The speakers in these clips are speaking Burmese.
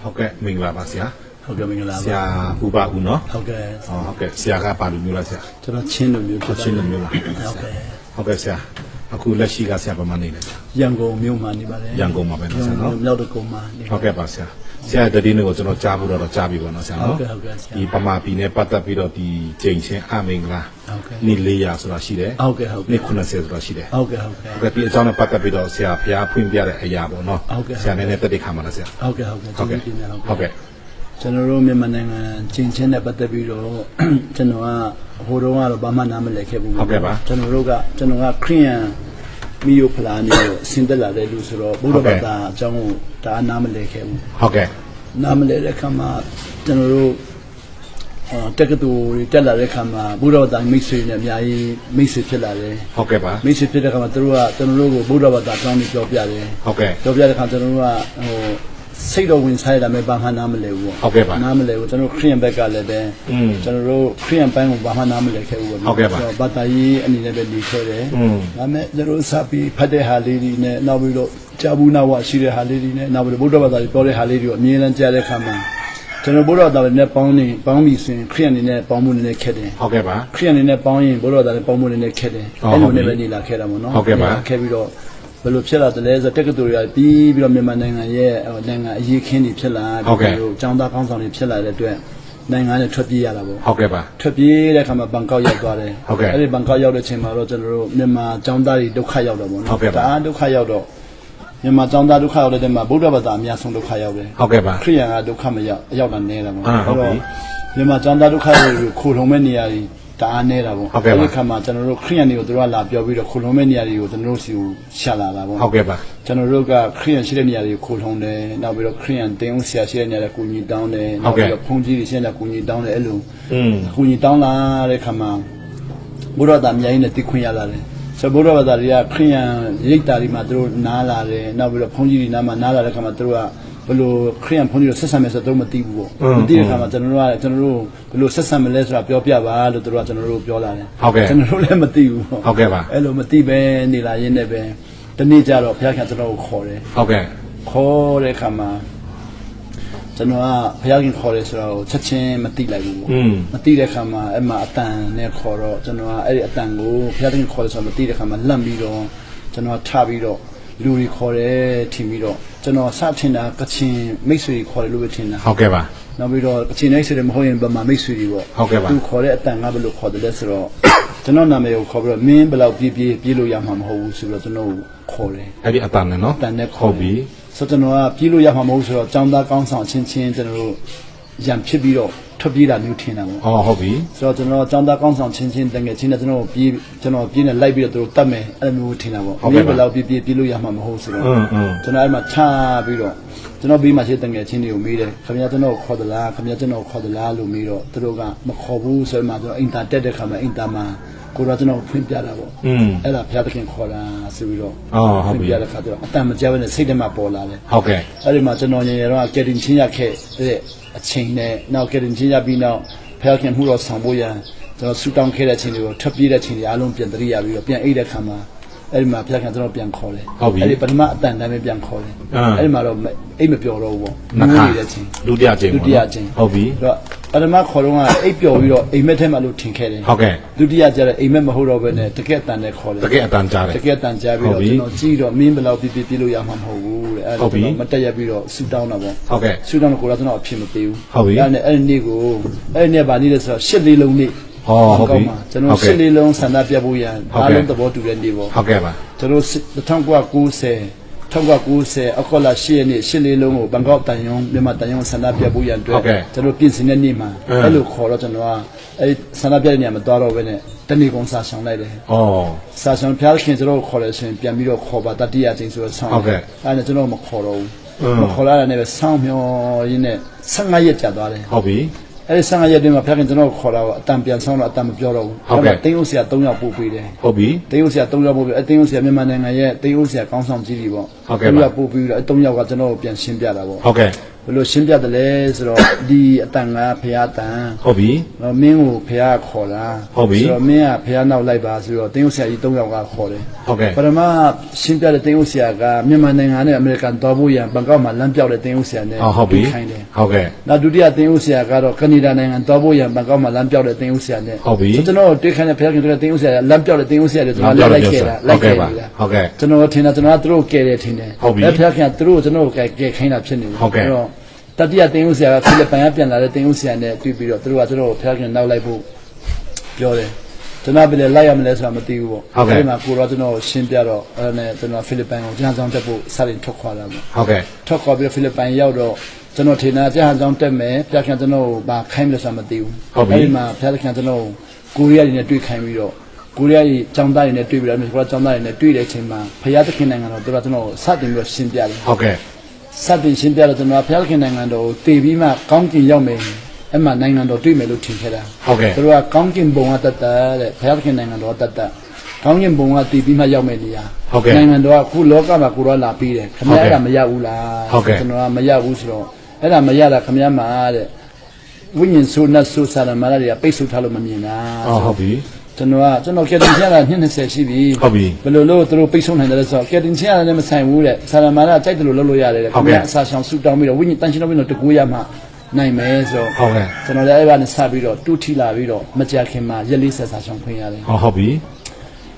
Okay, mingla pasya. Okay, mingla. Sia uba uno. Okay. Oh, okay. Sia ka palu mula sia.ကျွန်တော်ချင်းလိုမျိုးဖြစ် Chin mula. Okay. Okay, sia. Aku leshi ka sia pamane le. ရန်ကုန်မြို့မှာနေပါတယ် ရန်ကုန်မှာပဲနော်ဆရာနော် မြောက်တကုံမှာနေ ဟုတ်ကဲ့ပါဆရာဆရာတတိယနေ့ကိုကျွန်တော်ကြားဖို့တော့ကြားပြီပေါ့နော်ဆရာ ဟုတ် နော် ကဲ့ဟုတ်ကဲ့ဆရာ ဒီပမာပြည်နဲ့ပတ်သက်ပြီးတော့ဒီကျိန်ချင်းအမင်္ဂလာ ဟုတ်ကဲ့ နေ့400ဆိုတာရှိတယ် ဟုတ်ကဲ့ဟုတ်ကဲ့ နေ့90ဆိုတာရှိတယ် ဟုတ်ကဲ့ဟုတ်ကဲ့ ဟုတ်ကဲ့ဒီအကြောင်းနဲ့ပတ်သက်ပြီးတော့ဆရာဖျားဖွင့်ပြတဲ့အရာပေါ့နော် ဟုတ်ကဲ့ ဆရာနည်းနည်းတက်တက်ခါမှာလားဆရာ ဟုတ်ကဲ့ဟုတ်ကဲ့ ဟုတ်ကဲ့ ကျေးဇူးတင်ပါတယ် ဟုတ်ကဲ့ ကျွန်တော်တို့မြန်မာနိုင်ငံချင်းချင်းနဲ့ပတ်သက်ပြီးတော့ ကျွန်တော်ကဟိုတုန်းကတော့ဘာမှနားမလည်ခဲ့ဘူး ဟုတ်ကဲ့ပါ ကျွန်တော်ကခရိယန်မီယိုဖလာနေကိုဆင်းသက်လာတဲ့လူဆိုတော့ဘုရားဘာသာအကြောင်းကိုဒါနားမလည်ခဲ့ဘူး ဟုတ်ကဲ့ နားမလည်တဲ့ခါမှာကျွန်တော်တို့တက္ကသိုလ်တွေတက်လာတဲ့ခါမှာဘုရားဘာသာမိတ်ဆွေနဲ့အများကြီးမိတ်ဆွေဖြစ်လာတယ် ဟုတ်ကဲ့ပါ မိတ်ဆွေဖြစ်တဲ့ခါမှာသူတို့ကကျွန်တော်တို့ကိုဘုရားဘာသာအကြောင်းတွေပြောပြတယ် ဟုတ်ကဲ့ ပြောပြတဲ့ခါကျွန်တော်တို့ကစိတ်တော်ဝင်စားရတာမဲ့ဘာမှနားမလည်ဘူး ဟုတ်ကဲ့ပါ နားမလည်ဘူးကျွန်တော်ခရိယန်ဘက်ကလည်းပဲကျွန်တော်တို့ခရိယန်ပိုင်းကိုဘာမှနားမလည်ခဲ့ဘူးပေါ့ ဟုတ်ကဲ့ပါ ဘာသာရေးအနေနဲ့ပဲနေခဲ့တယ်ဒါမဲ့ကျွန်တော်စပြီးဖတ်တဲ့ဟာလေးတွေနဲ့နောက်ပြီးတော့ကြာဘူးနာဝရှိတဲ့ဟာလေးတွေနဲ့နောက်ပြီးတော့ဘုရားဘာသာတွေပြောတဲ့ဟာလေးတွေကိုအမြဲတမ်းကြားတဲ့ခါမှာကျွန်တော်ဘုရားဘာသာတွေနဲ့ပေါင်းပြီးဆိုရင်ခရိယန်အနေနဲ့ပေါင်းမှုအနေနဲ့ခက်တယ် ဟုတ်ကဲ့ပါ ခရိယန်အနေနဲ့ပေါင်းရင်ဘုရားဘာသာတွေပေါင်းမှုအနေနဲ့ခက်တယ်အဲ့လိုနဲ့ပဲနေလာခဲ့တာပေါ့နော် ဟုတ်ကဲ့ပါ ခဲ့ပြီးတော့ဘယ်လိုဖြစ်လာတယ်လဲဆိုတော့တက္ကသိုလ်တွေကပြီးတော့မြန်မာနိုင်ငံရဲ့နိုင်ငံအရေးခင်းတွေဖြစ်လာတို့ចောင်းသားကောင်းဆောင်တွေဖြစ်လာတဲ့အတွက်နိုင်ငံနဲ့ထွက်ပြေးရတာပေါ့ ဟုတ်ကဲ့ပါ ထွက်ပြေးတဲ့အခါမှာဘန်ကောက်ရောက်သွားတယ် ဟုတ်ကဲ့ အဲ့ဒီဘန်ကောက်ရောက်တဲ့အချိန်မှာတော့ကျွန်တော်တို့မြန်မာចောင်းသားတွေဒုက္ခရောက်တော့ပေါ့ ဟုတ် နော် ကဲ့ပါ ဒါဒုက္ခရောက်တော့မြန်မာចောင်းသားဒုက္ခရောက်တဲ့မှာဗုဒ္ဓဘာသာအများဆုံးဒုက္ခရောက်တယ် ဟုတ်ကဲ့ပါ ခရိယန်ကဒုက္ခမရောက်တာနဲတာပေါ့ ဟုတ်ပြီ မြန်မာចောင်းသားဒုက္ခရောက်ကိုခိုလုံမဲ့နေရာတွေတအားနေတာပေါ့ ဟုတ်ကဲ့ပါ ဒီခါမှာကျွန်တော်တို့ခရိယန်တွေကိုတို့ကလာပြောပြီးတော့ခိုလုံမဲ့နေရာတွေကိုကျွန်တော်တို့စီကိုရှာလာတာပေါ့ ဟုတ်ကဲ့ပါ ကျွန်တော်တို့ကခရိယန်ရှိတဲ့နေရာတွေကိုခိုလုံတယ်နောက်ပြီးတော့ခရိယန်တင်းဦးဆရာရှိတဲ့နေရာတွေကိုညီတောင်းတယ် ဟုတ်ကဲ့ ပြီးတော့ဖုန်ကြီးတွေရှိတဲ့ကိုညီတောင်းတယ်အဲ့လို อืม ကိုညီတောင်းလာတဲ့ခါမှာဘုရားသားအများကြီးနဲ့တည်ခွင့်ရလာတယ်ဆိုတော့ဘုရားဘာသာတွေကခရိယန်ရိတ်တာတွေမှာသူတို့နားလာတယ်နောက်ပြီးတော့ဖုန်ကြီးတွေနားမှာနားလာတဲ့ခါမှာသူတို့ကဘယ်လိုခရိယန်ဖုန်ကြီးတို့ဆက်ဆံမယ်ဆိုတော့မသိဘူးပေါ့မသိတဲ့ခါမှာကျွန်တော်တို့ဘယ်လိုဆက်ဆံမလဲဆိုတာပြောပြပါလို့သူတို့ကကျွန်တော်တို့ပြောလာတယ် ဟုတ်ကဲ့ ကျွန်တော်တို့လည်းမသိဘူး ဟုတ်ကဲ့ပါ အဲ့လိုမသိပဲနေလာရင်းနဲ့ပဲတနေ့ကျတော့ဘုရားခင်ကျွန်တော်ကိုခေါ်တယ် ဟုတ်ကဲ့ ခေါ်တဲ့ခါမှာကျွန်တော်ကဘုရားခင်ခေါ်တယ်ဆိုတော့ချက်ချင်းမသိလိုက်ဘူးပေါ့ မသိတဲ့ခါမှာအဲ့မှာအတန်နဲ့ခေါ်တော့ကျွန်တော်ကအဲ့ဒီအတန်ကိုဘုရားခင်ခေါ်တယ်ဆိုတော့မသိတဲ့ခါမှာလန့်ပြီးတော့ကျွန်တော်ထပြီးတော့လူတွေခေါ်တယ်ထင်ပြီးတော့ကျွန်တော်စထင်တာကချင်မိတ်ဆွေတွေခေါ်တယ်လို့ပဲထင်တာ ဟုတ်ကဲ့ပါ နောက်ပြီးတော့ကချင်မိတ်ဆွေတွေမဟုတ်ရင်ဗမာမိတ်ဆွေတွေပေါ့ ဟုတ်ကဲ့ပါ သူခေါ်တဲ့အတန်ကဘယ်လိုခေါ်တယ်လဲဆိုတော့ကျွန်တော်နာမည်ကိုခေါ်ပြီးတော့မင်းဘယ်လောက်ပြေးလို့ရမှာမဟုတ်ဘူးဆိုတော့ကျွန်တော်ခေါ်တယ် အဲ့ဒီအတန်နဲ့နော် အတန်နဲ့ ဟု ခေါ် တ်ပြီ ဆိုတော့ကျွန်တော်ကပြေးလို့ရမှာမဟုတ်ဆိုတော့ចောင်းသားကောင်းဆောင်ချင်းချင်းကျွန်တော်တို့ရံဖြစ်ပြီးတော့ထွက်ပြေးတာမျိုးထင်တာပေါ့ อ๋อဟုတ်ပြီ ဆိုတော့ကျွန်တော်ចောင်းသားကောင်းဆောင်ချင်းချင်းတကယ်ချင်းနဲ့ကျွန်တော်ပြေးနဲ့လိုက်ပြီးတော့သူတို့တတ်မယ်အဲ့လိုမျိုးထင်တာပေါ့ဘယ်လောက်ပြေးလို့ရမှာမဟုတ်ဆိုတော့ကျွန်တော်အဲ့မှာချပြီးတော့ကျွန်တော်ဘေးမှာရှိတကယ်ချင်းတွေကိုမေးတယ်ခင်ဗျားကျွန်တော်ခေါ်သလားခင်ဗျားကျွန်တော်ခေါ်သလားလို့မေးတော့သူတို့ကမခေါ်ဘူးဆိုမှကျွန်တော်အင်တာတက်တဲ့ခါမှာအင်တာမှာကိုတော့ကျွန်တော်ဖွင့်ပြတာပေါ့အဲ့ဒါဘုရားသခင်ခေါ်တာဆိုပြီးတော့ ဟုတ်ပြီ ဖွင့်ပြတဲ့ခါကျတော့အတန်မကြဘဲနဲ့စိတ်ထဲမှာပေါ်လာတယ် ဟုတ်ကဲ့ အဲ့ဒီမှာကျွန်တော်ငယ်ငယ်တော့ကယ်တင်ချင်းရခဲ့တဲ့အချိန်နဲ့နောက်ကယ်တင်ချင်းရပြီးနောက်ဖျောက်ခင်မှုတော်ဆောင်ဖို့ရန်ကျွန်တော်ဆူတောင်းခဲ့တဲ့အချိန်တွေကိုထပ်ပြေးတဲ့အချိန်တွေအားလုံးပြန်တရိယာပြီးတော့ပြန်အိတ်တဲ့ခါမှာအဲ့ဒီမှာဖျောက်ခင်ကျွန်တော်ပြန်ခေါ်တယ် ဟုတ်ပြီ အဲ့ဒီပထမအတန်တိုင်းပဲပြန်ခေါ်တယ်အဲ့ဒီမှာတော့အိတ်မပျော်တော့ဘူးပေါ့ နှစ်ခါ နေတဲ့ချိန် ဒုတိယချိန် ဒု ပေါ့ တိယ နော် ချိန် ဟုတ်ပြီ အဲ့တော့ပထမခေါ်တော့ကအိတ်ပျော်ပြီးတော့အိမ်မက်ထဲမှာလို့ထင်ခဲ့တယ် ဟုတ်ကဲ့ ဒုတိယကျတော့အိမ်မက်မဟုတ်တော့ဘဲနဲ့တကယ်အတန်နဲ့ခေါ်တယ် တကယ်အတန်ကြားတယ် တကယ်တန်ကြားပြီး ဟုတ် တော့ ပြီ ကျွန်တော်ကြည့်တော့မင်းဘယ်လောက်ပြေးလို့ရမှာမဟုတ်ဘူးတဲ့အဲ့ ဟုတ် ဒါ ပြီ ကျွန်တော်မတက်ရပြီးတော့ဆူတောင်းတာပေါ့ ဟုတ်ကဲ့ ဆူတောင်းတော့ကိုယ်ကကျွန်တော်အဖြစ်မပေးဘူး ဟုတ်ပြီ အဲ့နဲ့အဲ့ဒီနေ့ကိုအဲ့ဒီနေ့ဗာနေ့လဲဆိုတော့ရှစ်လေးလုံးနေ့ ဟောဟုတ်ပြီ ကျွန်တော်ရှစ်လေးလုံးဆန္ဒပြဖို့ရန် ဟုတ် အား ကဲ့ လုံးသဘောတူတဲ့နေ့ပေါ့ ဟုတ်ကဲ့ပါ ကျွန်တော်1990အောက်ကလာ10ရက်နေ့ရှစ်လေးလုံးကိုဘန်ကောက်တန်ယုံမြန်မာတန်ယုံဆန္ဒပြဖို့ရန်အတွက် ဟုတ်ကဲ့ ကျွန်တော်ပြင်ဆင်တဲ့နေ့မှာ အဲ့လိုခေါ်တော့ကျွန်တော်ကအဲ့ဒီဆန္ဒပြတဲ့နေရာမှာသွားတော့ပဲနဲ့တနေ့ကုန်စာဆောင်လိုက်တယ် ဩ စာဆောင်ဖျားခင်ကျွန်တော်ခေါ်လဲဆိုရင်ပြန်ပြီးတော့ခေါ်ပါတတိယချင်းဆိုတော့ဆောင်း ဟုတ်ကဲ့ အဲ့ဒါကျွန်တော်မခေါ်တော့ဘူးမခေါ်လာတဲ့နေ့ပဲဆောင်းမျောရင်းနဲ့15ရက်ကြာသွားတယ် ဟုတ်ပြီ အဲ့ဒီ15ရက်တွင်းမှာဖျားခင်ကျွန်တော်ခေါ်တာတော့အတန်ပြန်ဆောင်းတော့အတန်မပြောတော့ဘူး ဟုတ်ကဲ့ တင်းဦးဆရာ3ယောက်ပို့ပေးတယ် ဟုတ်ပြီ တင်းဦးဆရာ3ယောက်ပို့ပေးအဲ့တင်းဦးဆရာမြန်မာနိုင်ငံရဲ့တင်းဦးဆရာကောင်းဆောင်ကြီးတွေပေါ့ ဟုတ်ကဲ့ပါ 3ယောက်ပို့ပေးပြီးတော့အဲ့3ယောက်ကကျွန်တော်ကိုပြန်ရှင်းပြတာပေါ့ ဟုတ်ကဲ့ ဘယ်လိုရှင်းပြတယ်လဲဆိုတော့ဒီအတန်ကဖះတန် ဟုတ်ပြီ မင်းကိုဖះခေါ်တာ ဟုတ်ပြီ ဆိုတော့မင်းကဖះနောက်လိုက်ပါဆိုတော့တင်းဥဆရာကြီး၃ယောက်ကခေါ်တယ် ဟုတ်ကဲ့ ပထမရှင်းပြတဲ့တင်းဥဆရာကမြန်မာနိုင်ငံနဲ့အမေရိကန်တော်ဖို့ရန်ဘန်ကောက်မှာလမ်းပြောက်တဲ့တင်းဥဆရာနဲ့ ဟုတ်ပြီ ခိုင်းတယ် ဟုတ်ကဲ့ နောက်ဒုတိယတင်းဥဆရာကတော့ကနေဒါနိုင်ငံတော်ဖို့ရန်ဘန်ကောက်မှာလမ်းပြောက်တဲ့တင်းဥဆရာနဲ့ ဟုတ်ပြီ ကျွန်တော်တွေ့ခိုင်းတဲ့ဖះခင်တဲ့တင်းဥဆရာလမ်းပြောက်တဲ့တင်းဥဆရာတွေကျွန်တော်လိုက်ခဲ့တာ ဟုတ်ကဲ့ပါဟုတ်ကဲ့ ကျွန်တော်ထင်တာကျွန်တော်ကသူတို့ကဲတယ်ထင်တယ် ဟုတ်ပြီ ဖះခင်သူတို့ကျွန်တော်ကဲခိုင်းတာဖြစ်နေတယ် ဟုတ်ကဲ့ တော့တတိယတင်းဥဆရာကဖိလစ်ပိုင်ကပြန်လာတဲ့တင်းဥဆရာနဲ့တွေ့ပြီးတော့သူတို့ကကျွန်တော်ဖះခင်နောက်လိုက်ဖို့ပြောတယ်ကျွန်တော်ဘယ်လဲလိုက်ရမလဲဆိုတာမသိဘူးပေါ့ ဟုတ်ကဲ့ ဒီမှာကိုတော့ကျွန်တော်ရှင်းပြတော့အဲ့ဒါနဲ့ကျွန်တော်ဖိလစ်ပိုင်ကိုကျန်းဆောင်တက်ဖို့စတင်ထွက်ခွာလာပေါ့ ဟုတ်ကဲ့ ထွက်ခွာပြီးဖိလစ်ပိုင်ရောက်တော့ကျွန်တော်ထင်တာကျန်းဆောင်တက်မယ်ဖះခင်ကျွန်တော်ဗာခိုင်းမလို့ဆိုတာမသိဘူး ဟုတ်ပြီ အဲ့ဒီမှာဖះခင်ကျွန်တော်ကိုရီးယားတွေနဲ့တွေ့ခိုင်းပြီးတော့ကိုရီးယားကြီးចောင်းသားတွေနဲ့တွေ့ပြီးတော့ကျွန်တော်ចောင်းသားတွေနဲ့တွေ့တဲ့အချိန်မှာဖះသခင်နိုင်ငံတော်တို့ကကျွန်တော်စတင်ပြီးတော့ရှင်းပြတယ် ဟုတ်ကဲ့ စတင်ရှင်းပြတော့ကျွန်တော်ဖះသခင်နိုင်ငံတော်ကိုတည်ပြီးမှကောင်းကင်ရောက်မယ်အဲ့မှာနိုင်ငံတော်တွေ့မယ်လို့ထင်ခဲ့တာ ဟုတ်ကဲ့ သူတို့ကကောင်းကင်ဘုံကတတ်တဲ့ဘုရားသခင်နိုင်ငံတော်ကတတ်ကောင်းကင်ဘုံကတည်ပြီးမှရောက်မယ်နေရာ ဟုတ်ကဲ့ နိုင်ငံတော်ကခုလောကမှာကိုရောလာပြီးတယ်ခမရအဲ့ဒါမရဘူးလား ဟုတ်ကဲ့ ကျွန်တော်ကမရဘူးဆိုတော့အဲ့ဒါမရတာခမရမှာတဲ့ဝိညာဉ်ဆိုးနတ်ဆိုးဆာလမာရတွေကပိတ်ဆို့ထားလို့မမြင်တာ အော်ဟုတ်ပြီ ကျွန်တော်ကကက်တင်ချင်ရတာနှစ်20ရှိပြီ ဟုတ်ပြီ ဘယ်လိုလို့သူတို့ပိတ်ဆို့နိုင်တယ်လဲဆိုတော့ကက်တင်ချင်ရတာလည်းမဆိုင်ဘူးတဲ့ဆာလမာရကြိုက်တယ်လို့လုပ်လို့ရတယ်တဲ့ ဟုတ် ခမ ကဲ့ ရအစာရှောင်ဆူတောင်းပြီးတော့ဝိညာဉ်တန်ရှင်းတော့ပြီးတော့တကူရမှနိုင်မယ်ဆိုတော့ ဟုတ်ကဲ့ ကျွန်တော်လည်းအဲ့ဘာနဲ့စပြီးတော့တူထီလာပြီးတော့မကြခင်မှာရက်လေးဆက်စာချောင်းဖွင့်ရတယ် ဟုတ်ပြီ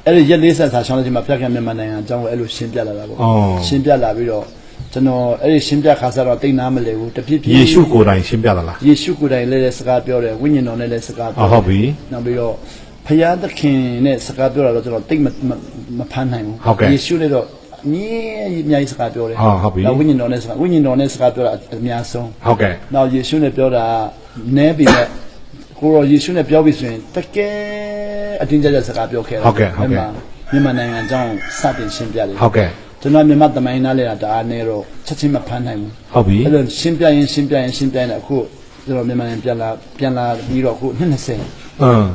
အဲ့ဒီရက်လေးဆက်စာချောင်းတဲ့ချိန်မှာပြက်ခင်မြန်မာနိုင်ငံအကြောင်းကိုအဲ့လိုရှင်းပြလာတာပေါ့ အော် ရှင်းပြလာပြီးတော့ကျွန်တော်အဲ့ဒီရှင်းပြခါစားတော့တိတ်နာမလဲဘူးတပြည့်ပြည့် ယေရှုကိုယ်တိုင်ရှင်းပြတာလား ယေရှုကိုယ်တိုင်လည်းစကားပြောတယ်ဝိညာဉ်တော်နဲ့လည်းစကားပြော ဟုတ်ပြီ နောက်ပြီးတော့ဖယားသခင်နဲ့စကားပြောတာတော့ကျွန်တော်တိတ်မဖမ်းနိုင်ဘူး ဟုတ်ကဲ့ ယေရှုလည်းတော့အမြဲအများကြီးစကားပြောတယ် ဟုတ်ပြီ နောက်ဝိညာဉ်တော်နဲ့စကားပြောတာအများဆုံး ဟုတ်ကဲ့ နောက်ယေရှုနဲ့ပြောတာနဲပြီမဲ့ကိုရောယေရှုနဲ့ပြောပြီဆိုရင်တကယ်အတင်းကြပ်စကားပြောခဲ့တာ ဟုတ်ကဲ့ဟုတ်ကဲ့ မြန်မာနိုင်ငံအကြောင်းစတင်ရှင်းပြတယ် ဟုတ်ကဲ့ ကျွန်တော်မြန်မာသမိုင်းနားလဲတာတအားနေတော့ချက်ချင်းမဖမ်းနိုင်ဘူး ဟုတ်ပြီ အဲ့လိုရှင်းပြရင်အခုကျွန်တော်မြန်မာနိုင်ငံပြန်လာပြီးတော့အခု20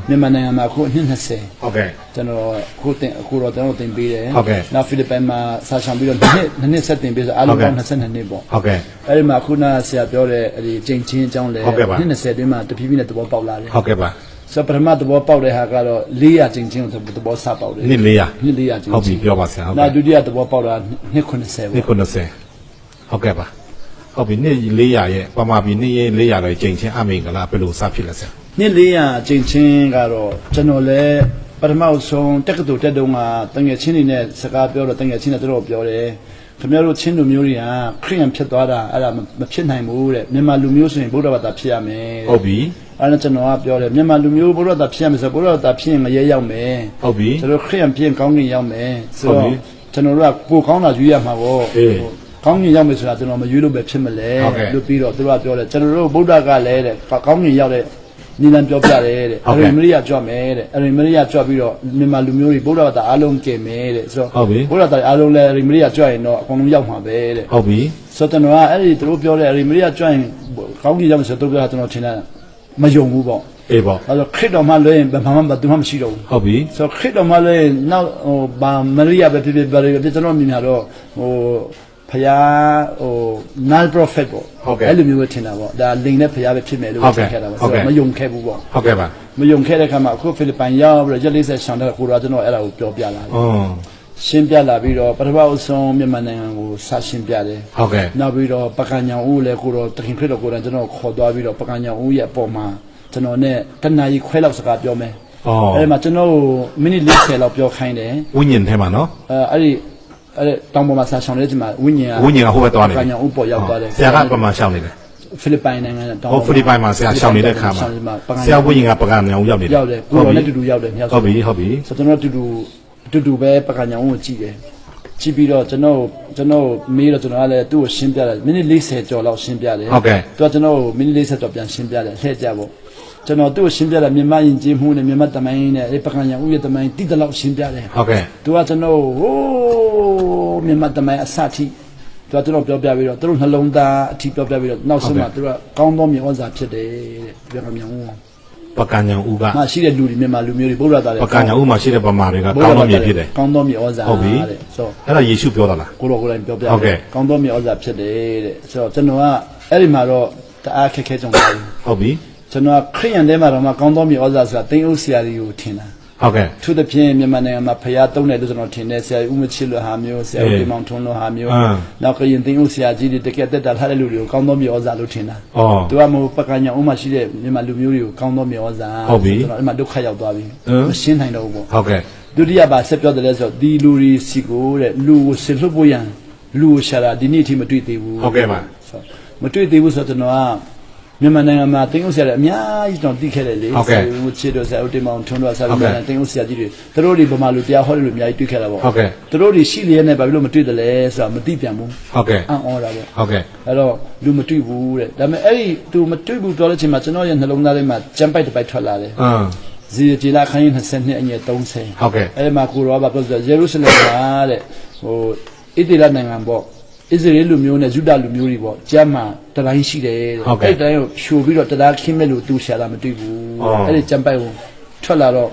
မြန်မာနိုင်ငံမှာအခု20 ဟုတ်ကဲ့ ကျွန်တော်အခုတော့ကျွန်တော်တင်ပေးတယ် ဟုတ်ကဲ့ နောက်ဖိလစ်ပိုင်မှာစာဆောင်ပြီးတော့နှစ်ဆက်တင်ပေးဆိုအားလုံးပေါင်း22နှစ်ပေါ့ ဟုတ်ကဲ့ အဲ့ဒီမှာခုနဆရာပြောတဲ့အဲ့ဒီကျင့်ချင်းအကြောင်းလဲ ဟုတ်ကဲ့ပါ 20တွင်းမှာတဖြည်းဖြည်းနဲ့သဘောပေါက်လာတယ် ဟုတ်ကဲ့ပါ ဆိုတော့ပထမသဘောပေါက်တဲ့ဟာကတော့400ကျင့်ချင်းကိုသဘောစပေါက်တယ် နှစ်400 နှစ်400ကျင့် ဟုတ်ပြီ ချင်း ပြောပါဆရာဟုတ် နော ကဲ့ က်ဒုတိယသဘောပေါက်တာနှစ်90 နှစ် ပေါ့ 90ဟုတ်ကဲ့ပါဟုတ်ပြီနှစ်400ရဲ့ပမာပြီနှစ်400ရဲ့ချိန်ချင်းအမေကလားဘယ်လိုစဖြစ်လဲဆရာ နှစ်400ကျင့်ချင်းကတော့ကျွန်တော်လည်းပထမဆုံးတက္ကသိုလ်တက်တုန်းကတငယ်ချင်းတွေနဲ့စကားပြောတော့တငယ်ချင်းတွေတို့ပြောတယ်ခင်ဗျားတို့ချင်းလူမျိုးတွေကခရိယန်ဖြစ်သွားတာအဲ့ဒါမဖြစ်နိုင်ဘူးတဲ့မြန်မာလူမျိုးဆိုရင်ဗုဒ္ဓဘာသာဖြစ်ရမယ် ဟုတ်ပြီ အဲ့ဒါကျွန်တော်ကပြောတယ်မြန်မာလူမျိုးဘုရားသာဖြစ်ရမယ်ဆိုဘုရားသာဖြစ်ရင်ငရဲရောက်မယ် ဟုတ်ပြီ ကျွန်တော်ခရစ်ယာန်ဖြစ်ရင်ကောင်းကင်ရောက်မယ်ဆို ဟုတ် တော့ ပြီ ကျွန်တော်တို့ကကိုယ်ကောင်းတာယူရမှာပေါ့ အေး ကောင်းကင်ရောက်မယ်ဆိုတာကျွန်တော်မယူလို့ပဲဖြစ်မလဲ ဟုတ်ကဲ့ လို့ပြီးတော့သူတို့ကပြောတယ်ကျွန်တော်တို့ဗုဒ္ဓကလည်းတဲ့ကောင်းကင်ရောက်တဲ့နိလန်ပြောပြတယ်တဲ့ ဟုတ်ကဲ့ အရိမရိယကြွမယ်တဲ့အရိမရိယကြွပြီးတော့မြန်မာလူမျိုးတွေဗုဒ္ဓဘာသာအားလုံးကယ်မယ်တဲ့ဆို ဟုတ်ပြီ တော့ဗုဒ္ဓဘာသာအားလုံးလည်းအရိမရိယကြွရင်တော့အကုန်လုံးရောက်မှာပဲတဲ့ ဟုတ်ပြီ ဆိုတော့ကျွန်တော်ကအဲ့ဒီသူတို့ပြောတဲ့အရိမရိယကြွရင်ကောင်းကင်ရောက်မယ်ဆိုတော့သူတို့ပြောတာကျွန်တော်ထင်တာမယုံဘူးပေါ့ အေးပေါ့ အဲ့တော့ခရစ်တော်မှလွှဲရင်ဘာမှသူမှမရှိတော့ဘူး ဟုတ်ပြီ ဆိုတော့ခရစ်တော်မှလွှဲရင်နောက်ဘာမရိယပဲဖြစ်ဖြစ်ဘာတွေပဲကျွန်တော်မြင်ရတော့ဖယားnull prophet ပေါ့အဲ့လိုမျိုးပဲထင်တာပေါ့ဒါလိန်နဲ့ဖယားပဲဖြစ်မယ်လို့ထင်ခဲ့တာပေါ့ဆိုတော့မယုံခဲ့ဘူးပေါ့ ဟုတ်ကဲ့ပါ မယုံခဲ့တဲ့ခါမှာအခုဖိလစ်ပိုင်ရောက်ပြီးတော့ရက်40ရှောင်းတဲ့ကိုရောကျွန်တော်အဲ့ဒါကိုပြောပြလာတယ် ရှင်းပြလာပြီးတော့ပထမအဆုံးမြန်မာနိုင်ငံကိုစရှင်းပြတယ် ဟုတ်ကဲ့ နောက်ပြီးတော့ပကံညောင်ဦးလည်းကိုတော့တခင်ခရစ်တော်ကိုယ်တိုင်ကျွန်တော်ခေါ်သွားပြီးတော့ပကံညောင်ဦးရဲ့အပေါ်မှာကျွန်တော်နဲ့တနာရီခွဲလောက်စကားပြောမယ် အော် အဲ့ဒီမှာကျွန်တော်မိနစ်40လောက်ပြောခိုင်းတယ် ဝိညာဉ်ထဲမှာနော် အဲ့ဒီတောင်ပေါ်မှာဆာဆောင်တဲ့ချိန်မှာဝိညာဉ် ဝိညာဉ်ကဟိုဘက်သွားနေ ပကံညောင်ဦးပေါ်ရောက်သွားတယ် ဆရာကပမာရှောင်းနေတယ် ဖိလစ်ပိုင်နိုင်ငံတောင် ဟိုဖိလစ်ပိုင်မှာဆရာရှောင်းနေတဲ့ခါမှာဆရာဝိညာဉ်ကပကံညောင်ရောက်နေတယ် ရောက်တယ်ကိုတော်နဲ့တူတူရောက်တယ်မြောက် ဟုတ်ပြီဟုတ်ပြီ ဆိုတော့ကျွန်တော်တူပဲပကံညောင်ဦးကိုကြည့်တယ်ကြည့်ပြီးတော့ကျွန်တော်မေးတော့ကျွန်တော်ကလည်းသူ့ကိုရှင်းပြတယ်မိနစ်40ကျော်လောက်ရှင်းပြတယ် ဟုတ်ကဲ့ သူကကျွန်တော်မိနစ်40ကျော်ပြန်ရှင်းပြတယ်လှည့်ကြပေါ့ကျွန်တော်သူ့ကိုရှင်းပြတယ်မြန်မာယဉ်ကျေးမှုနဲ့မြန်မာတမိုင်းနဲ့ပကံညာဥယျာဉ်တမိုင်းတိတလောက်ရှင်းပြတယ် ဟုတ်ကဲ့ သူကကျွန်တော်ဟိုးမြန်မာတမိုင်းအစထိသူကကျွန်တော်ပြောပြပြီးတော့သူတို့နှလုံးသားအထိပြောပြပြီးတော့နောက်ဆုံးမှာသူကကောင်းသောမြေဩဇာဖြစ်တယ်တဲ့ပကံညာဥ ပကံညောင်ဦးက မရှိတဲ့လူတွေမြန်မာလူမျိုးတွေဗုဒ္ဓသားတွေ ပကံညောင်ဦးမှာရှိတဲ့ပမာတွေကကောင်းသောမြေဖြစ်တယ် ကောင်းသောမြေဩဇာ ဟုတ်ပြီ တဲ့ဆို အဲ့ဒါယေရှုပြောတာလား ကိုတော်ကိုယ်တိုင်ပြောပြတယ် ဟုတ်ကဲ့ ကောင်းသောမြေဩဇာဖြစ်တယ်တဲ့ဆိုတော့ကျွန်တော်က အဲ့ဒီမှာတော့တအားခက်ခဲကြုံတယ် ဟုတ်ပြီ ကျွန်တော်ခရိယန်တဲမှာတော့မှကောင်းသောမြေဩဇာဆိုတာတင်းဥဆရာကြီးကိုထင်တာ ဟုတ်ကဲ့ သူတစ်ဖြင့်မြန်မာနိုင်ငံမှာဖျားတုံးတယ်လို့ကျွန်တော်ထင်တယ်ဆရာဦးမချစ်လိုဟာမျိုးဆရာဦးဒီမောင်ထွန်းလိုဟာမျိုးနောက်ကရင်တင်းဥဆရာကြီးတွေတကယ်တက်တာထားတဲ့လူတွေကိုကောင်းသောမြေဩဇာလို့ထင်တာ အော် သူကမဟုတ်ပကညာဥမရှိတဲ့မြန်မာလူမျိုးတွေကိုကောင်းသောမြေဩဇာ ဟုတ်ပြီ ကျွန်တော်အဲ့မှာဒုက္ခရောက်သွားပြီမရှင်းနိုင်တော့ဘူးပေါ့ ဟုတ်ကဲ့ ဒုတိယပါဆက်ပြောတယ်လဲဆိုတော့ဒီလူတွေစီကိုတဲ့လူကိုဆင်လွတ်ဖို့ရန်လူကိုရှာတာဒီနေ့အထိမတွေ့သေးဘူး ဟုတ်ကဲ့ပါ မတွေ့သေးဘူးဆိုတော့ကျွန်တော်ကမြန်မာနိုင်ငံမှာတင်းဥဆရာတွေအများကြီးကျွန်တော်သိခဲ့တယ်လေ ဟုတ်ကဲ့ ဦးချစ်တို့ဆရာဦးတင်မောင်ထွန်းတို့ဆရာ ဟုတ်ကဲ့ တင်းဥဆရာကြီးတွေသူတို့တွေဗမာလူတရားဟောတယ်လို့အများကြီးတွေ့ခဲ့တာပေါ့ ဟုတ်ကဲ့ သူတို့တွေရှိလျက်နဲ့ဘာဖြစ်လို့မတွေ့တယ်လဲဆိုတာမသိပြန်ဘူး ဟုတ်ကဲ့ အံ့ဩတာပေါ့ ဟုတ်ကဲ့ အဲ့တော့လူမတွေ့ဘူးတဲ့ဒါပေမဲ့အဲ့ဒီသူမတွေ့ဘူးပြောတဲ့ချိန်မှာကျွန်တော်ရဲ့နှလုံးသားထဲမှာကြမ်းပိုက်တစ်ပိုက်ထွက်လာတယ် ဇီဂျီလာခိုင်း22အငယ်30 ဟုတ်ကဲ့ အဲ့ဒီမှာကိုရောဘာပြောဆိုယေရုရှလင်မှာတဲ့ဟိုဣသရေလနိုင်ငံပေါ့ဣသရေလလူမျိုးနဲ့ယူဒလူမျိုးတွေပေါ့ကျမ်းမှာတတိုင်းရှိတယ်တဲ့ ဟုတ်ကဲ့ အဲ့တိုင်းကိုဖြိုပြီးတော့တရားခင်းမဲ့လို့သူရှာတာမတွေ့ဘူး အော် အဲ့ဒီကျမ်းပိုက်ကိုထွက်လာတော့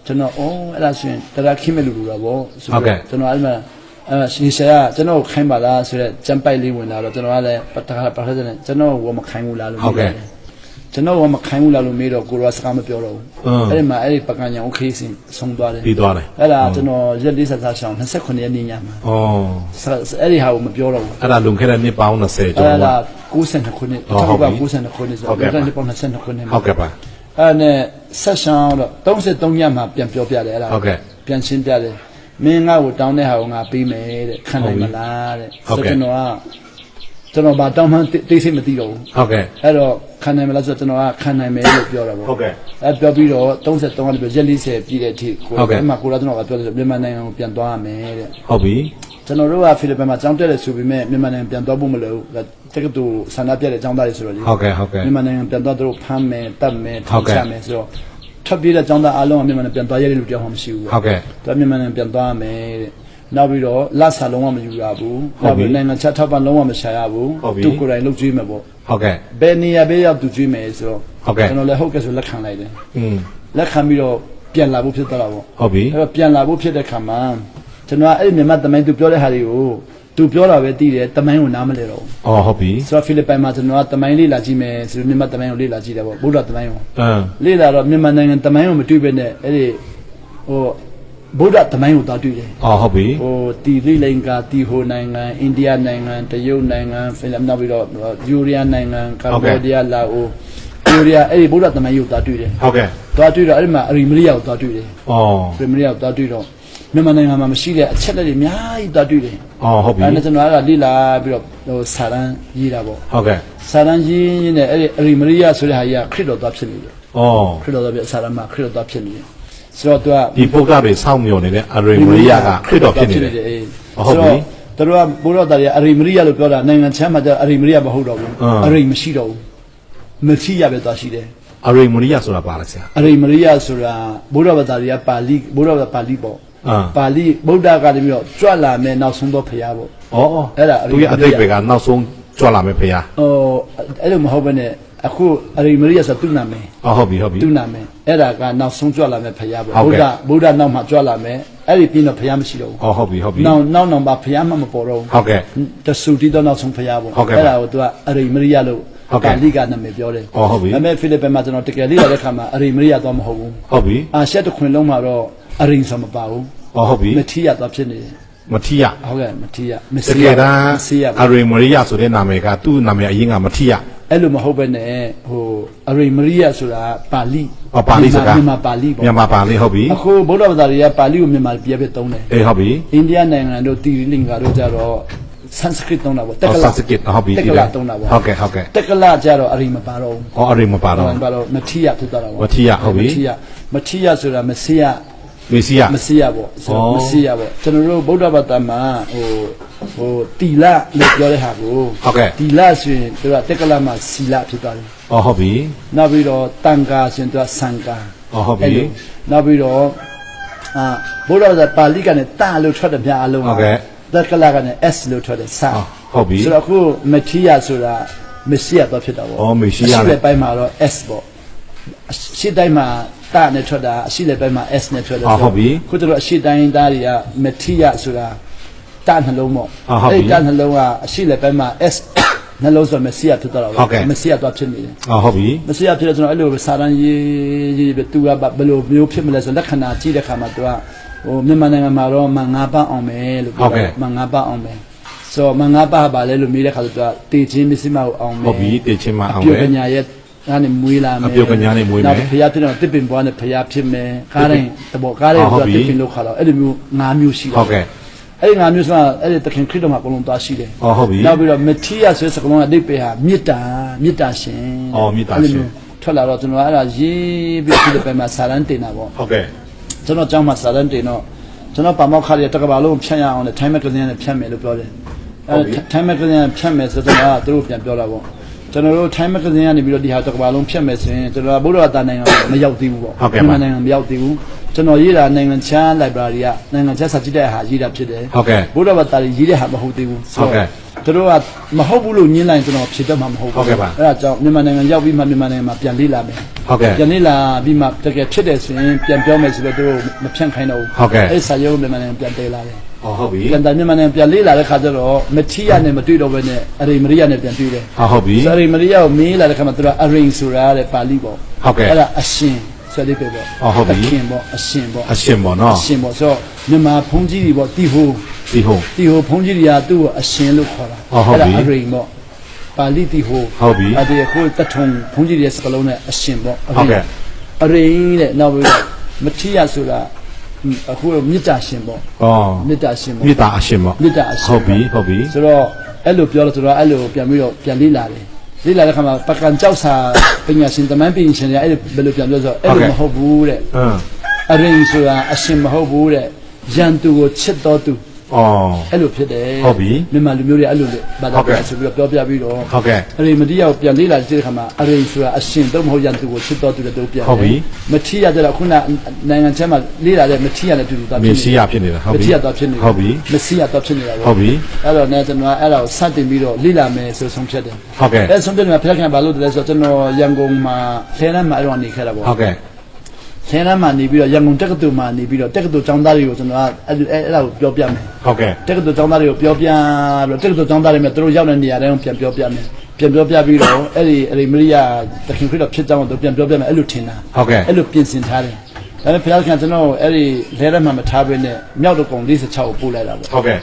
ကျွန်တော်အဲ့ဒါဆိုရင်တရားခင်းမဲ့လို့လူတော့ပေါ့ဆို ဟုတ်ကဲ့ ကျွန်တော်အဲ့မှာရှင်ရှာကကျွန်တော်ခိုင်းပါလားဆိုတော့ကျမ်းပိုက်လေးဝင်လာတော့ကျွန်တော်ကလည်းပထမကျွန်တော်ဝမခိုင်းဘူးလားလို့ ဟုတ်ကဲ့ ကျွန်တော်ကမခိုင်းဘူးလားလို့မေးတော့ကိုရောစကားမပြောတော့ဘူးအဲ့ဒီမှာအဲ့ဒီပကံညာโอเคစင်ဆုံးသွားတယ် ပြီးသွားတယ် အဲ့ဒါကျွန်တော်ရက်လေးဆက်စားရှောင်း29ရက်နေ့ညမှာ အော် အဲ့ဒီဟာကိုမပြောတော့ဘူး အဲ့ဒါလွန်ခဲ့တဲ့နှစ်ပေါင်း20ကျော် အဲ့ ပါ ဒါ92ခုနှစ် ဟုတ်ပြီ 92ခုနှစ်ဆို ဟုတ် တော့ ကဲ့ ဒီပေါင်း22ခုနှစ် ဟုတ်ကဲ့ပါ အဲ့နဲ့ဆက်ရှောင်းတော့33ရက်မှာပြန်ပြောပြတယ်အဲ့ဒါ ဟုတ်ကဲ့ ပြန်ရှင်းပြတယ်မင်းငါ့ကိုတောင်းတဲ့ဟာကိုငါပေးမယ်တဲ့ခံနိုင်မလားတဲ့ ဟုတ်ကဲ့ ကျွန်တော်ဗာတောင်းမှသိစိတ်မသိတော့ဘူး ဟုတ်ကဲ့ အဲ့တော့ခံနိုင်မလားဆိုတော့ကျွန်တော်ကခံနိုင်မယ်လို့ပြောတာပေါ့ ဟုတ်ကဲ့ အဲ့ပြောပြီးတော့33ကနေပြီးရက်40ပြည့်တဲ့အထိကို ဟုတ်ကဲ့ အဲ့မှာကိုလာကျွန်တော်ကပြောတယ်ဆိုမြန်မာနိုင်ငံကိုပြန်သွားရမယ်တဲ့ ဟုတ်ပြီ ကျွန်တော်တို့ကဖိလစ်ပိုင်မှာကျောင်းတက်တယ်ဆိုပေမဲ့မြန်မာနိုင်ငံပြန်သွားဖို့မလိုဘူးတက္ကသိုလ်ဆန္ဒပြတဲ့ကျောင်းသားတွေဆိုတော့လေ ဟုတ်ကဲ့ဟုတ်ကဲ့ မြန်မာနိုင်ငံပြန်သွားသူတို့ဖမ်းမယ်တတ်မယ် ဟုတ် ထောက် ကဲ့ ချမယ်ဆိုတော့ထပ်ပြီးတဲ့ကျောင်းသားအားလုံးကမြန်မာနိုင်ငံပြန်သွားရတဲ့လူတယောက်မှမရှိဘူး ဟုတ်ကဲ့ သူကမြန်မာနိုင်ငံပြန်သွားရမယ်တဲ့နောက်ပြီးတော့လဆာလုံးဝမယူရဘူး ဟုတ်ပြီ နောက်ပြီးနိုင်ငံခြားထောက်ပံ့လုံးဝမရှာရဘူး ဟုတ်ပြီ သူကိုယ်တိုင်လုပ်ကြည့်မယ်ပေါ့ ဟုတ်ကဲ့ ဘယ်နေရာပဲရောက်သူကြည့်မယ်ဆိုတော့ ဟုတ်ကဲ့ ကျွန်တော်လည်းဟုတ်ကဲ့ဆိုလက်ခံလိုက်တယ် อืม လက်ခံပြီးတော့ပြန်လာဖို့ဖြစ်သွားတာပေါ့ ဟုတ်ပြီ အဲ့တော့ပြန်လာဖို့ဖြစ်တဲ့ခါမှာကျွန်တော်ကအဲ့ဒီမြန်မာတမိုင်းသူပြောတဲ့ဟာတွေကိုသူပြောတာပဲသိတယ်တမိုင်းကိုနားမလဲတော့ဘူး အော်ဟုတ်ပြီ ဆိုတော့ဖိလစ်ပိုင်မှာကျွန်တော်ကတမိုင်းလေးလာကြည့်မယ်ဆိုတော့မြန်မာတမိုင်းကိုလေးလာကြည့်တယ်ပေါ့ဗုဒ္ဓတမိုင်းကို အင်း လေးလာတော့မြန်မာနိုင်ငံတမိုင်းကိုမတွေ့ဘဲနဲ့အဲ့ဒီဟိုဗုဒ္ဓတမိုင်းကိုသွားတွေ့တယ် အော်ဟုတ်ပြီ ဟိုတီရိလင်္ကာတီဟိုနိုင်ငံအိန္ဒိယနိုင်ငံတရုတ်နိုင်ငံဖိလစ်နောက်ပြီးတော့ယူရီးယားနိုင်ငံကမ္ဘောဒီးယားလာအိုယူရီးယားအဲ့ဒီဗုဒ္ဓတမိုင်းကိုသွားတွေ့တယ် ဟုတ်ကဲ့ သွားတွေ့တော့အဲ့ဒီမှာအရီမရီယာကိုသွားတွေ့တယ် အော် အရီမရီယာကိုသွားတွေ့တော့မြန်မာနိုင်ငံမှာမရှိတဲ့အချက်လက်တွေအများကြီးသွားတွေ့တယ် အော်ဟုတ်ပြီ အဲ့ဒါကျွန်တော်ကလိလာပြီးတော့ဟိုစာရန်ရေးတာပေါ့ ဟုတ်ကဲ့ စာရန်ရေးရင်းနဲ့အဲ့ဒီအရီမရီယာဆိုတဲ့ဟာကြီးကခရစ်တော်သွားဖြစ်နေတယ် အော် ခရစ်တော်သွားပြစာရန်မှာခရစ်တော်သွားဖြစ်နေတယ်ဆိုတော့သူက ဒီပုဂ္ဂတွေစောင့်မျှော်နေတဲ့အရေမရိယကခရစ်တော်ဖြစ်နေတယ် အေး ဟုတ်ပြီ သူတို့ကဘုရားသားတွေအရိမရိယလို့ပြောတာနိုင်ငံချမ်းမှာကျအရိမရိယမဟုတ်တော့ဘူး အင်း အရိမရှိတော့ဘူးမချိရပဲသွားရှိတယ် အရေမရိယဆိုတာပါလားဆရာ အရိမရိယဆိုတာဘုရားဘာသာတွေကပါဠိဘုရားဘာသာပါဠိပေါ့ အင်း ပါဠိဗုဒ္ဓကတည်းကကြွလာမယ်နောက်ဆုံးတော့ဖရားပေါ့ အော် အဲ့ဒါအရေ သူရဲ့အတိတ်တွေကနောက်ဆုံးကြွလာမယ်ဖေဟာ ဟိုအဲ့လိုမဟုတ်ဘဲနဲ့အခုအရိမရိယဆိုသူ့နာမည် အော်ဟုတ်ပြီဟုတ်ပြီ သူ့နာမည်အဲ့ဒါကနောက်ဆုံးကြွလာမယ်ဖရားပေါ့ ဟုတ် ဗုဒ ကဲ့ ္ဓဗုဒ္ဓနောက်မှကြွလာမယ်အဲ့ဒီပြီးတော့ဖရားမရှိတော့ဘူး အော်ဟုတ်ပြီဟုတ်ပြီ နောက်ပါဖရားမှမပေါ်တော့ဘူး ဟုတ်ကဲ့ တဆူတီတော့နောက်ဆုံးဖရားပေါ့ ဟုတ်ကဲ့ အဲ့ဒါကိုသူကအရိမရိယလို့ ဟုတ်ကဲ့ ပါဠိကနာမည်ပြောတယ် အော်ဟုတ်ပြီ ဒါပေမဲ့ဖိလစ်ပိုင်မှာကျွန်တော်တကယ်လေးရတဲ့ခါမှာအရိမရိယတော့မဟုတ်ဘူး ဟုတ်ပြီ အာရှတစ်ခွင်လုံးမှာတော့အရိဆိုမပါဘူး အော်ဟုတ်ပြီ မထီရတော့ဖြစ်နေတယ် မထီယ ဟုတ်ကဲ့မထီရမ တ စီ က ရ ယ်တမ်း မစီရ အရေမရိယဆိုတဲ့နာမည်ကသူ့နာမည်အရင်ကမထီယ အဲ့လိုမဟုတ်ပဲနဲ့ဟိုအရိမရိယဆိုတာပါဠိ အော်ပါဠိစကား မြန်မာပါဠိပေါ့ မြန်မာပါဠိဟုတ်ပြီ အခုဗုဒ္ဓဘာသာတွေကပါဠိကိုမြန်မာပြည့်ပြည့်သုံးတယ် အေးဟုတ်ပြီ အိန္ဒိယနိုင်ငံတို့တီရီလင်္ကာတို့ကြတော့ဆန်စကရစ်သုံးတာပေါ့တက္က အော် လ ဆန်စကရစ်ဟုတ်ပြီ တက္ကလသုံးတာပေါ့ ဟုတ်ကဲ့ဟုတ်ကဲ့ တက္ကလကြတော့အရိမပါတော့ဘူး အော်အရေမပါတော့ ဘာလို့မထီရဖြစ်သွားတာပေါ့ မထီရဟုတ်ပြီ မထီရဆိုတာမစီရ မေစီယ မစီရပေါ့ဆိုတော့ ဩ မစီရပေါ့ကျွန်တော်တို့ဗုဒ္ဓဘာသာမှာဟိုတီလလို့ပြောတဲ့ဟာကို ဟုတ်ကဲ့ တီလဆိုရင်သူကတက္ကလမှာစီလဖြစ်သွားတယ် အော်ဟုတ်ပြီ နောက်ပြီးတော့တန်ခါဆိုရင်သူကစံကာ အော်ဟုတ်ပြီ အဲ့လိုနောက်ပြီးတော့ဗုဒ္ဓဘာသာပါဠိကနဲ့တလို့ထွက်တဲ့ပြအလုံး ဟုတ်ကဲ့ တက္ကလကနဲ့ S လို့ထွက်တဲ့စ အော်ဟုတ်ပြီ ဆိုတော့အခုမထီရဆိုတာမရှိရတော့ဖြစ်တာပေါ့ အော်မရှိရ ရှိ လေ တဲ့ပိုင်းမှာတော့ S ပေါ့ရှိတိုင်းမှာတနဲ့ထွက်တာအရှိတဲ့ပိုင်းမှာ S နဲ့ထွက်တယ် အော်ဟုတ်ပြီ ခုတို့အရှိတိုင်းသားတွေကမထီရဆိုတာတနှလုံးပေါ့ အော်ဟုတ်ပြီ အဲ့ဒီတနှလုံးကအရှိတဲ့ပိုင်းမှာ S နှလုံးဆိုမစီရဖြစ်တော့တာမစီရတော့ဖြစ်နေတယ် ဟုတ်ပြီ မစီရဖြစ်တော့ကျွန်တော်အဲ့လိုစာတန်းရေးသူကဘယ်လိုမျိုးဖြစ်မလဲဆိုလက္ခဏာကြည့်တဲ့ခါမှာသူကဟိုမြန်မာနိုင်ငံမှာတော့မ9ပတ်အောင်မယ်လို့ပြောတယ်မ9ပတ်အောင်မယ်ဆိုမ9ပတ်ပါလဲလို့မေးတဲ့ခါဆိုသူကတေချင်းမစ္စည်းမကိုအောင်မယ် ဟုတ်ပြီတေချင်းမအောင် ပြု ပဲ ပညာရဲ့ကနေမွေးလာမယ် အပြုတ်ကညာနဲ့မွေးမယ် နောက်ဖျားဖြစ်တော့တစ်ပင်ပွားနဲ့ဖျားဖြစ်မယ်ကားတိုင်းတဘောကားတိုင်းဆိုတစ်ပင်လောက်ခါတော့အဲ့လိုမျိုး9မျိုးရှိတယ် ဟုတ်ကဲ့ အဲ့ဒီ9မျိုးဆိုတာအဲ့ဒီတခင်ခရစ်တော်မှာအကုန်လုံးသွားရှိတယ် ဟုတ်ပြီ နောက်ပြီးတော့မထီးရဆိုတဲ့စကားလုံးအတိတ်ပဲဟာမေတ္တာရှင် မေတ္တာရှင် ထွက်လာတော့ကျွန်တော်အဲ့ဒါရေးပြီးဒီလိုပဲမှာစာရန်တင်တာပေါ့ ဟုတ်ကဲ့ ကျွန်တော်ကျောင်းမှာစာရန်တင်တော့ကျွန်တော်ပါမောက်ခါရတကဘာလုံးဖြတ်ရအောင်လေ time magazine နဲ့ဖြတ်မယ်လို့ပြောတယ်အဲ့ time magazine ဖြတ်မယ်ဆိုတော့သူတို့ပြန်ပြောတာပေါ့ကျွန်တော်တို့ time magazine ကနေပြီးတော့ဒီဟာတကဘာလုံးဖြတ်မယ်ဆိုရင်ကျွန်တော်ဗုဒ္ဓဘာသာနိုင်ငံမရောက်သေးဘူးပေါ့မြန်မာနိုင်ငံမရောက်သေးဘူးကျွန်တော်ရေးတာနိုင်ငံခြား library ကနိုင်ငံခြားစာကြည့်တဲ့ဟာရေးတာဖြစ်တယ် ဟုတ်ကဲ့ ဗုဒ္ဓဘာသာရေးတဲ့ဟာမဟုတ်သေးဘူး ဟုတ်ကဲ့ သူတို့ကမဟုတ်ဘူးလို့ညင်းလိုက်ကျွန်တော်ဖြေတတ်မှာမဟုတ်ဘူး ဟုတ်ကဲ့ပါ အဲ့ဒါကြောင့်မြန်မာနိုင်ငံရောက်ပြီးမှမြန်မာနိုင်ငံမှာပြန်လေ့လာမယ် ဟုတ်ကဲ့ ပြန်လေ့လာပြီးမှတကယ်ဖြစ်တယ်ဆိုရင်ပြန်ပြောမယ်ဆိုတော့သူတို့မဖြန့်ခိုင်းတော့ဘူး ဟုတ်ကဲ့ အဲ့စာရုပ်မြန်မာနိုင်ငံပြန်တည်လာတယ် ဟုတ်ပြီ ပြန်တည်မြန်မာနိုင်ငံပြန်လေ့လာတဲ့ခါကျတော့မထီးရနဲ့မတွေ့တော့ဘဲနဲ့အရိမရိယနဲ့ပြန်တွေ့တယ် ဟုတ်ပြီ အရိမရိယကိုမေးလာတဲ့ခါမှာသူတို့အရိန်ဆိုတာတဲ့ပါဠိပေါ့ ဟုတ်ကဲ့ အဲ့ဒါအရှင်ဆိုတဲ့ပြောပေါ့ ဟုတ်ပြီ အရှင်ပေါ့အရှင်ပေါ့ အရှင်ပေါ့နော် အရှင်ပေါ့ဆိုတော့မြန်မာဘုန်းကြီးတွေပေါ့တီဟို ဒီဟုတ် တီဟိုဘုန်းကြီးတွေကသူ့ကိုအရှင်လို့ခေါ်တာ ဟုတ်ပြီ အရိန်ပေါ့ပါဠိတီဟို ဟုတ်ပြီ အဲ့ဒီကိုတထုံဘုန်းကြီးတွေရဲ့စကားလုံးနဲ့အရှင်ပေါ့ ဟုတ်ကဲ့ အရိန်တဲ့နောက်ပြီးတော့မထီရဆိုတာအခုမေတ္တာရှင်ပေါ့ မေတ္တာရှင်ပေါ့ မေတ္တာအရှင်ပေါ့ မေတ္တာအရှင် ဟုတ်ပြီဟုတ်ပြီ ဆိုတော့အဲ့လိုပြောလို့ဆိုတော့အဲ့လိုပြန်ပြီးတော့ပြန်လေ့လာတယ်လေ့လာတဲ့ခါမှာပကံကြောက်စာပညာရှင်တမန်ပညာရှင်တွေအဲ့လိုဘယ်လိုပြန်ပြောဆိုအဲ့လိုမဟုတ်ဘူးတဲ့ အရင်ဆိုတာအရှင်မဟုတ်ဘူးတဲ့ရန်သူကိုချစ်တော်သူအဲ့လိုဖြစ်တယ် ဟုတ်ပြီ မြန်မာလူမျိုးတွေအဲ့လိုလေဘာသာပြန်ဆိုပြီးတော့ပြောပြပြီးတော့ ဟုတ်ကဲ့ အရင်မတိရောက်ပြန်လေ့လာတဲ့ခါမှာအရင်ဆိုတာအရှင်တော့မဟုတ်ရန်သူကိုချစ်တော်သူတဲ့တို့ပြန် ဟုတ်ပြီ မထီရတဲ့ခုနနိုင်ငံခြားမှာလေ့လာတဲ့မထီရတဲ့တူတူသား မေရှိယဖြစ်နေတာဟုတ် မ ပြီ ထီရတော့ဖြစ်နေ ဟုတ်ပြီ မစီရတော့ဖြစ်နေတာ ဟုတ်ပြီ အဲ့တော့ねကျွန်တော်အဲ့ဒါကိုစတင်ပြီးတော့လေ့လာမယ်ဆိုဆုံးဖြတ်တယ် ဟုတ်ကဲ့ အဲ့ဆုံးဖြတ်မှာဖျက်ခံဘာလို့လဲဆိုတော့ကျွန်တော်ရန်ကုန်မှာဆယ်လမ်းမှာအဲ့တော့နေခဲ့တာပေါ့ ဟုတ်ကဲ့ ဆယ်လမ်းမှာနေပြီးတော့ရန်ကုန်တက္ကသိုလ်မှာနေပြီးတော့တက္ကသိုလ်ကျောင်းသားတွေကိုကျွန်တော်အဲ့ဒါကိုပြောပြမယ် ဟုတ်ကဲ့ တက္ကသိုလ်ကျောင်းသားတွေကိုပြောပြပြီးတော့တက္ကသိုလ်ကျောင်းသားတွေနဲ့သူတို့ရောက်တဲ့နေရာတိုင်းကိုပြန်ပြောပြမယ်ပြန်ပြောပြပြီးတော့အဲ့ဒီအရိမရိယတခင်ခရစ်တော်ဖြစ်ကြောင်းတို့ပြန်ပြောပြမယ်အဲ့လိုထင်တာ ဟုတ်ကဲ့ အဲ့လိုပြင်ဆင်ထားတယ်ဒါပေမဲ့ဘုရားခင်ကျွန်တော်အဲ့ဒီလဲရမှမထားဘဲနဲ့မြောက်တော့ကုံ46ကိုပို့လိုက်တာပေါ့ ဟုတ်ကဲ့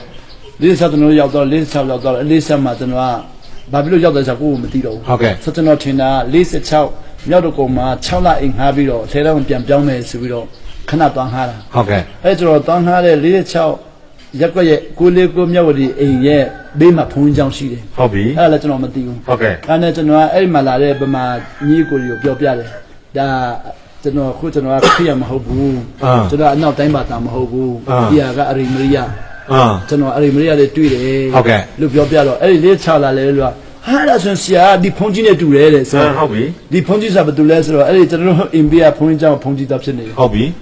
46ကျွန်တော်ရောက်တော့46ရောက်တော့46မှာကျွန်တော်ကဘာဖြစ်လို့ရောက်တယ်ဆိုတော့ကိုယ်ကိုမသိတော့ဘူး ဟုတ်ကဲ့ ဆိုကျွန်တော်ထင်တာ46မြောက်တော့ကုံမှာ6လအိမ်ငှားပြီးတော့လဲရမှပြန်ပြောင်းမယ်ဆိုပြီးတော့ခဏသွားငှားတာ ဟုတ်ကဲ့ အဲ့ကျွန်တော်တောင်းထားတဲ့46ရက်ွက်ရဲ့649မြတ်ဝတီအိမ်ရဲ့ဘေးမှာဖုံးကြောင်းရှိတယ် ဟုတ်ပြီ အဲ့ဒါလည်းကျွန်တော်မသိဘူး ဟုတ်ကဲ့ အဲ့နဲ့ကျွန်တော်ကအဲ့ဒီမှာလာတဲ့ဗမာညီကိုကြီးကိုပြောပြတယ်ဒါကျွန်တော်ကခရိယာမဟုတ်ဘူးကျွန်တော်အနောက်တိုင်းဘာသာမဟုတ်ဘူးဒီဟာကအရိမရိယကျွန်တော်အရိမရိယတွေတွေ့တယ်လို့ပြောပြတော့အဲ့ဒီလေး6လာလဲလို့ဟာဒါဆိုဆရာဒီဖုန်ကြီးနဲ့တူတယ်တဲ့ဆို ဟုတ်ပြီ ဒီဖုန်ကြီးဆိုတာဘာတူလဲဆိုတော့အဲ့ဒီကျွန်တော်တို့အိမ်ဘေးကဖုန်ကြီးကြောင့်ဖုန်ကြီးတော့ဖြစ်နေတယ် ဟုတ်ပြီ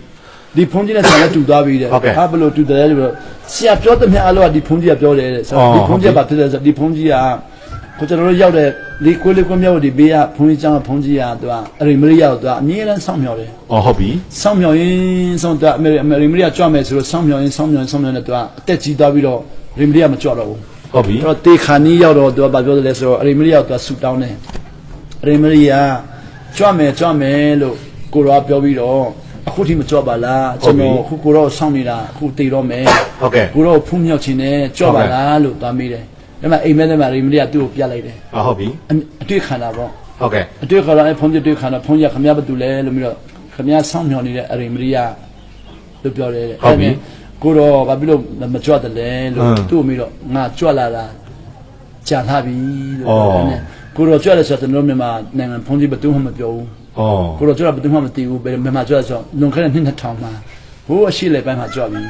ဒီဖုန်ကြီးနဲ့ဆရာလည်းတူသွားပြီတဲ့ဟာဘယ်လိုတူတယ်လဲလို့ဆရာပြောတဲ့မြတ်အလောကဒီဖုန်ကြီးကပြောတယ်တဲ့ဆိုတော့ဒီဖုန်ကြီးကဘာဖြစ်လဲဆိုတော့ဒီဖုန်ကြီးကကိုကျွန်တော်တို့ရောက်တဲ့လေးကိုလေးကိုမြောက်ဒီဘေးကဖုန်ကြီးကျောင်းကဖုန်ကြီးကသူကအရိမရိယကိုသူကအမြဲတမ်းစောင့်မျှော်တယ် ဟုတ်ပြီ စောင့်မျှော်ရင်းစောင့်သူအရိမရိယကြွမယ်ဆိုတော့စောင့်မျှော်ရင်းစောင့်မျှော်နဲ့သူကအသက်ကြီးသွားပြီးတော့ရိမရိယမကြွတော့ဘူး ဟုတ်ပြီ အဲ့တော့တေခါနီးရောက်တော့သူကဘာပြောတယ်လဲဆိုတော့အရိမရိယကိုသူကဆူတောင်းတယ်အရိမရိယကြွမယ်လို့ကိုရောပြောပြီးတော့အခုထိမကြွပါလားကျွန်တော်အခုကိုရောစောင့်နေတာအခုတည်တော့မယ် ဟုတ်ကဲ့ ကိုရောဖုံးမြောက်ခြင်းနဲ့ကြွပါလားလို့သွားမိတယ်ဒါပေမဲ့အိမ်မက်ထဲမှာရိမရိယသူ့ကိုပြလိုက်တယ် ဟုတ်ပြီ အတွေ့ခံတာပေါ့ ဟုတ်ကဲ့ အတွေ့ခါတော့အဲ့ဖုံးပြတွေ့ခါတော့ဖုံးရခမရဘာတူလဲလို့ပြီးတော့ခမရစောင့်မျှော်နေတဲ့အရိမရိယလို့ပြောတယ်ကိုတော့ဘာဖြစ်လို့မကြွတယ်လဲလို့သူ့ကိုမိတော့ငါကြွလာတာကြာလာပြီလို့ကိုတော့ကြွတယ်ဆိုတော့ကျွန်တော်မြန်မာနိုင်ငံဖုံးကြီးဘယ်သူမှမပြောဘူးကိုတော့ကြွတာဘယ်သူမှမသိဘူးဘယ်မှာကြွတယ်ဆိုတော့လွန်ခဲ့တဲ့နှစ်2000မှာဟိုးအရှိလေပိုင်းမှာကြွပြီ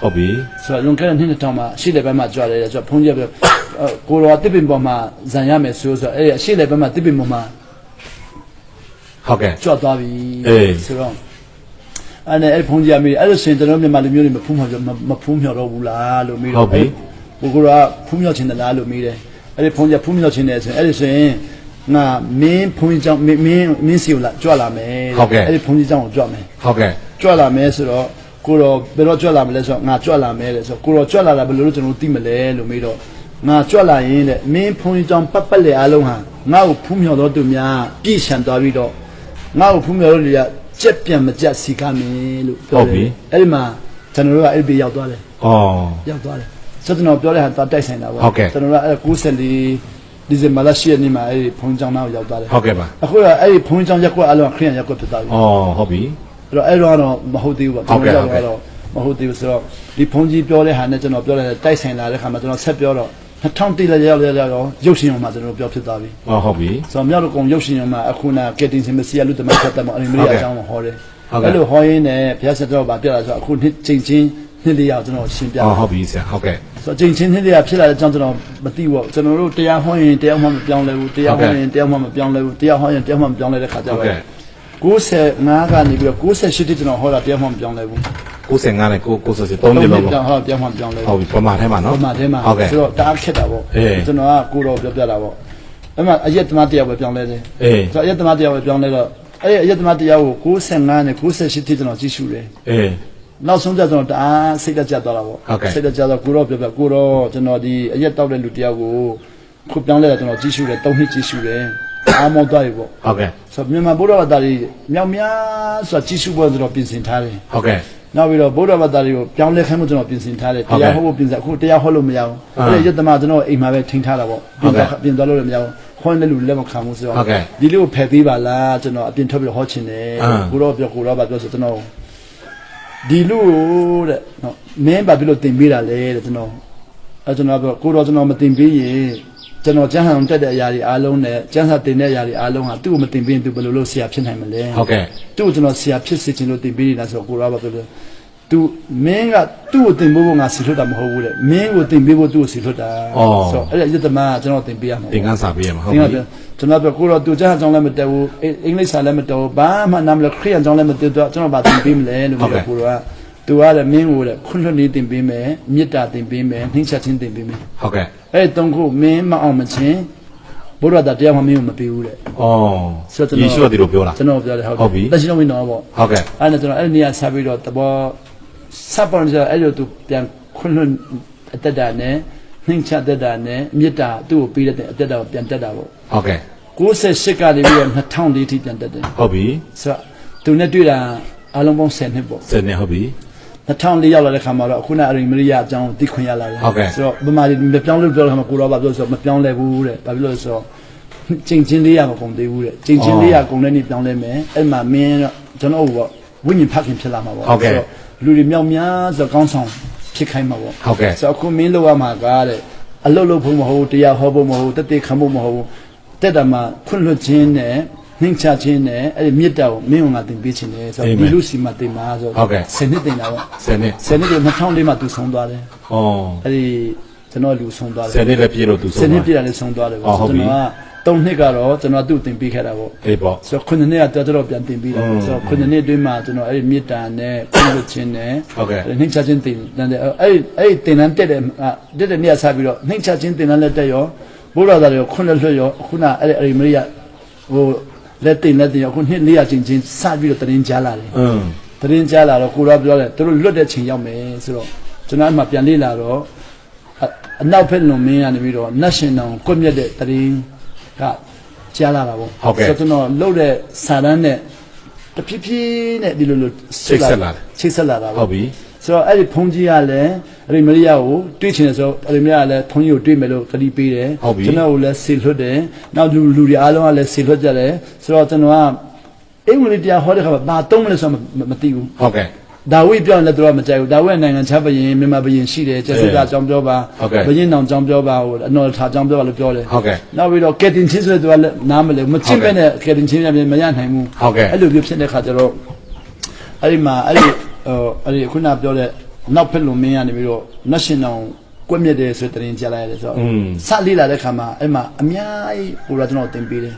ဟုတ်ပြီ ဆိုတော့လွန်ခဲ့တဲ့နှစ်2000မှာအရှိလေပိုင်းမှာကြွတယ်ဆိုတော့ဖုံးကြီးပြောကိုတော့တစ်ပင်ပေါ်မှာဇန်ရမယ်ဆိုတော့အဲ့အရှိလေပိုင်းမှာတစ်ပင်ပေါ်မှာ ဟုတ်ကဲ့ ကြွသွားပြီဆိုတော့အဲ့ဖုန်းကြီးအမေအဲ့လိုရှင်ကျွန်တော်မြန်မာလူမျိုးတွေမဖုံးမြော်တော့ဘူးလားလို့မေးတော့ကိုကဖုံးမြော်ခြင်းတလားလို့မေးတယ်အဲ့ဒီဖုန်းကြီးဖုံးမြော်ခြင်းတယ်ဆိုရင်အဲ့ဒီဆိုရင်ငါမင်းဖုန်းကြီးကြောင့်မင်းစီကိုလာကြွလာမယ်အဲ့ဒီဖုန်းကြီးကြောင့်ကိုကြွမယ် ဟုတ်ကဲ့ ကြွလာမယ်ဆိုတော့ကိုတော့ဘယ်တော့ကြွလာမလဲဆိုတော့ငါကြွလာမယ်တဲ့ဆိုတော့ကိုတော့ကြွလာတာဘယ်လိုလုပ်ကျွန်တော်သိမလဲလို့မေးတော့ ngà cho là yên đấy mình phong trong bắt bắt lệ alo ha ngà u phun nhau đó tụi nhà bị sản đó bị đó ngà u phun nhau đó là chết biển mà chết xì cam luôn ấy mà cho nên là ấy bị giàu to đấy giàu to đấy cho nên nóပြောlà ta đại sản đó cho nên là cú sản đi xem Malaysiaนี่มาไอ้พงจังน่าရောက်သွားတယ်ဟုတ်ကဲ့ပါအခုကအဲ့ဒီဖုန်ကြောင်ရက်ကွက်အလုံးခရီးရက်ကွက်ဖြစ်သွားပြီဟုတ်ပြီအဲ့တော့မဟုတ်သေးဘူးပေါ့ကျွန်တော်ကတော့မဟုတ်သေးဘူးဆိုတော့ဒီဖုန်ကြီးပြောတဲ့ဟာနဲ့ကျွန်တော်ပြောတဲ့တိုက်ဆိုင်လာတဲ့ခါမှာကျွန်တော်ဆက်ပြောတော့2000တိလည်းရောက်ရုပ်ရှင်ရုံမှာကျွန်တော်ပြောဖြစ်သွားပြီဟုတ်ပြီဆိုတော့မြောက်တော့ကုံရုပ်ရှင်ရုံမှာအခုနာကက်တင်စင်မစီယာလူတမတ်သက်မှာအမေရိကန်အကြောင်းဟောတယ်အဲ့လိုဟောရင်းနဲ့ဘုရားဆက်တော်ဗာပြတာဆိုတော့အခုနှစ်ချိန်ချင်းနှစ်လေးရောက်ကျွန်တော်ရှင်းပြဟုတ်ပြီဆရာဟုတ်ကဲ့ဆိုတော့ချိန်ချင်းနှစ်လေးဖြစ်လာတဲ့အကြောင်းကျွန်တော်မသိဘူးကျွန်တော်တို့တရားဟောရင်တရားမှမပြောင်းလဲဘူးတရားဟောရင်တရားမှမပြောင်းလဲဘူးတရားဟောရင်တရားမှမပြောင်းလဲတဲ့ခါကျတော့95ကနေပြီးတော့98တိကျွန်တော်ဟောတာတရားမှမပြောင်းလဲဘူး95နဲ့98 3နှစ်လုံးပြောင်းဟောတရားမှမပြောင်းလဲဟုတ်ပြီပမာထဲမှာနော်ပမာထဲမှာဆိုတော့တအားခက်တာပေါ့ကျွန်တော်ကကိုတော့ပြောပြတာပေါ့အဲ့မှာအယက်သမားတရားပဲပြောင်းလဲတယ်ဆိုတော့အယက်သမားတရားပဲပြောင်းလဲတော့အဲ့အယက်သမားတရားကို95နဲ့98တိကျွန်တော်ကြည့်ရှုတယ်နောက်ဆုံးကျကျွန်တော်တအားစိတ်တက်ကြသွားတာပေါ့စိတ်တက်ကြတော့ကိုတော့ပြောပြကိုတော့ကျွန်တော်ဒီအရက်တောက်တဲ့လူတယောက်ကိုခုပြောင်းလဲတာကျွန်တော်ကြည့်ရှုတယ်3နှစ်ကြည့်ရှုတယ်အားမောသွားပြီပေါ့ဟုတ်ကဲ့ဆိုမြန်မာဗုဒ္ဓဘာသာတွေမြောက်များဆိုတာကြည့်ရှုဖို့ကျွန်တော်ပြင်ဆင်ထားတယ်ဟုတ်ကဲ့နောက်ပြီးတော့ဗုဒ္ဓဘာသာတွေကိုပြောင်းလဲခိုင်းမှုကျွန်တော်ပြင်ဆင်ထားတယ်တရားဟောဖို့ပြင်ဆင်အခုတရားဟောလို့မရဘူးအဲ့ဒီရက်သမားကျွန်တော်အိမ်မှာပဲထိန်းထားတာပေါ့ပြင်သွားလို့လည်းမရဘူးဟောတဲ့လူလည်းမခံဘူးဆိုတော့ဒီလိုဖယ်ပေးပါလားကျွန်တော်အပြင်ထွက်ပြီးဟောချင်တယ်ကိုတော့ပြောကိုတော့ပြောဆိုကျွန်တော်ဒီလူတဲ့နော်မင်းဘာဖြစ်လို့တင်ပေးတာလဲတဲ့ကျွန်တော်ကျွန်တော်ပြောကိုတော့ကျွန်တော်မတင်ပေးရင်ကျွန်တော်ကျန်းဟန်တက်တဲ့အရာတွေအားလုံးနဲ့ကျန်းစာတင်တဲ့အရာတွေအားလုံးဟာသူ့ကိုမတင်ပေးရင်သူဘယ်လိုလုပ်ဆရာဖြစ်နိုင်မလဲဟုတ်ကဲ့သူ့ကိုကျွန်တော်ဆရာဖြစ်စေချင်လို့တင်ပေးနေတာဆိုတော့ကိုတော့ဘာပြောလဲသူမင်းကသူ့ကိုတင်ပေးဖို့ငါစီလွတ်တာမဟုတ်ဘူးတဲ့မင်းကိုတင်ပေးဖို့သူ့ကိုစီလွတ်တာဆိုတော့အဲ့ဒါရတမကျွန်တော်တင်ပေးရမှာသင်္ကန်းစာပေးရမှာဟုတ်ပြီကျွန်တော်ပြောကိုတော့သူကျန်းဟန်ကြောင်းလည်းမတက်ဘူးအင်္ဂလိပ်စာလည်းမတက်ဘူးဘာမှနားမလဲခရီးကြောင်းလည်းမတက်တော့ကျွန်တော်ဘာတင်ပေးမလဲလို့ပြောကိုတော့သူကလည်းမင်းကိုလည်းခွန်းလွတ်နေတင်ပေးမယ်မေတ္တာတင်ပေးမယ်နှိမ့်ချက်ချင်းတင်ပေးမယ်ဟုတ်ကဲ့အဲ့တုံးခုမင်းမအောင်မချင်းဘုရားတရားမှမင်းကိုမပေးဘူးတဲ့ဆိုတော့ယေရှုကဒီလိုပြောတာကျွန်တော်ပြောတယ်ဟုတ်ပြီလက်ရှိတော့ဝင်တော့ပေါ့ဟုတ်ကဲ့အဲ့ဒါကျွန်တော်အဲ့ဒီနေရာဆက်ပြီးတော့တဘောဆက်ပေါ်နေကြအဲ့လိုသူပြန်ခွန်းလွတ်အသက်တာနဲ့နှိမ့်ချက်သက်တာနဲ့မေတ္တာသူ့ကိုပေးတဲ့အသက်တာကိုပြန်တက်တာပေါ့ဟုတ်ကဲ့98ကနေပြီးတော့2004ထိပြန်တက်တယ်ဟုတ်ပြီဆိုတော့သူနဲ့တွေ့တာအလုံးပေါင်း10နှစ်ပေါ့10နှစ်ဟုတ်ပြီ2004ရောက်လာတဲ့ခါမှာတော့အခုနအရင်မရိယအကြောင်းသိခွင့်ရလာတယ်ဆိုတော့ဗမာတွေမပြောင်းလို့ပြောတဲ့ခါမှာကိုတော့ဘာပြောဆိုတော့မပြောင်းလဲဘူးတဲ့ဘာဖြစ်လို့လဲဆိုတော့ကျင့်ချင်းလေးရမကုန်သေးဘူးတဲ့ကျင့်ချင်းလေးရကုန်တဲ့နေ့ပြောင်းလဲမယ်အဲ့မှာမင်းတော့ကျွန်တော်ပေါ့ဝိညာဉ်ဖခင်ဖြစ်လာမှာပေါ့ဆိုတော့လူတွေမြောက်များဆိုကောင်းဆောင်ဖြစ်ခိုင်းမှာပေါ့ဟုတ်ကဲ့ဆိုတော့အခုမင်းလောက်ရမှာကားတဲ့အလုတ်လုတ်ဖို့မဟုတ်တရားဟောဖို့မဟုတ်တက်ခံဖို့မဟုတ်တက်တာမှာခွင့်လွှတ်ခြင်းနဲ့နှင်းချခြင်းနဲ့အဲ့ဒီမြစ်တာကိုမင်းကတင်ပေးခြင်းနဲ့ဆိုတော့ဒီလူစီမှာတင်မှာဆိုတော့10နှစ်တင်တာပေါ့10နှစ်က2004မှာသူဆုံးသွားတယ်အဲ့ဒီကျွန်တော်လူဆုံးသွားတယ်10နှစ်လည်းပြည့်လို့သူဆုံးသွား10နှစ်ပြည့်တယ်လည်းဆုံးသွားတယ်ပေါ့ကျွန်တော်က3နှစ်ကတော့ကျွန်တော်သူ့တင်ပေးခဲ့တာပေါ့အေးပေါ့ဆိုတော့9နှစ်ကတော်ပြန်တင်ပေးတာဆိုတော့9နှစ်အတွင်းမှာကျွန်တော်အဲ့ဒီမြစ်တာနဲ့ခွင့်လွှတ်ခြင်းနဲ့နှင်းချခြင်းတင်တယ်အဲ့တင်တန်းတက်တဲ့နေ့ကစပြီးတော့နှင်းချခြင်းတင်တန်းလက်တက်ရောဘုရားသားတွေခွင့်လွှတ်ရောခုနအဲ့ဒီအရိမရိယဟိုလက်တင်ရောခုနှစ်400ချင်းချင်းစပြီးတော့တရင်ကြားလာတယ်တရင်ကြားလာတော့ကိုတော့ပြောတယ်သူတို့လွတ်တဲ့ချိန်ရောက်မယ်ဆိုတော့ကျွန်တော်မှပြန်လေ့လာတော့အနောက်ဖက်လုံမင်းကနေပြီးတော့နတ်ရှင်တောင်ကွတ်မြက်တဲ့တရင်ကကြားလာတာပေါ့ဆိုတော့ကျွန်တော်လှုပ်တဲ့စာတန်းနဲ့တဖြည်းဖြည်းနဲ့ဒီလိုချိတ်ဆက်လာတာဟုတ်ပြီဆိုတော့အဲ့ဒီဖုန်ကြီးကလည်းအရိမရိယကိုတွေးချင်တယ်ဆိုတော့အရိမရိယကလည်းဖုန်ကြီးကိုတွေးမယ်လို့ကတိပေးတယ်ကျွန်တော်ကိုလည်းဆေလွတ်တယ်နောက်လူတွေအားလုံးကလည်းဆေလွတ်ကြတယ်ဆိုတော့ကျွန်တော်ကအင်္ဂလိပ်တရားဟောတဲ့ခါမှာဘာသုံးမလဲဆိုတော့မသိဘူးဟုတ်ကဲ့ဒါဝိပြောရင်လည်းသူကမကြိုက်ဘူးဒါဝိနိုင်ငံခြားဘရင်မြန်မာဘရင်ရှိတယ်ကျဆုကအကြောင်းပြောပါဘရင်တောင်အကြောင်းပြောပါဟိုအနော်ထာအကြောင်းပြောပါလို့ပြောတယ်နောက်ပြီးတော့ကက်တင်ချင်းဆိုတဲ့သူကလည်းနားမလဲမချစ်ပဲနဲ့ကက်တင်ချင်းပြန်မရနိုင်ဘူးအဲ့လိုမျိုးဖြစ်တဲ့ခါကျတော့အဲ့ဒီမှာအဲ့ဒီခုနပြောတဲ့နောက်ဖက်လုံမင်းကနေပြီးတော့နတ်ရှင်တောင်ကွက်မြက်တယ်ဆိုတဲ့တင်ကြလိုက်ရတယ်ဆိုတော့စလေးလာတဲ့ခါမှာအဲ့မှာအများကြီးဟိုတော့ကျွန်တော်တင်ပေးတယ်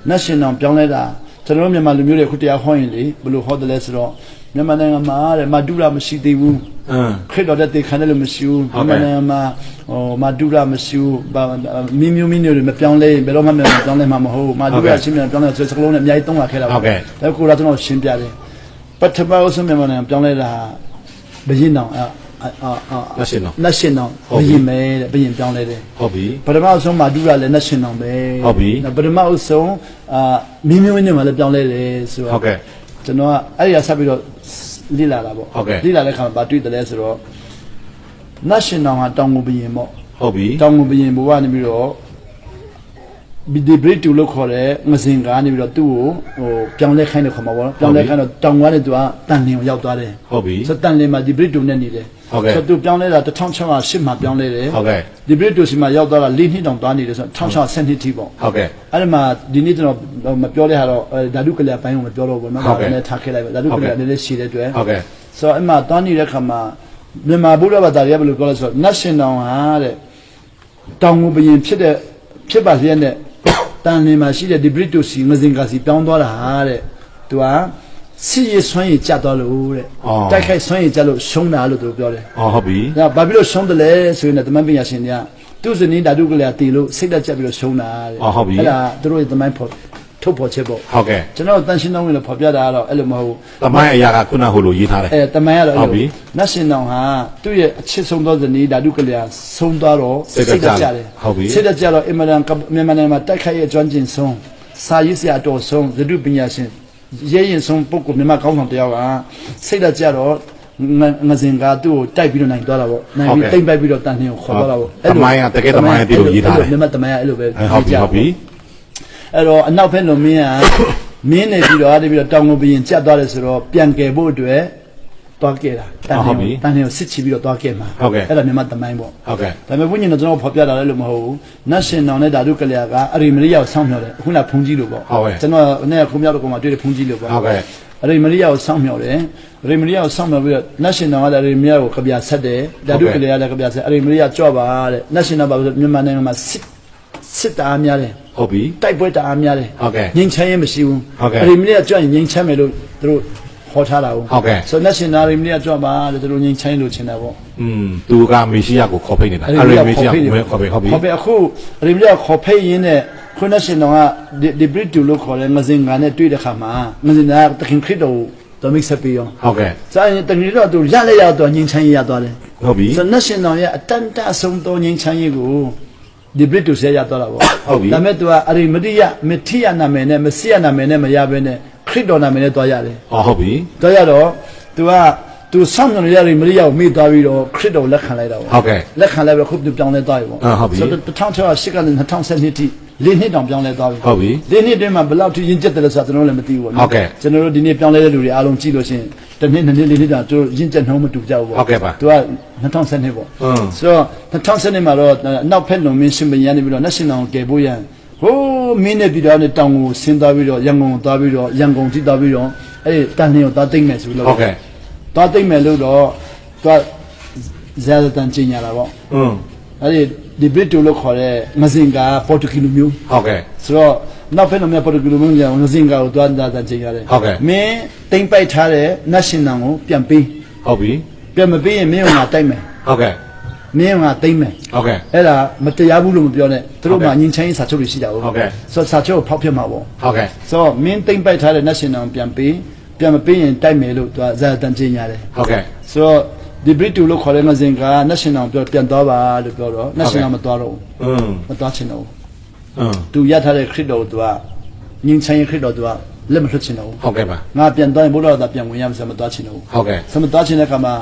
နတ်ရှင်တောင်ပြောင်းလဲတာကျွန်တော်တို့မြန်မာလူမျိုးတွေခုတရားဟောရင်လေဘယ်လိုဟောတယ်လဲဆိုတော့မြန်မာနိုင်ငံမှာတဲ့မာဒူရာမရှိသေးဘူးခရစ်တော်တဲ့တေခံတယ်လို့မရှိဘူးမြန်မာနိုင်ငံမှာဟိုမာဒူရာမရှိဘူးမင်းမျိုးတွေမပြောင်းလဲဘယ်တော့မှမပြောင်းလဲမှာမဟုတ်မာဒူရာရှင်းပြန်ပြောင်းလဲဆိုစကလုံးနဲ့အများကြီးသုံးလာခဲ့တာပေါ့ဒါကိုတော့ကျွန်တော်ရှင်းပြတယ်ပထမဆုံးမြန်မာနိုင်ငံပြောင်းလဲတာဘရင်တောင် နတ်ရှင်တော်ဘယင်မဲတဲ့ဘယင်ပြောင်းလဲတယ် ဟုတ်ပြီ ပထမဆုံးမာဒူရလည်းနတ်ရှင်တော်ပဲ ဟုတ်ပြီ ပထမဆုံးမင်းမျိုးနဲ့မှလည်းပြောင်းလဲတယ်ဆိုတော့ ဟုတ်ကဲ့ ကျွန်တော်ကအဲ့ဒီကဆက်ပြီးတော့လိလာတာပေါ့ ဟုတ်ကဲ့ လိလာတဲ့ခါမှာဗာတွေ့တယ်လဲဆိုတော့နတ်ရှင်တော်ဟာတောင်ကိုဘယင်ပေါ့ ဟုတ်ပြီ တောင်ကိုဘယင်ဘဝကနေပြီးတော့ဘီဒီဘရစ်တူလို့ခေါ်တဲ့ငစင်ကနေပြီးတော့သူ့ကိုဟိုပြောင်းလဲခိုင်းတယ်ခေါ်မှာပေါ့နော်ပြောင်းလဲခိုင်းတော့တောင်ကနေသူကတန်လင်းကိုရောက်သွားတယ် ဟုတ်ပြီ ဆိုတန်လင်းမှာဒီဘရစ်တူနဲ့နေတယ် ဟုတ်ကဲ့ ဆိုသူပြောင်းလဲတာ1608မှာပြောင်းလဲတယ် ဟုတ်ကဲ့ ဒီဘရစ်တူစီမှာရောက်သွားတာ4နှစ်တောင်သွားနေတယ်ဆိုတော့1612နှစ်ထိပေါ့ ဟုတ်ကဲ့ အဲ့ဒီမှာဒီနေ့ကျွန်တော်မပြောတဲ့ဟာတော့ဓာတုကလျာပိုင်းကိုမပြောတော့ဘူးနော်ဒါလည်းထားခဲ့လိုက်ပါဓာတုကလျာလည်းရှိတဲ့အတွက် ဟုတ်ကဲ့ ဆိုတော့အဲ့မှာသွားနေတဲ့ခါမှာမြန်မာဘုရားဘာသာတွေကဘယ်လိုပြောလဲဆိုတော့နတ်ရှင်တော်ဟာတဲ့တောင်ကိုဘယင်ဖြစ်ပါလျက်နဲ့တန်လင်းမှာရှိတဲ့ဒီဘရစ်တူစီငစင်ကာစီပြောင်းသွားတာဟာတဲ့သူကစီရဆွမ်းရကြသွားလို့တဲ့တိုက်ခိုက်ဆွမ်းရကြလို့ရှုံးတာလို့သူပြောတယ် အော်ဟုတ်ပြီ ဒါဘာဖြစ်လို့ရှုံးတယ်လဲဆိုရင်သမန်ပညာရှင်တွေကသူ့စနေဓာတုကလျာတည်လို့စိတ်တက်ကြပြီးတော့ရှုံးတာတဲ့ အော်ဟုတ်ပြီ အဲ့ဒါသူတို့ရဲ့သမန်ထုတ်ဖော်ချက်ပေါ့ ဟုတ်ကဲ့ ကျွန်တော်တန်ရှင်းတော်ဝင်လို့ဖော်ပြတာကတော့အဲ့လိုမဟုတ်ဘူး တမိုင်းအရာကခုနဟိုလိုရေးထားတယ် တမန်ရတော့ ဟုတ်ပြီ နတ်ရှင်တော်ဟာသူ့ရဲ့အချစ်ဆုံးသောဇနီးဓာတုကလျာဆုံးသွားတော့ စိတ်တက်ကြတယ် တယ် ဟုတ်ပြီ စိတ်တက်ကြတော့အင်မတန်မြန်မာနိုင်ငံမှာတိုက်ခိုက်ရဲ့ကျွမ်းကျင်ဆုံးစာရေးဆရာအတော်ဆုံးဇတုပညာရှင်ရဲရင်ဆုံးပုဂ္ဂိုလ်မြန်မာကောင်းဆောင်တယောက်ကစိတ်တက်ကြတော့ငစင်ကသူ့ကိုတိုက်ပြီးတော့နိုင်သွားတာပေါ့နိုင်ပြီးတိမ့်ပိုက်ပြီးတော့တန်နှင်းကိုခေါ်သွားတာပေါ့ တမိုင်းကတကယ်တမိုင်းကတည်းကရေးထားတယ် မြန်မာတမန်ကအဲ့လိုပဲ ဟုတ်ပြီဟုတ်ပြီ အဲ့တော့အနောက်ဘက်လုံမင်းကမင်းနေပြီးတော့အဲ့ဒီပြီးတော့တောင်ကိုဘရင်ကြက်သွားတယ်ဆိုတော့ပြန်ကယ်ဖို့အတွက်သွားခဲ့တာတန်နှင်းကိုစစ်ချပြီးတော့သွားခဲ့မှာ ဟုတ်ကဲ့ အဲ့ဒါမြန်မာတမိုင်းပေါ့ ဟုတ်ကဲ့ ဒါပေမဲ့ဝိညာဉ်တော်ကျွန်တော်ဖော်ပြတာလည်းလို့မဟုတ်ဘူးနတ်ရှင်တော်နဲ့ဓာတုကလျာကအရိမရိယကိုစောင့်မျှော်တယ်အခုနဖုန်ကြီးလို့ပေါ့ ဟုတ်ကဲ့ ကျွန်တော်နဲ့ခုမြောက်တော့ကောင်မှတွေ့တဲ့ဖုန်ကြီးလို့ပေါ့ ဟုတ်ကဲ့ အရိမရိယကိုစောင့်မျှော်တယ်အရိမရိယကိုစောင့်မျှော်ပြီးတော့နတ်ရှင်တော်ကလည်းအရိမရိယကိုကဗျာဆက်တယ်ဓာတုကလျာလည်းကဗျာဆက်အရိမရိယကြွပါတဲ့နတ်ရှင်တော်ပါဆိုမြန်မာနိုင်ငံမှာစစ်တာများတယ် ဟုတ်ပြီ တိုက်ပွဲတအားများတယ် ဟုတ်ကဲ့ ငိမ့်ချမ်းရင်မရှိဘူး ဟုတ်ကဲ့ အရိမရိယကြွရင်ငိမ့်ချမ်းမယ်လို့သူတို့ဟောထားတာဟုတ် ဟုတ်ကဲ့ ဆိုတော့နတ်ရှင်တော်အရိမရိယကြွပါတဲ့သူတို့ငိမ့်ချမ်းလို့ချင်တာပေါ့ သူကမေရှိယကိုခေါ်ဖိတ်နေတာအဲ့လိုမေရှိယကိုခေါ်ဖိတ်ဟုတ်ပြီ ဟုတ်ပြီအခုအရိမရိယခေါ်ဖိတ်ရင်းနဲ့ခုနတ်ရှင်တော်ကဒီဘရစ်တူလို့ခေါ်တယ်ငစင်ကနဲ့တွေ့တဲ့ခါမှာငစင်ကတခင်ခရစ်တော်တော်မိတ်ဆက်ပြီးရော ဟုတ်ကဲ့ စာရင်တကယ်တော့သူရလက်ရတော့ငိမ့်ချမ်းရသွားတယ် ဟုတ်ပြီ ဆိုတော့နတ်ရှင်တော်ရဲ့အတန်တအဆုံးသောငိမ့်ချမ်းရေးကိုဒီဘရစ်တူဆက်ရသွားတာပေါ့ ဟုတ်ပြီ ဒါမဲ့သူကအရိမရိယမတိယနာမည်နဲ့မစီယနာမည်နဲ့မရဘဲနဲ့ခရစ်တော်နာမည်နဲ့တွားရတယ် အော်ဟုတ်ပြီ တွားရတော့သူဆောင်းနေရရိမရိယကိုမိသွားပြီးတော့ခရစ်တော်လက်ခံလိုက်တာပေါ့ ဟုတ်ကဲ့ လက်ခံလိုက်ပြီးခုပြောင်းလဲသွားပြီပေါ့ ဟုတ်ပြီ ဆိုတော့1608ကနေ2012ထိ၄နှစ်တောင်ပြောင်းလဲသွားပြီ ဟုတ်ပြီ ၄နှစ်တွင်းမှာဘယ်လောက်ထိရင်းကျက်တယ်လဲဆိုတာကျွန်တော်လည်းမသိဘူးပေါ့ ဟုတ်ကဲ့ ကျွန်တော်တို့ဒီနေ့ပြောင်းလဲတဲ့လူတွေအားလုံးကြည့်လို့ရှိရင်တစ်နှစ်နှစ်နှစ်လေးနှစ်တောင်သူတို့ရင်းကျက်နှုံးမတူကြဘူးပေါ့ ဟုတ်ကဲ့ပါ သူက2012ပေါ့ อืม ဆိုတော့2012မှာတော့နောက်ဖက်လုံမင်းရှင်ပင်ရနေပြီးတော့နတ်ရှင်တော်ကယ်ဖို့ရန်ဟိုးမင်းနဲ့ပြည်တော်နဲ့တောင်ကိုဆင်းသွားပြီးတော့ရန်ကုန်ကိုသွားပြီးတော့ရန်ကုန်ထိသွားပြီးတော့အဲ့ဒီတန်လင်းကိုသွားသိမ့်မယ်ဆိုလို့ ဟုတ်ကဲ့ သွားသိမ့်မယ်လို့တော့သူကဇာတ်တန်ကျင်ညာတာပေါ့ อืม အဲ့ဒီဘရစ်တူလို့ခေါ်တဲ့ငစင်ကပေါ်တူဂီလူမျိုး ဟုတ်ကဲ့ ဆိုတော့နောက်ဖက်တော့မြပေါ်တူဂီလူမျိုးကြောင့်ငစင်ကကိုသွားတာကျင်ရတယ် ဟုတ်ကဲ့ မင်းတိမ့်ပိုက်ထားတဲ့နတ်ရှင်တော်ကိုပြန်ပေး ဟုတ်ပြီ ပြန်မပေးရင်မင်းကငါတိုက်မယ် ဟုတ်ကဲ့ မင်းကငါသိမ့်မယ် ဟုတ်ကဲ့ အဲ့ဒါမတရားဘူးလို့မပြောနဲ့သူတို့မှညင်ချမ်းရေးစာချုပ်တွေရှိတာဟုတ် ဟုတ်ကဲ့ ဆိုတော့စာချုပ်ကိုဖောက်ပြမှာပေါ့ ဟုတ်ကဲ့ ဆိုတော့မင်းတိမ့်ပိုက်ထားတဲ့နတ်ရှင်တော်ကိုပြန်ပေးပြန်မပေးရင်တိုက်မယ်လို့သူကဇာတ်တန်ကျင်ရတယ် ဟုတ်ကဲ့ ဆိုတော့ဒီဘရစ်တူလို့ခေါ်တဲ့ငစင်ကနတ်ရှင်တော်ပြောပြန်သွားပါလို့ပြောတော့နတ်ရှင်တော်မသွားတော့ဘူး อืม မသွားချင်တော့ဘူး อืม သူရထားတဲ့ခရစ်တော်ကိုသူကညင်ချမ်းရေးခရစ်တော်သူကလက်မလွတ်ချင်တော့ဘူး ဟုတ်ကဲ့ပါ ငါပြန်သွားရင်ဘုရားသာပြန်ဝင်ရမယ်ဆိုမသွားချင်တော့ဘူး ဟုတ်ကဲ့ ဆိုမသွားချင်တဲ့ခါမှာ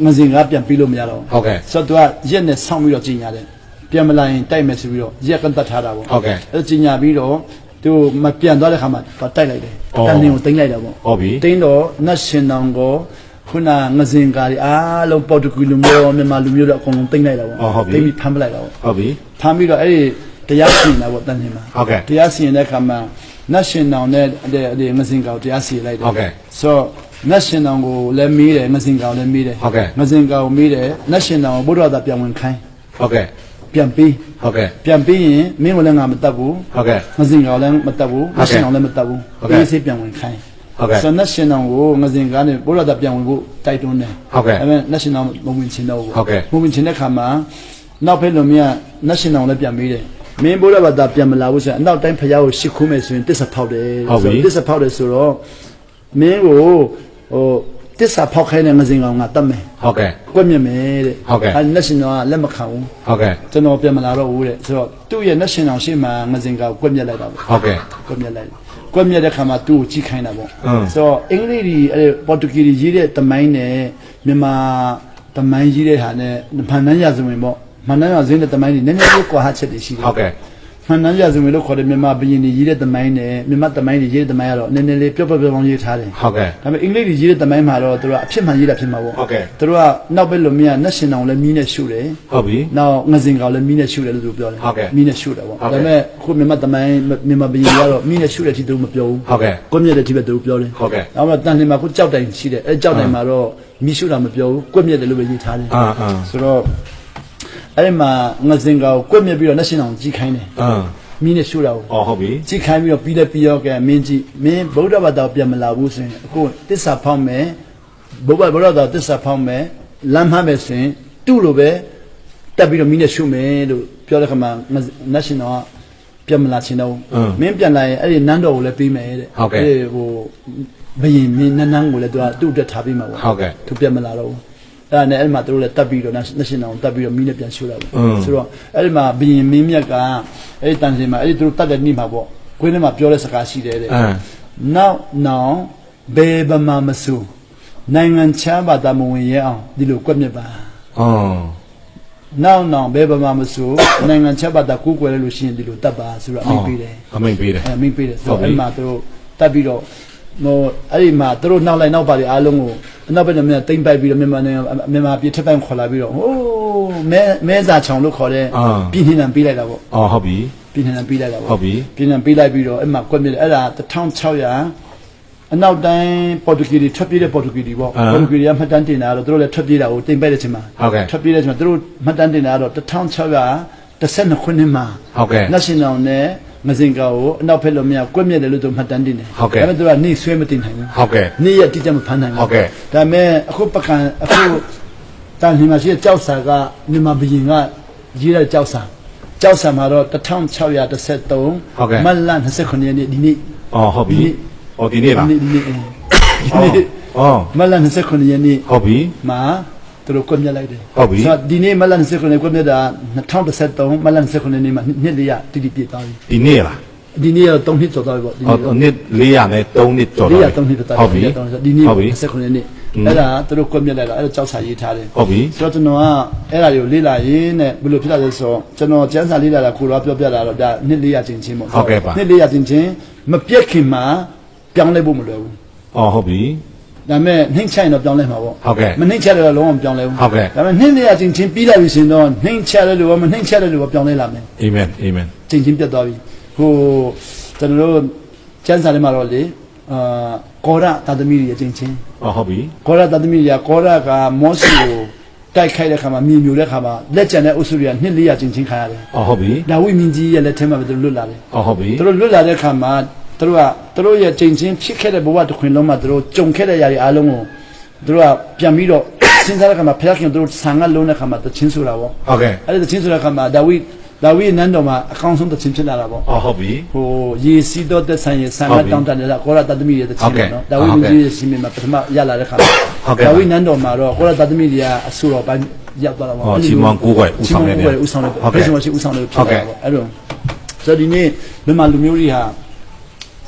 ငစင်ကပြန်ပြီးလို့မရတော့ ဟုတ်ကဲ့ ဆိုတော့သူကရက်နဲ့ဆောင်းပြီးတော့ကြီးညာတယ်ပြန်မလာရင်တိုက်မယ်ဆိုပြီးတော့ရက်ကန့်တတ်ထားတာပေါ့ ဟုတ်ကဲ့ အဲကြီးညာပြီးတော့သူမပြန်သွားတဲ့ခါမှာသူတိုက်လိုက်တယ် အော် တန်လင်းကိုတင်လိုက်တာပေါ့ ဟုတ်ပြီ တင်းတော့နတ်ရှင်တော်ကိုခုနငစင်ကားတွေအားလုံးပေါ်တူဂီလူမျိုးမြန်မာလူမျိုးတွေအကုန်လုံးတင်လိုက်တာပေါ့ အော်ဟုတ်ပြီ တင်ပြီးဖမ်းပလိုက်တာပေါ့ ဟုတ်ပြီ ဖမ်းပြီးတော့အဲ့ဒီတရားစီရင်တာပေါ့တန်လင်းမှာ ဟုတ်ကဲ့ တရားစီရင်တဲ့ခါမှာနတ်ရှင်တော်နဲ့ဒီငစင်ကာကိုတရားစီရင်လိုက်တယ် ဟုတ်ကဲ့ ဆိုတော့နတ်ရှင်တော်ကိုလည်းမေးတယ်ငစင်ကာကိုလည်းမေးတယ် ဟုတ်ကဲ့ ငစင်ကာကိုမေးတယ်နတ်ရှင်တော်ကိုဘုရားသာပြန်ဝင်ခိုင်း ဟုတ်ကဲ့ ပြန်ပြီး ဟုတ်ကဲ့ ပြန်ပြီးရင်မင်းကိုလည်းငါမတတ်ဘူး ဟုတ်ကဲ့ ငစင်ကာကိုလည်းမတတ်ဘူး ဟုတ်ကဲ့ နတ်ရှင်တော်လည်းမတတ်ဘူး ဟုတ်ကဲ့ ဒီစိတ်ပြန်ဝင်ခိုင်း ဟုတ်ကဲ့ ဆိုတော့နတ်ရှင်တော်ကိုငစင်ကာနဲ့ဘုရားသာပြန်ဝင်ဖို့တိုက်တွန်းတယ် ဟုတ်ကဲ့ အဲ့မဲ့နတ်ရှင်တော်မဝင်ချင်တော့ဘူး ဟုတ်ကဲ့ မဝင်ချင်တဲ့ခါမှာနောက်ဖက်လုံမြတ်နတ်ရှင်တော်လည်းပြန်မေးတယ်မင်းဘုရားဘာသာပြန်မလာဘူးဆိုရင်အနောက်တိုင်းဖျားကိုရှ िख ခိုးမယ်ဆိုရင်တစ္ဆဖောက်တယ် ဟုတ်ပြီ တစ္ဆဖောက်တယ်ဆိုတော့မင်းကိုဟို တစ္ဆာဖောက်ခိုင်းတဲ့ငစင်ကောင်ကတတ်မယ် ဟုတ်ကဲ့ ကွက်မြက်မယ်တဲ့ ဟုတ်ကဲ့ အဲ့လက်ရှင်တော်ကလက်မခံဘူး ဟုတ်ကဲ့ ကျွန်တော်ပြန်မလာတော့ဘူးတဲ့ဆိုတော့သူ့ရဲ့လက်ရှင်တော်ရှေ့မှာငစင်ကောင်ကွက်မြက်လိုက်တာပေါ့ ဟုတ်ကဲ့ ကွက်မြက်လိုက်ကွက်မြက်တဲ့ခါမှာသူ့ကိုကြည့်ခိုင်းတာပေါ့ အင်း ဆိုတော့အင်္ဂလိပ်ကြီးအဲ့ပေါ်တူဂီရေးတဲ့တမိုင်းနဲ့မြန်မာတမိုင်းရေးတဲ့ဟာနဲ့ဖန်နန်းရဇဝင်ပေါ့ဖန်နန်းရဇဝင်တဲ့တမိုင်းတွေနည်းနည်းလေးကွာဟချက်တွေရှိတယ် ဟုတ်ကဲ့ ဖန်နန်းရဇဝင်လို့ခေါ်တဲ့မြန်မာဘရင်တွေရေးတဲ့တမိုင်းနဲ့မြန်မာတမိုင်းတွေရေးတဲ့တမိုင်းကတော့နည်းနည်းလေးပျော့ပျော့ပြောင်းရေးထားတယ် ဟုတ်ကဲ့ ဒါပေမဲ့အင်္ဂလိပ်တွေရေးတဲ့တမိုင်းမှာတော့သူတို့ကအဖြစ်မှန်ရေးတာဖြစ်မှာပေါ့ ဟုတ်ကဲ့ သူတို့ကနောက်ပဲလို့မြင်နတ်ရှင်တောင်လည်းမီးနဲ့ရှုတယ် ဟုတ်ပြီ နောက်ငစင်ကောင်လည်းမီးနဲ့ရှုတယ်လို့သူပြောတယ် ဟုတ်ကဲ့ မီးနဲ့ရှုတယ်ပေါ့ ဟုတ် ဒါ ကဲ့ ပေမဲ့ခုမြန်မာတမိုင်းမြန်မာဘရင်တွေကတော့မီးနဲ့ရှုတဲ့အထိသူမပြောဘူး ဟုတ်ကဲ့ ကွက်မြက်တဲ့အထိပဲသူပြောတယ် ဟုတ်ကဲ့ နောက်တော့တန်လင်းမှာခုကြောက်တိုင်ရှိတယ်အဲကြောက်တိုင်မှာတော့မီးရှုတာမပြောဘူးကွက်မြက်တယ်လို့ပဲရေးထားတယ် အာအာ ဆိုတော့အဲ့ဒီမှာငစင်ကောင်ကွက်မြက်ပြီးတော့နတ်ရှင်တောင်ကြီးခိုင်းတယ် အာ မီးနဲ့ရှုတာကို အော်ဟုတ်ပြီ ကြည့်ခိုင်းပြီးတော့ပြီးလဲပြီးရောကဲမင်းကြည့်မင်းဗုဒ္ဓဘာသာပြန်မလာဘူးဆိုရင်အခုတစ္ဆာဖောက်မယ်ဗုဒ္ဓဘာသာတစ္ဆာဖောက်မယ်လမ်းမှမယ်ဆိုရင်တူလို့ပဲတက်ပြီးတော့မင်းနဲ့ရှုမယ်လို့ပြောတဲ့ခါမှာ national ကပြန်မလာချင်တော့မင်းပြန်လာရင်အဲ့ဒီနန်းတော်ကိုလည်းပြီးမယ်တဲ့ဟိုဘယင်မင်းနန်းကိုလည်းသူ့အတွက်ထားပြီးမှာပေါ့ ဟုတ်ကဲ့ သူပြန်မလာတော့ဘူးအဲ့ဒါနဲ့အဲ့မှာသူတို့လည်းတက်ပြီးတော့ national ကိုတက်ပြီးတော့မင်းနဲ့ပြန်ရှုတာပေါ့ဆိုတော့အဲ့ဒီမှာဘယင်မင်းမြတ်ကအဲ့ဒီတန်စင်မှာအဲ့ဒီသူတို့တက်တဲ့နေ့မှာပေါ့ကိုင်းထဲမှာပြောတဲ့စကားရှိတယ်တဲ့နောက်ဘယ်ဗမာမဆိုနိုင်ငံချမ်းဘာသာမဝင်ရအောင်ဒီလိုကွက်မြက်ပါ အော် နောက်ဘယ်ဗမာမဆိုနိုင်ငံချမ်းဘာသာကိုးကွယ်ရလို့ရှိရင်ဒီလိုတက်ပါဆိုတော့အမိပေးတယ် အမိန်ပေးတယ် အမိပေးတယ်ဆိုတော့အဲ့ဒီမှာသူတို့တက်ပြီးတော့ဟိုအဲ့ဒီမှာသူတို့နောက်လိုက်နောက်ပါလေအားလုံးကိုနောက်ဘက်နဲ့တိမ့်ပိုက်ပြီးတော့မြန်မာပြည်ထက်ပိုင်းခေါ်လာပြီးတော့ဟိုးမဲစာချောင်လို့ခေါ်တဲ့ပြည်နှံပေးလိုက်တာပေါ့ အော်ဟုတ်ပြီ ပြည်နှံပေးလိုက်တာပေါ့ ဟုတ်ပြီ ပြည်နှံပေးလိုက်ပြီးတော့အဲ့မှာကွက်မြက်အဲ့ဒါ1600အနောက်တိုင်းပေါ်တူဂီတွေထွက်ပြေးတဲ့ပေါ်တူဂီတွေပေါ့ပေါ်တူဂီတွေကမှတ်တမ်းတင်တာတော့သူတို့လည်းထွက်ပြေးတာကိုတိမ့်ပိုက်တဲ့အချိန်မှာ ဟုတ်ကဲ့ ထွက်ပြေးတဲ့အချိန်မှာသူတို့မှတ်တမ်းတင်တာတော့1612ခုနှစ်မှာ ဟုတ်ကဲ့ national နဲ့မစင်ကာကိုအနောက်ဖက်လို့မရကွက်မြက်တယ်လို့သူမှတ်တမ်းတင်တယ် ဟုတ်ကဲ့ ဒါပေမဲ့သူကနေဆွဲမတင်နိုင်ဘူး ဟုတ်ကဲ့ နေ့ရက်တိကျမဖမ်းနိုင်ဘူး ဟုတ်ကဲ့ ဒါပေမဲ့အခုပကံအခုတန်ဟင်မှာရှိတဲ့ကြောက်စာကမြန်မာဘရင်ကရေးတဲ့ကြောက်စာမှာတော့1613မတ်လ29ရက်နေ့ဒီနေ့ အော်ဟုတ်ပြီအော်ဒီနေ့လား ဒီနေ့ အော် မတ်လ29ရက်နေ့ ဟုတ်ပြီ မှာသူတို့ကွက်မြက်လိုက်တယ် ဟုတ်ပြီ ဆိုတော့ဒီနေ့မတ်လ29ရက်ကွက်မြက်တာ2013မတ်လ29ရက်နေ့မှာနှစ်လေးရတိတိပြည့်သွားပြီ ဒီနေ့လား ဒီနေ့တော့3နှစ်ကျော်သွားပြီပေါ့ဒီနေ့ အော်နှစ်400နဲ့3နှစ်ကျော် လေး တော့ ရ3နှစ်ပြည့်သွား ဟုတ်ပြီ ဒီနေ့ ဟုတ်ပြီ 29ရက်နေ့အဲ့ဒါသူတို့ကွက်မြက်လိုက်တာအဲ့ဒါကြောက်စာရေးထားတယ် ဟုတ်ပြီ ဆိုတော့ကျွန်တော်ကအဲ့ဒါတွေကိုလေးလာရင်းနဲ့ဘယ်လိုဖြစ်လာလဲဆိုတော့ကျွန်တော်ကျန်းစာလေးလာတာကိုတော့ပြောပြတာတော့ဒါနှစ်400ချင်းချင်းပေါ့ ဟုတ်ကဲ့ပါ နှစ်400ချင်းချင်းမပြက်ခင်မှာပြောင်းလဲဖို့မလွယ်ဘူး အော်ဟုတ်ပြီ ဒါပေမဲ့နှိမ့်ချိုင်တော့ပြောင်းလဲမှာပေါ့ ဟုတ်ကဲ့ မနှိမ့်ချတဲ့တော့လုံးဝမပြောင်းလဲဘူး ဟုတ်ကဲ့ ဒါပေမဲ့နှစ်400ချင်းချင်းပြီးလာပြီဆိုရင်တော့နှိမ့်ချတဲ့လူကမနှိမ့်ချတဲ့လူကပြောင်းလဲလာမယ် အာမင်အာမင် ချင်းချင်းပြတ်သွားပြီဟိုကျွန်တော်တို့ကျန်းစာထဲမှာတော့လေကောရသာသမီတွေအချင်းချင်း အော်ဟုတ်ပြီ ကောရသာသမီတွေကကောရကမောစီကိုတိုက်ခိုက်တဲ့ခါမှာမြေမြူတဲ့ခါမှာလက်ကျန်တဲ့အုပ်စုတွေကနှစ်400ချင်းချင်းခါရတယ် အော်ဟုတ်ပြီ ဒါဝိမင်းကြီးရဲ့လက်ထဲမှာပဲသူတို့လွတ်လာတယ် အော်ဟုတ်ပြီ သူတို့လွတ်လာတဲ့ခါမှာသူတို့ရဲ့ချင်းချင်းဖြစ်ခဲ့တဲ့ဘဝတစ်ခွင်လုံးမှာသူတို့ကြုံခဲ့တဲ့ຢာတွေအားလုံးကိုသူတို့ကပြန်ပြီးတော့စဉ်းစားတဲ့ခါမှာဖခင်သူတို့ဆံကလုံးတဲ့ခါမှာတချင်းဆိုတာပေါ့ ဟုတ်ကဲ့ အဲ့ဒီတချင်းဆိုတာခါမှာဒါဝိနန်းတော်မှာအကောင်းဆုံးတချင်းဖြစ်လာတာပေါ့ အော်ဟုတ်ပြီ ဟိုရေစီးတော့သက်ဆိုင်ရဆံကတောင်းတတယ်လားကောရတသမီရဲ့တချင်းပေါ့နော်ဒါဝိမင်းကြီးရဲ့ရှင်မပထမရလာတဲ့ခါမှာဒါဝိနန်းတော်မှာတော့ကောရတသမီတွေကအဆူတော်ပိုင်းရောက်သွားတာပေါ့ အော်ချီမွန်ကိုယ်ဥဆောင်နေတယ် ဥဆောင်နေဘယ်ဆိုမှရှိဥဆောင်နေဖြစ်တာပေါ့အဲ့တော့ဆိုဒီနေ့မြန်မာလူမျိုးတွေဟာ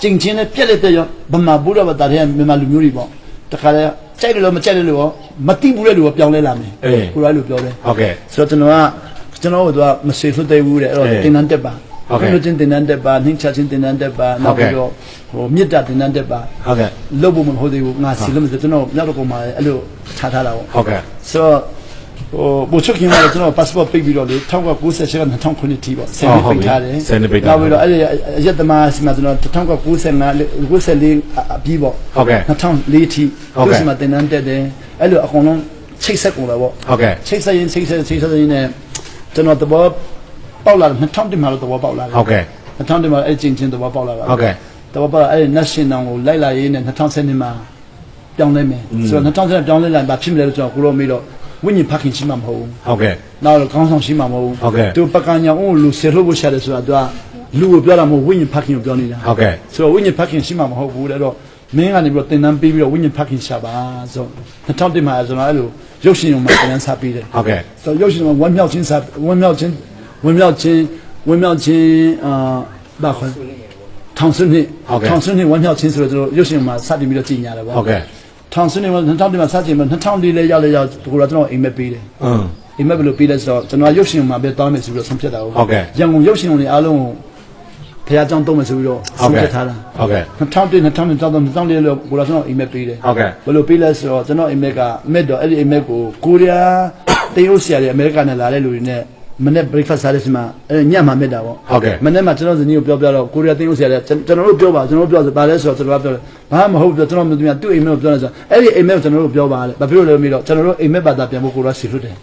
ကျင့်ချင်းနဲ့ပြက်လက်တဲ့ရောဗမာဘုရားဘာသာတဲ့မြန်မာလူမျိုးတွေပေါ့တခါလဲကြိုက်တယ်လို့မကြိုက်တယ်လို့ရောမတိဘူးတဲ့လူကပြောင်းလဲလာမယ်ကိုရိုင်းလို့ပြောတယ် ဟုတ်ကဲ့ ဆိုတော့ကျွန်တော်တို့ကမဆွေဆွတ်သေးဘူးတဲ့အဲ့တော့တင်တန်းတက်ပါလို့တင်တန်းတက်ပါနှင်းချချင်းတင်တန်းတက်ပါနောက်ပြီးတော့ဟိုမြစ်တာတင်တန်းတက်ပါ ဟုတ်ကဲ့ လုပ်ဖို့မဟုတ်သေးဘူးငါစီလို့မဆိုကျွန်တော်မြောက်တော့ကောင်ပါအဲ့လိုထားတာပေါ့ ဟုတ်ကဲ့ ဆိုတော့ဟိုဘုချုပ်ခင်ကကျွန်တော် passport ပိတ်ပြီးတော့လေ1998က2009ထိပေါ့ဆယ်နှစ်ပိတ်ထားတယ်နောက်ပြီးတော့အဲ့ဒီရက်သမားစီမှာကျွန်တော်1995 94အပြီးပေါ့ ဟုတ်ကဲ့ 2004ထိသူစီမှာတင်တန်းတက်တယ်အဲ့လိုအကုန်လုံးချိတ်ဆက်ကုန်တာပေါ့ ဟုတ်ကဲ့ ချိတ်ဆက်ရင်နဲ့ကျွန်တော်သဘောပေါက်လာ2000မှာတော့သဘောပေါက်လာတယ် ဟုတ်ကဲ့ 2000မှာအဲ့ချင်းသဘောပေါက်လာတာ ဟုတ်ကဲ့ သဘောပေါက်လာအဲ့ national ကိုလိုက်လာရင်းနဲ့2010မှာပြောင်းလဲမယ်ဆိုတော့2010ပြောင်းလဲလာရင်ဘာဖြစ်မလဲလို့ကျွန်တော်ကိုရောမေးတော့ဝိညာဉ်ဖခင်ရှိမှမဟုတ်ဘူး ဟုတ်ကဲ့ နောက်တော့ခေါင်းဆောင်ရှိမှမဟုတ်ဘူး ဟုတ်ကဲ့ သူပကံညာဦးလူဆေလို့ဖို့ရှာတယ်ဆိုတာသူကလူကိုပြောတာမဟုတ်ဝိညာဉ်ဖခင်ကိုပြောနေတာ ဟုတ်ကဲ့ ဆိုတော့ဝိညာဉ်ဖခင်ရှိမှမဟုတ်ဘူးတဲ့တော့ မင်းကနေပြီးတော့တင်တန်းပြီးပြီးတော့ဝိညာဉ်ဖခင်ရှာပါဆို2001မှာကျွန်တော်အဲ့လိုရုပ်ရှင်ရုံမှာတင်တန်းစားပြီးတယ် ဟုတ်ကဲ့ ဆိုရုပ်ရှင်မှာဝမ်းမြောက်ခြင်းဘာခေါ်ထောင်စနစ်ဝမ်းမြောက်ခြင်းဆိုတော့ကျွန်တော်ရုပ်ရှင်မှာစတင်ပြီးတော့ကြည်ညာတယ်ပေါ့ ဟုတ်ကဲ့ ထောင်စနစ်မှာ2001မှာစတင်ပြီး2004လဲရောက်ဒီကိုကျွန်တော်အိမ်မက်ပေးတယ်အိမ်မက်ဘယ်လိုပေးလဲဆိုတော့ကျွန်တော်ရုပ်ရှင်မှာပဲတောင်းမယ်ဆိုပြီးတော့ဆုံးဖြတ်တာဟုတ်ရန်ကုန်ရုပ်ရှင်တွေအားလုံးဖះကြောင်းတုံးမယ်ဆိုပြီးတော့ဆုံးဖြတ်ထားတာဟုတ်ကဲ့2004လို့ကိုကျွန်တော်အိမ်မက်ပေးတယ် ဟုတ်ကဲ့ ဘယ်လိုပေးလဲဆိုတော့ကျွန်တော်အိမ်မက်ကမက်တော့အဲ့ဒီအိမ်မက်ကိုကိုရီးယားတရုတ်ဆရာတွေအမေရိကန်နဲ့လာတဲ့လူတွေနဲ့မနေ့ breakfast စားတဲ့ချိန်မှာညမှာမက်တာပေါ့ ဟုတ်ကဲ့ မနေ့မှာကျွန်တော်ဇနီးကိုပြောတော့ကိုရီးယားတရုတ်ဆရာတွေကျွန်တော်တို့ပြောပါကျွန်တော်တို့ပြောဆိုပါလဲဆိုတော့ကျွန်တော်ပြောတယ်ဘာမှမဟုတ်ဘူးကျွန်တော်တို့သူ့အိမ်မက်ကိုပြောနေဆိုအဲ့ဒီအိမ်မက်ကိုကျွန်တော်တို့ပြောပါလေဘာဖြစ်လို့လဲမေးတော့ကျွန်တော်တို့အိမ်မက်ဘာသာပြန်ဖို့ကိုရီးယားစီလွတ်တယ် ဩ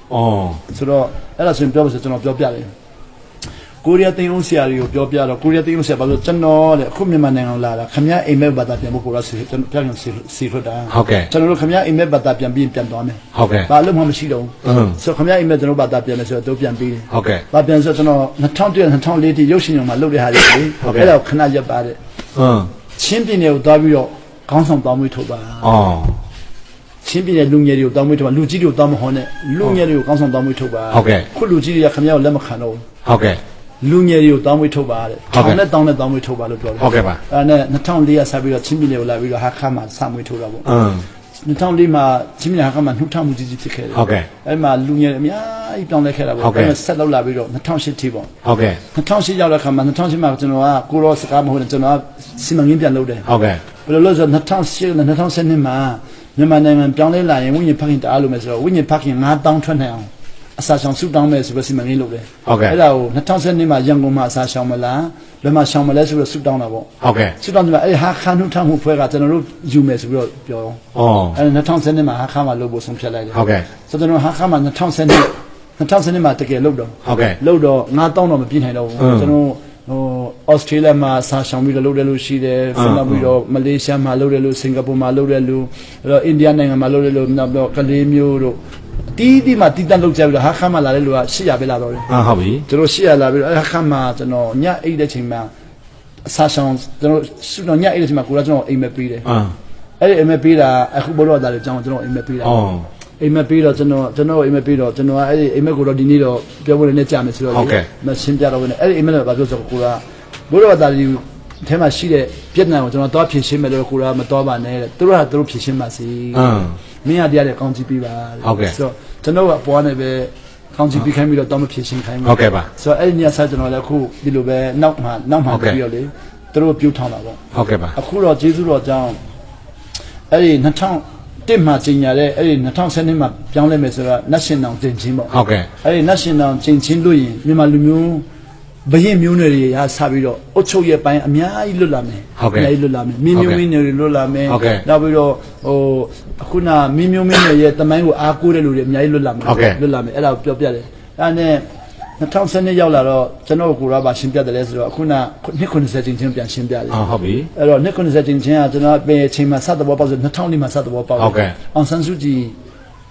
ဆိုတော့အဲ့ဒါဆိုရင်ပြောပါဆိုကျွန်တော်ပြောပြတယ်ကိုရီးယားတင်အောင်ဆရာတွေကိုပြောပြတော့ကိုရီးယားတင်အောင်ဆရာဘာလို့ကျွန်တော်တဲ့အခုမြန်မာနိုင်ငံလာတာခမရအိမ်မက်ဘာသာပြန်ဖို့ကိုရီးယားကျွန်တော်ပြန်စီလွတ်တာ ဟုတ်ကဲ့ ကျွန်တော်တို့ခမရအိမ်မက်ဘာသာပြန်ပြီးပြန်သွားမယ် ဟုတ်ကဲ့ ဘာလို့မှမရှိတော့ဘူးဆိုခမရအိမ်မက်ကျွန်တော်ဘာသာပြန်မယ်ဆိုတော့တို့ပြန်ပြီးတယ် ဟုတ်ကဲ့ ဘာပြန်ဆိုကျွန်တော်2004တိရုပ်ရှင်ရုံမှာလုပ်တဲ့ဟာတွေလေအဲ့ဒါကိုခဏရပ်ပါတဲ့ချင်းပြည်နယ်ကိုသွားပြီးတော့ခေါင်းဆောင်တောင်းမွေးထုတ်ပါ ဩ ချင်းပြည်နယ်လူငယ်တွေကိုတောင်းမွေးထုတ်ပါလူကြီးတွေကိုတောင်းမဟောနဲ့လူငယ်တွေကိုခေါင်းဆောင်တောင်းမွေးထုတ်ပါ ဟုတ်ကဲ့ ခုလူကြီးတွေကခမရကိုလက်မခံတော့ဘူး ဟုတ်ကဲ့ လူငယ်တွေကိုတောင်းမွေးထုတ်ပါတဲ့ ဟုတ်ကဲ့ တောင်းနဲ့တောင်းမွေးထုတ်ပါလို့ပြောတယ် ဟုတ်ကဲ့ပါ အဲ့နဲ့2004ကစပြီးတော့ချင်းပြည်နယ်ကိုလာပြီးတော့ဟာခါမှာစမွေးထုတ်တာပေါ့2004မှာချင်းပြည်နယ်ဟာခါမှာနှုတ်ထမှုကြီးကြီးဖြစ်ခဲ့တယ် ဟုတ်ကဲ့ အဲ့မှာလူငယ်တွေအများကြီးပြောင်းလဲခဲ့တာပေါ့ ဟုတ်ကဲ့ အဲ့ဆက်လောက်လာပြီးတော့2008ထိပေါ့ ဟုတ်ကဲ့ 2008ရောက်တဲ့ခါမှာ2008မှာကျွန်တော်ကကိုရောစကားမဟုတ်နဲ့ကျွန်တော်ကစီမံကိန်းပြန်လုပ်တယ် ဟုတ်ကဲ့ ဘယ်လိုလဲဆိုတော့2008နဲ့2012မှာမြန်မာနိုင်ငံပြောင်းလဲလာရင်ဝိညာဉ်ဖခင်တအားလို့မယ်ဆိုတော့ဝိညာဉ်ဖခင်9000ထွက်နိုင်အောင်အစာရှောင်ဆူတောင်းမယ်ဆိုပြီးစီမံကိန်းလုပ်တယ် ဟုတ်ကဲ့ အဲ့ဒါကို2012မှာရန်ကုန်မှာအစာရှောင်မလားဘယ်မှာရှောင်မလဲဆိုပြီးဆူတောင်းတာပေါ့ ဟုတ်ကဲ့ ဆူတောင်းတယ်အဲ့ဟာခါနှုတ်ထမှုဖွဲကကျွန်တော်တို့ယူမယ်ဆိုပြီးတော့ပြောတော့ ဩ အဲ့2012မှာဟာခါမှာလုပ်ဖို့ဆုံးဖြတ်လိုက်တယ် ဟုတ်ကဲ့ ဆိုတော့ဟာခါမှာ2012မှာတကယ်လုပ်တော့ ဟုတ်ကဲ့ လုပ်တော့9000တော့မပြည့်နိုင်တော့ဘူးကျွန်တော်ဩစတြေးလျမှာစာရှောင်ပြီးတော့လုပ်တယ်လို့ရှိတယ်ဖိလစ်ပြီးတော့မလေးရှားမှာလုပ်တယ်လို့စင်ကာပူမှာလုပ်တယ်လို့အဲ့တော့အိန္ဒိယနိုင်ငံမှာလုပ်တယ်လို့နောက်တော့ကလေးမျိုးတို့တီးမှာတီးတန့်လုပ်ကြပြီးတော့ဟာခါမှာလာတဲ့လူက800ပဲလာတော့တယ် ဟုတ်ပြီ ကျွန်တော်800လာပြီးတော့ဟာခါမှာကျွန်တော်ညအိတ်တဲ့ချိန်မှာအစာရှောင်ကျွန်တော်စုတော့ညအိတ်တဲ့ချိန်မှာကိုယ်ကကျွန်တော်အိမ်မက်ပေးတယ်အဲ့ဒီအိမ်မက်ပေးတာအခုဘောတော့တာလေကျွန်တော်အိမ်မက်ပေးတာအိမ်မက်ပေးတော့ကျွန်တော်အိမ်မက်ပေးတော့ကျွန်တော်ကအဲ့ဒီအိမ်မက်ကိုတော့ဒီနေ့တော့ပြောဖို့လည်းကြာမယ်ဆိုတော့မရှင်းပြတော့ဘူးနဲ့အဲ့ဒီအိမ်မက်ကဘာပြောဆိုကိုကဘောတော့တာဒီအဲမှာရှိတဲ့ပြက်နံကိုကျွန်တော်တော့ဖြည့်ရှင်းမယ်လို့ကိုကမတော်ပါနဲ့တဲ့သူတို့ကသူတို့ဖြည့်ရှင်းပါစေမင်းရတရားတဲ့ကောင်းကြည့်ပေးပါဆိုတော့ကျွန်တော်ကပွားနေပဲကောင်းကြည့်ပြီးခိုင်းပြီးတော့တော့မဖြည့်ရှင်းခိုင်းဘူးဆိုတော့အဲ့ဒီညဆက်ကျွန်တော်လည်းအခုဒီလိုပဲနောက်မှပြီးတော့လေသူတို့ပြုတ်ထောင်းတာပေါ့ ဟုတ်ကဲ့ပါ အခုတော့ကျေးဇူးတော်ကြောင့်အဲ့ဒီ2001မှာကျင်ညာတဲ့အဲ့ဒီ2012မှာပြောင်းလဲမယ်ဆိုတော့နတ်ရှင်တောင်ကျင်ချင်းပေါ့ ဟုတ်ကဲ့ အဲ့ဒီနတ်ရှင်တောင်ကျင်ချင်းလို့ရင်မြန်မာလူမျိုးဘရင်မျိုးနွယ်တွေဟာစပြီးတော့အုတ်ချုပ်ရဲ့ပိုင်းအများကြီးလွတ်လာမယ်အများကြီးလွတ်လာမယ်မင်းမျိုးမင်းတွေလွတ်လာမယ်နောက်ပြီးတော့အခုနမင်းမျိုးမင်းတွေရဲ့တမိုင်းကိုအားကိုးတဲ့လူတွေအများကြီးလွတ်လာမယ်လွတ်လာမယ်အဲ့ဒါကိုပြောပြတယ်အဲ့နဲ့2012ရောက်လာတော့ကျွန်တော်ကိုယ်ကရှင်းပြတယ်လဲဆိုတော့အခုန290ချင်းပြန်ရှင်းပြတယ် ဟုတ်ပြီ အဲ့တော့290ချင်းကကျွန်တော်ပဲချိန်မှာစတဲ့ဘောပေါက်ဆို2000မှာစတဲ့ဘောပေါက်အောင်ဆန်းစုကြည်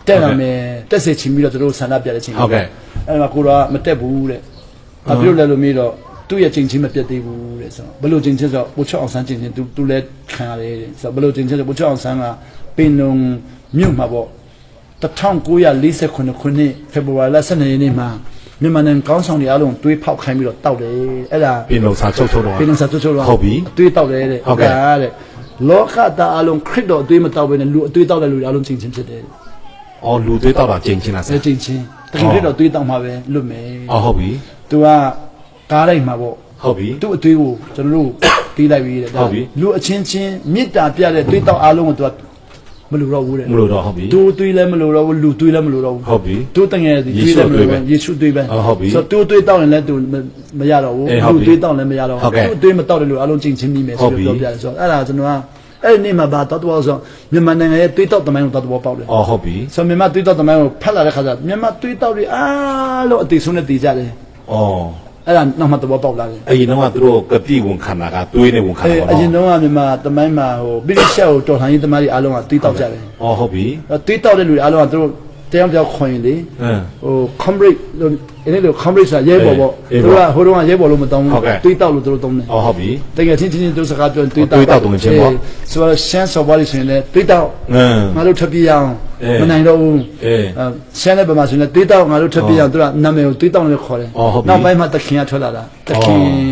တက်လာမယ်တက်စေချင်ပြီးတော့တို့ဆန္ဒပြတဲ့ချိန် ဟုတ်ကဲ့ အဲ့မှာကိုယ်ကမတက်ဘူးတဲ့ဘာဖြစ်လို့လဲလို့မေးတော့သူ့ရဲ့ချင်းချင်းမပြတ်သေးဘူးတဲ့ဆိုတော့ဘယ်လိုချင်းချင်းဆိုတော့ပိုချောအောင်ဆန်းချင်းချင်းသူလည်းခံရတယ်တဲ့ဆိုတော့ဘယ်လိုချင်းချင်းဆိုပိုချောအောင်ဆန်းကပင်လုံမြို့မှာပေါ့1949ခုနှစ်ဖေဖော်ဝါရီလ12ရက်နေ့မှာမြန်မာနိုင်ငံကောင်းဆောင်တွေအားလုံးတွေးဖောက်ခိုင်းပြီးတော့တောက်တယ်အဲ့ဒါ ပင်လုံစာချုပ်ထုတ်တော့ ပင်လုံစာချုပ်ထုတ်တော့ ဟုတ်ပြီ တွေးတောက်တယ်တဲ့ဟုတ်ကဲ့တဲ့လောကသားအားလုံးခရစ်တော်အတွေးမတောက်ဘဲနဲ့လူအတွေးတောက်တဲ့လူတွေအားလုံးချင်းချင်းဖြစ်တယ် အော်လူသွေးတောက်တာကျင်ချင်းလားဆရာ ချင်းချင်းတကယ်တော့တွေးတောက်မှာပဲလွတ်မယ် အော်ဟုတ်ပြီ သူကကားလိုက်မှာပေါ့ ဟုတ်ပြီ သူ့အတွေးကိုကျွန်တော်တို့တီးလိုက်ပြီးတဲ့ ဟုတ်ပြီ လူအချင်းချင်းမေတ္တာပြတဲ့တွေးတောက်အားလုံးကိုသူကမလိုတော့ဘူးတဲ့ မလို့တော့ဟုတ်ပြီ သူတွေးလည်းမလိုတော့ဘူးလူတွေးလည်းမလိုတော့ဘူး ဟုတ်ပြီ သူတငယ်တွေးလည်းမလိုပဲယေရှုတွေးပဲ ဟုတ်ပြီ ဆိုတော့သူတွေးတောက်ရင်လည်းသူမရတော့ဘူးလူတွေးတောက်လည်းမရတော့ဘူးသူတွေးမတောက်တယ်လို့အားလုံးချင်းချင်းပြီးမယ်ဆိုပြီးပြောပြတယ်ဆိုတော့အဲ့ဒါကျွန်တော်ကအဲ့ဒီနေ့မှာဘာတော်တော်ဆိုမြန်မာနိုင်ငံရဲ့တွေးတောက်တမိုင်းကိုတော်တော်ပေါက်တယ် အော်ဟုတ်ပြီ ဆိုမြန်မာတွေးတောက်တမိုင်းကိုဖတ်လာတဲ့ခါကျမြန်မာတွေးတောက်တွေအားလုံးအသေးဆုံးနဲ့တည်ကြတယ် အော် အဲ့ဒါနောက်မှတော်ပေါက်လာတယ် အရင်တော့သူတို့ကတိဝန်ခံတာကသွေးနဲ့ဝန်ခံတာပေါ့ အရင်တော့မြန်မာတမိုင်းမှာဟိုဗြိတိရှကိုတော်လှန်ရေးသမားတွေအားလုံးကတွေးတောက်ကြတယ် အော်ဟုတ်ပြီ တွေးတောက်တဲ့လူတွေအားလုံးကသူတို့ တရားပြောက်ခွင်လေ အင်း ဟို comrade လို့အဲ့လို comrade ဆိုတာရဲဘော်ပေါ့သူကဟိုတုန်းကရဲဘော်လို့မတောင်းဘူးတွေးတောက်လို့သူတို့တုံးတယ် အော်ဟုတ်ပြီ တကယ်ချင်းချင်းတို့စကားပြောတွေးတောက် တွေးတောက်တုံးချင်းပေါ့ ဆိုတော့ chance of body ဆိုရင်လည်းတွေးတောက် အင်း ငါတို့ထပ်ပြရအောင် အေး မနိုင်တော့ဘူး အေး ရှမ်းတဲ့ဗမာဆိုရင်လည်းတွေးတောက်ငါတို့ထပ်ပြရအောင်သူကနာမည်ကိုတွေးတောက်လို့ခေါ်တယ် အော်ဟုတ်ပြီ နောက်ပိုင်းမှာတခင်ကထွက်လာတာတခင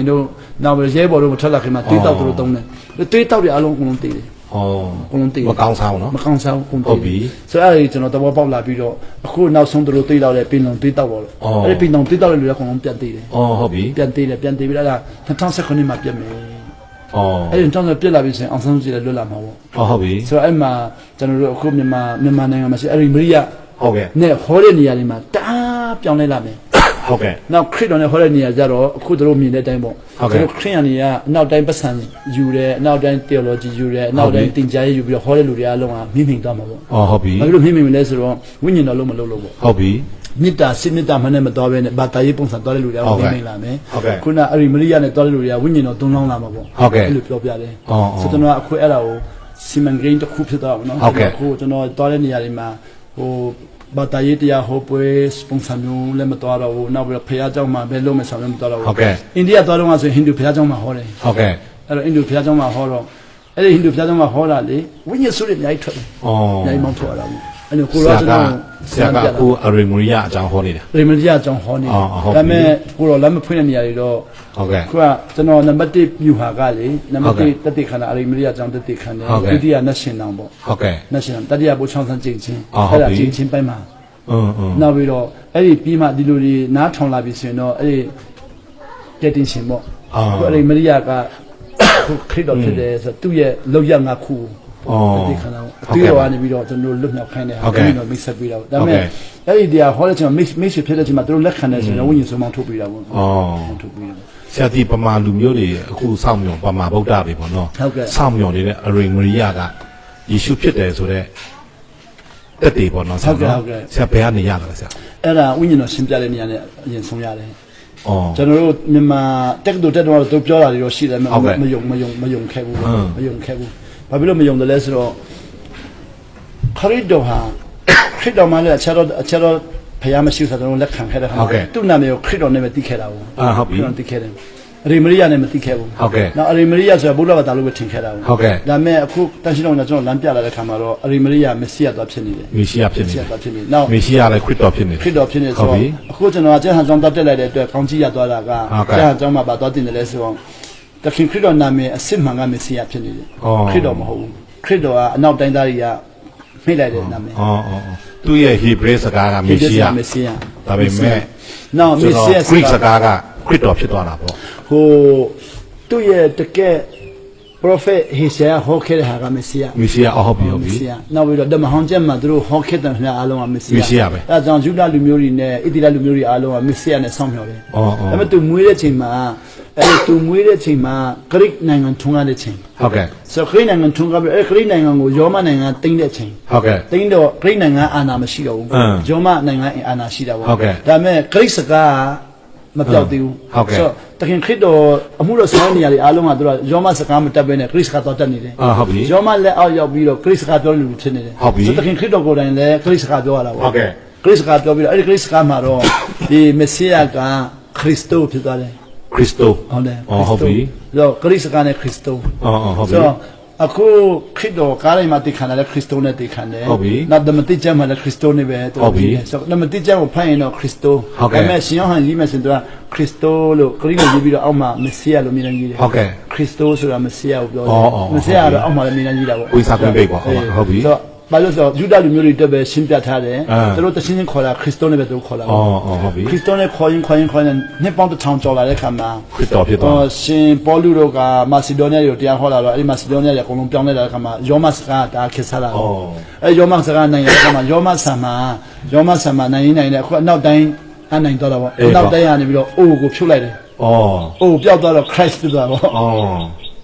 ်တို့နောက်ရဲဘော်တို့မထွက်လာခင်မှာတွေးတောက်သူတို့တုံးတယ်တွေးတောက်တွေအလုံးအကုန်လုံးတည်တယ် ဟော အကုန်လုံးတည် မကောင်းစားဘူးနော် မကောင်းစားဘူးကုန် ဟုတ်ပြီ ဆိုတော့အဲ့ဒီကျွန်တော်သဘောပေါက်လာပြီးတော့အခုနောက်ဆုံးသူတို့တွေးတောက်တဲ့ပင်လုံးတွေးတောက်ပါလို့ အော် အဲ့ဒီပင်လုံးတွေးတောက်တဲ့လူတွေကအကုန်လုံးပြန်တည်တယ် အော်ဟုတ်ပြီ ပြန်တည်တယ်ပြန်တည်ပြီးတော့အဲ့ဒါ2019မှာပြတ်မယ် အော် အဲ့ဒီ2019ပြတ်လာပြီဆိုရင်အောင်ဆန်းစုကြည်လည်းလွတ်လာမှာပေါ့ အော်ဟုတ်ပြီ ဆိုတော့အဲ့မှာကျွန်တော်တို့အခုမြန်မာနိုင်ငံမှာရှိအဲ့ဒီမရိယ ဟုတ်ကဲ့ နဲ့ဟောတဲ့နေရာတွေမှာတအားပြောင်းလဲလာမယ် ဟုတ်ကဲ့ နောက်ခရစ်တော်နဲ့ဟောတဲ့နေရာကြတော့အခုတို့မြင်တဲ့အတိုင်းပေါ့ ဟုတ်ကဲ့ တို့ခရစ်ယာန်တွေကအနောက်တိုင်းပတ်စံယူတယ်အနောက်တိုင်း theology ယူတယ်အနောက်တိုင်းသင်ကြားရေးယူပြီးတော့ဟောတဲ့လူတွေအားလုံးကမိမိသွားမှာပေါ့ အော်ဟုတ်ပြီ ဘာလို့မိမိမလဲဆိုတော့ဝိညာဉ်တော်လုံးမလုံးလို့ပေါ့ ဟုတ်ပြီ မေတ္တာစိတ်မေတ္တာမနဲ့မတော်ဘဲနဲ့ဘာသာရေးပုံစံတော်တဲ့လူတွေက ဟုတ်ကဲ့ မိမိလာမယ် ဟုတ်ကဲ့ ခုနအဲ့ဒီမရိယနဲ့တော်တဲ့လူတွေကဝိညာဉ်တော်သုံးလောင်းလာမှာပေါ့ ဟုတ်ကဲ့ အဲ့လိုပြောပြတယ် အော်အော် ဆိုတော့ကျွန်တော်ကအခုအဲ့ဒါကိုစီမံကိန်းတစ်ခုဖြစ်သွားအောင်နော် ဟုတ်ကဲ့ အခုကျွန်တော်တော်တဲ့နေရာတွေမှာဟိုဘာသာရေးတရားဟောပွဲပုံစံမျိုးလည်းမတော်တော့ဘူးနောက်ပြီးတော့ဖခင်เจ้าမှာဘယ်လိုမှဆောင်လည်းမတော်တော့ဘူး ဟုတ်ကဲ့ အိန္ဒိယတော်တော့ကဆိုရင်ဟိန္ဒူဖခင်เจ้าမှာဟောတယ် ဟုတ်ကဲ့ အဲ့တော့ဟိန္ဒူဖခင်เจ้าမှာဟောတော့အဲ့ဒီဟိန္ဒူဖခင်เจ้าမှာဟောတာလေဝိညာဉ်စုတွေအများကြီးထွက်တယ် အော် အများကြီးမောင်းထွက်လာဘူးအဲ့လိုကို ဆ ရော ရာ ကျွန် က တော် ဆရာကအခုအရီမရီယာအကြောင်းဟောနေတာ ရေမန်ကြီးအကြောင်းဟောနေ အော်ဟုတ်ပြီ ဒါပေမဲ့ကိုရောလမ်းမဖွင့်တဲ့နေရာတွေတော့ ဟုတ်ကဲ့ ခုကကျွန်တော်နံပါတ်1မြူဟာကလေနံပါတ် ဟုတ်ကဲ့ 1တတိခန္ဓာအရိမရိယအကြောင်းတတိခန္ဓာ ဟုတ်ကဲ့ ဒုတိယနတ်ရှင်တောင်ပေါ့ ဟုတ်ကဲ့ နတ်ရှင်တောင်တတိယဘုချောင်းဆန်းကျင့်ချင်း အော်ဟုတ်ပြီ ကျင့်ချင်းပိုင်းမှာ အင်းအင်း နောက်ပြီးတော့အဲ့ဒီပြီးမှဒီလိုတွေနားထောင်လာပြီဆိုရင်တော့အဲ့ဒီကက်တင်ရှင်ပေါ့ အော် ခုအရိမရိယကခုခရစ်တော်ဖြစ်တယ်ဆိုတော့သူ့ရဲ့လောက်ရငါခု အော် တတိခန္ဓာပေါ့ ဟုတ် အ ကဲ့ တူတော်ကနေပြီးတော့ကျွန်တော်လွတ်မြောက်ခိုင်းတယ် ဟုတ်ကဲ့ တော့မိတ်ဆက်ပြီးတော့ဒါပေမဲ့အဲ့ဒီတရားဟောတဲ့ချိန်မှာမိတ်ဆွေဖြစ်တဲ့ချိန်မှာသူတို့လက်ခံတယ်ဆိုရင်ဝိညာဉ်ဆုံးမထုတ်ပြီးတာပေါ့ အော် ထုတ်ပြီးတော့ ဆရာဒီပမာလူမျိုးတွေအခုစောင့်မျှော်ပမာဗုဒ္ဓတွေပေါ့နော် ဟုတ်ကဲ့ စောင့်မျှော်နေတဲ့အရိမရီယာကယေရှုဖြစ်တယ်ဆိုတော့တက်တယ်ပေါ့နော်ဆရာ ဟုတ်ကဲ့ဟုတ်ကဲ့ ဆရာဘယ်ကနေရတာလဲဆရာ အဲ့ဒါဝိညာဉ်တော်ရှင်းပြတဲ့နေရာနဲ့အရင်ဆုံးရတယ် အော် ကျွန်တော်တို့မြန်မာတက်တူတက်တော့သူပြောတာတွေတော့ရှိတယ် ဟုတ်ကဲ့ မယုံခဲ့ဘူး ဟမ် မယုံခဲ့ဘူးဘာဖြစ်လို့မယုံတယ်လဲဆိုတော့ခရစ်တော်ဟာခရစ်တော်မှလည်းအချက်တော်ဖျားမရှိဘူးဆိုတော့လက်ခံခဲ့တဲ့ခါ ဟုတ်ကဲ့ သူ့နာမည်ကိုခရစ်တော်နဲ့ပဲသိခဲ့တာဘူး အာဟုတ်ပြီ ခရစ်တော်သိခဲ့တယ်အရိမရိယနဲ့မသိခဲ့ဘူး ဟုတ်ကဲ့ နောက်အရိမရိယဆိုတာဘုရားဘာသာလို့ပဲထင်ခဲ့တာဘူး ဟုတ်ကဲ့ ဒါပေမဲ့အခုတန်ရှင်းတော်ကကျွန်တော်လမ်းပြလာတဲ့ခါမှာတော့အရိမရိယမက်ဆီယသွားဖြစ်နေတယ် မေရှိယဖြစ် မက် နေ ဆီယ တယ် သွားဖြစ်နေနောက် မေရှိယလည်းခရစ်တော်ဖြစ်နေတယ် ခရစ်တော်ဖြစ်နေ ဟု ဆို တ် တော့ ပြီ အခုကျွန်တော်ကကျမ်းဟန်ကြောင်းတက်လိုက်တဲ့အတွက်ကောင်းကြီးရသွားတာက ဟုတ်ကဲ့ ကျမ်းဟန်ကြောင်းမှာပါသွားတင်တယ်လဲဆိုတော့တခင်ခရစ်တော်နာမည်အစစ်မှန်ကမက်ဆီယဖြစ်နေတယ် အော် ခရစ်တော်မဟုတ်ဘူးခရစ်တော်ကအနောက်တိုင်းသားတွေကနှိမ့်လိုက်တဲ့နာမည် အော်အော်အော်သူ့ရဲ့ဟေဘရဲစကားကမေရှိယ မက်ဆီယ ဒါပေမဲ့ နောက်မ ကျွန် က် တော် ဆီယ ဂရိစကားကခရစ်တော်ဖြစ်သွားတာပေါ့ ဟိုသူ့ရဲ့တကယ် prophet ဟေရှာယဟောခဲ့တဲ့ဟာကမက်ဆီယ မေရှိယအော်ဟုတ်ပြီဟုတ် မ ပြီ က်ဆီယနောက်ပြီးတော့ဓမ္မဟောင်းကျမ်းမှာသူတို့ဟောခဲ့တဲ့အားလုံးကမက်ဆီယ မက်ဆီယပဲ အဲဒါကြောင့်ယူဒလူမျိုးတွေနဲ့ဣသရေလလူမျိုးတွေအားလုံးကမက်ဆီယနဲ့ဆောင်းမြော်တယ် အော်အော် ဒါပေမဲ့သူမွေးတဲ့ချိန်မှာအဲ့သူမွေးတဲ့ချိန်မှာဂရိနိုင်ငံထွန်းကားတဲ့ချိန် ဟုတ်ကဲ့ ဆိုဂရိနိုင်ငံထွန်းကားပြီးအဲ့ဂရိနိုင်ငံကိုယောမနိုင်ငံတိမ့်တဲ့ချိန် ဟုတ်ကဲ့ တိမ့်တော့ဂရိနိုင်ငံအာဏာမရှိတော့ဘူး အင်း ယောမနိုင်ငံအာဏာရှိတာပေါ့ ဟုတ်ကဲ့ ဒါပေမဲ့ဂရိစကားမပြောက်သေးဘူး ဟုတ်ကဲ့ ဆိုတခင်ခရစ်တော်အမှုတော်ဆောင်တဲ့နေရာတွေအားလုံးကသူတို့ယောမစကားမတက်ဘဲနဲ့ဂရိစကားတော့တက်နေတယ် အာဟုတ်ပြီ ယောမလက်အောက်ရောက်ပြီးတော့ဂရိစကားပြောလို့ဖြစ်နေတယ် ဟုတ်ပြီ ဆိုတခင်ခရစ်တော်ကိုယ်တိုင်လည်းဂရိစကားပြောရတာပေါ့ ဟုတ်ကဲ့ ဂရိစကားပြောပြီးတော့အဲ့ဒီဂရိစကားမှာတော့ဒီမက်ဆီယကခရစ်တော်ဖြစ်သွားတယ် ခရစ်တော် ဟုတ်တယ် အော်ဟုတ်ပြီ ဆိုတော့ဂရိစကားနဲ့ခရစ်တော် အော်အော်ဟုတ်ပြီ ဆိုတော့အခုခရစ်တော်ကားတိုင်းမှာသိခံတယ်ခရစ်တော်နဲ့သိခံတယ် ဟုတ်ပြီ နောက်ဓမ္မတိကျမ်းမှာလည်းခရစ်တော်နဲ့ပဲ ဟုတ်ပြီ ဆိုတော့ဓမ္မတိကျမ်းကိုဖတ်ရင်တော့ခရစ်တော် ဟုတ်ကဲ့ ဒါပေမဲ့ရှင်ယောဟန်ကြီးမယ်ဆိုရင်သူကခရစ်တော်လို့ဂရိကိုရေးပြီးတော့အောက်မှာမက်ဆီယလို့မြင်နေကြီးတယ် ဟုတ်ကဲ့ ခရစ်တော်ဆိုတာမက်ဆီယကိုပြောတ အော် ယ် အော် မက်ဆီယကတော့အောက်မှာလည်းမြင်နေကြီးတာပေါ့ ဝိစာခွင့်ပိတ်ပေါ့ဟုတ်ပြီ ဆိုတော့ဘာလို့ဆိုတော့ယူဒလူမျိုးတွေတက်ပဲရှင်းပြထားတယ် အာ သူတို့တချင်းချင်းခေါ်တာခရစ်တော်နဲ့ပဲသူတို့ခေါ်တာ အော်အော်ဟုတ်ပြီ ခရစ်တော်နဲ့ခေါ်ရင်နှစ်ပေါင်းတစ်ထောင်ကျော်လာတဲ့ခါမှာ ခရစ်တော်ဖြစ်သွား ရှင်ပေါလုတို့ကမာစီဒိုနီးယားကိုတရားဟောလာတော့အဲ့ဒီမာစီဒိုနီးယားတွေအကုန်လုံးပြောင်းလဲလာတဲ့ခါမှာယောမစကားဒါခေတ်စားလာတယ်အဲ့ယောမစကားနိုင်ရတဲ့ခါမှာယောမဆာမှာနိုင်တဲ့အခုအနောက်တိုင်းအနိုင်တော့တာပေါ့အနောက်တိုင်းကနေပြီးတော့အိုးကိုဖြုတ်လိုက်တယ် အော် အိုးပျောက်သွားတော့ Christ ဖြစ်သွားပေါ့ အော်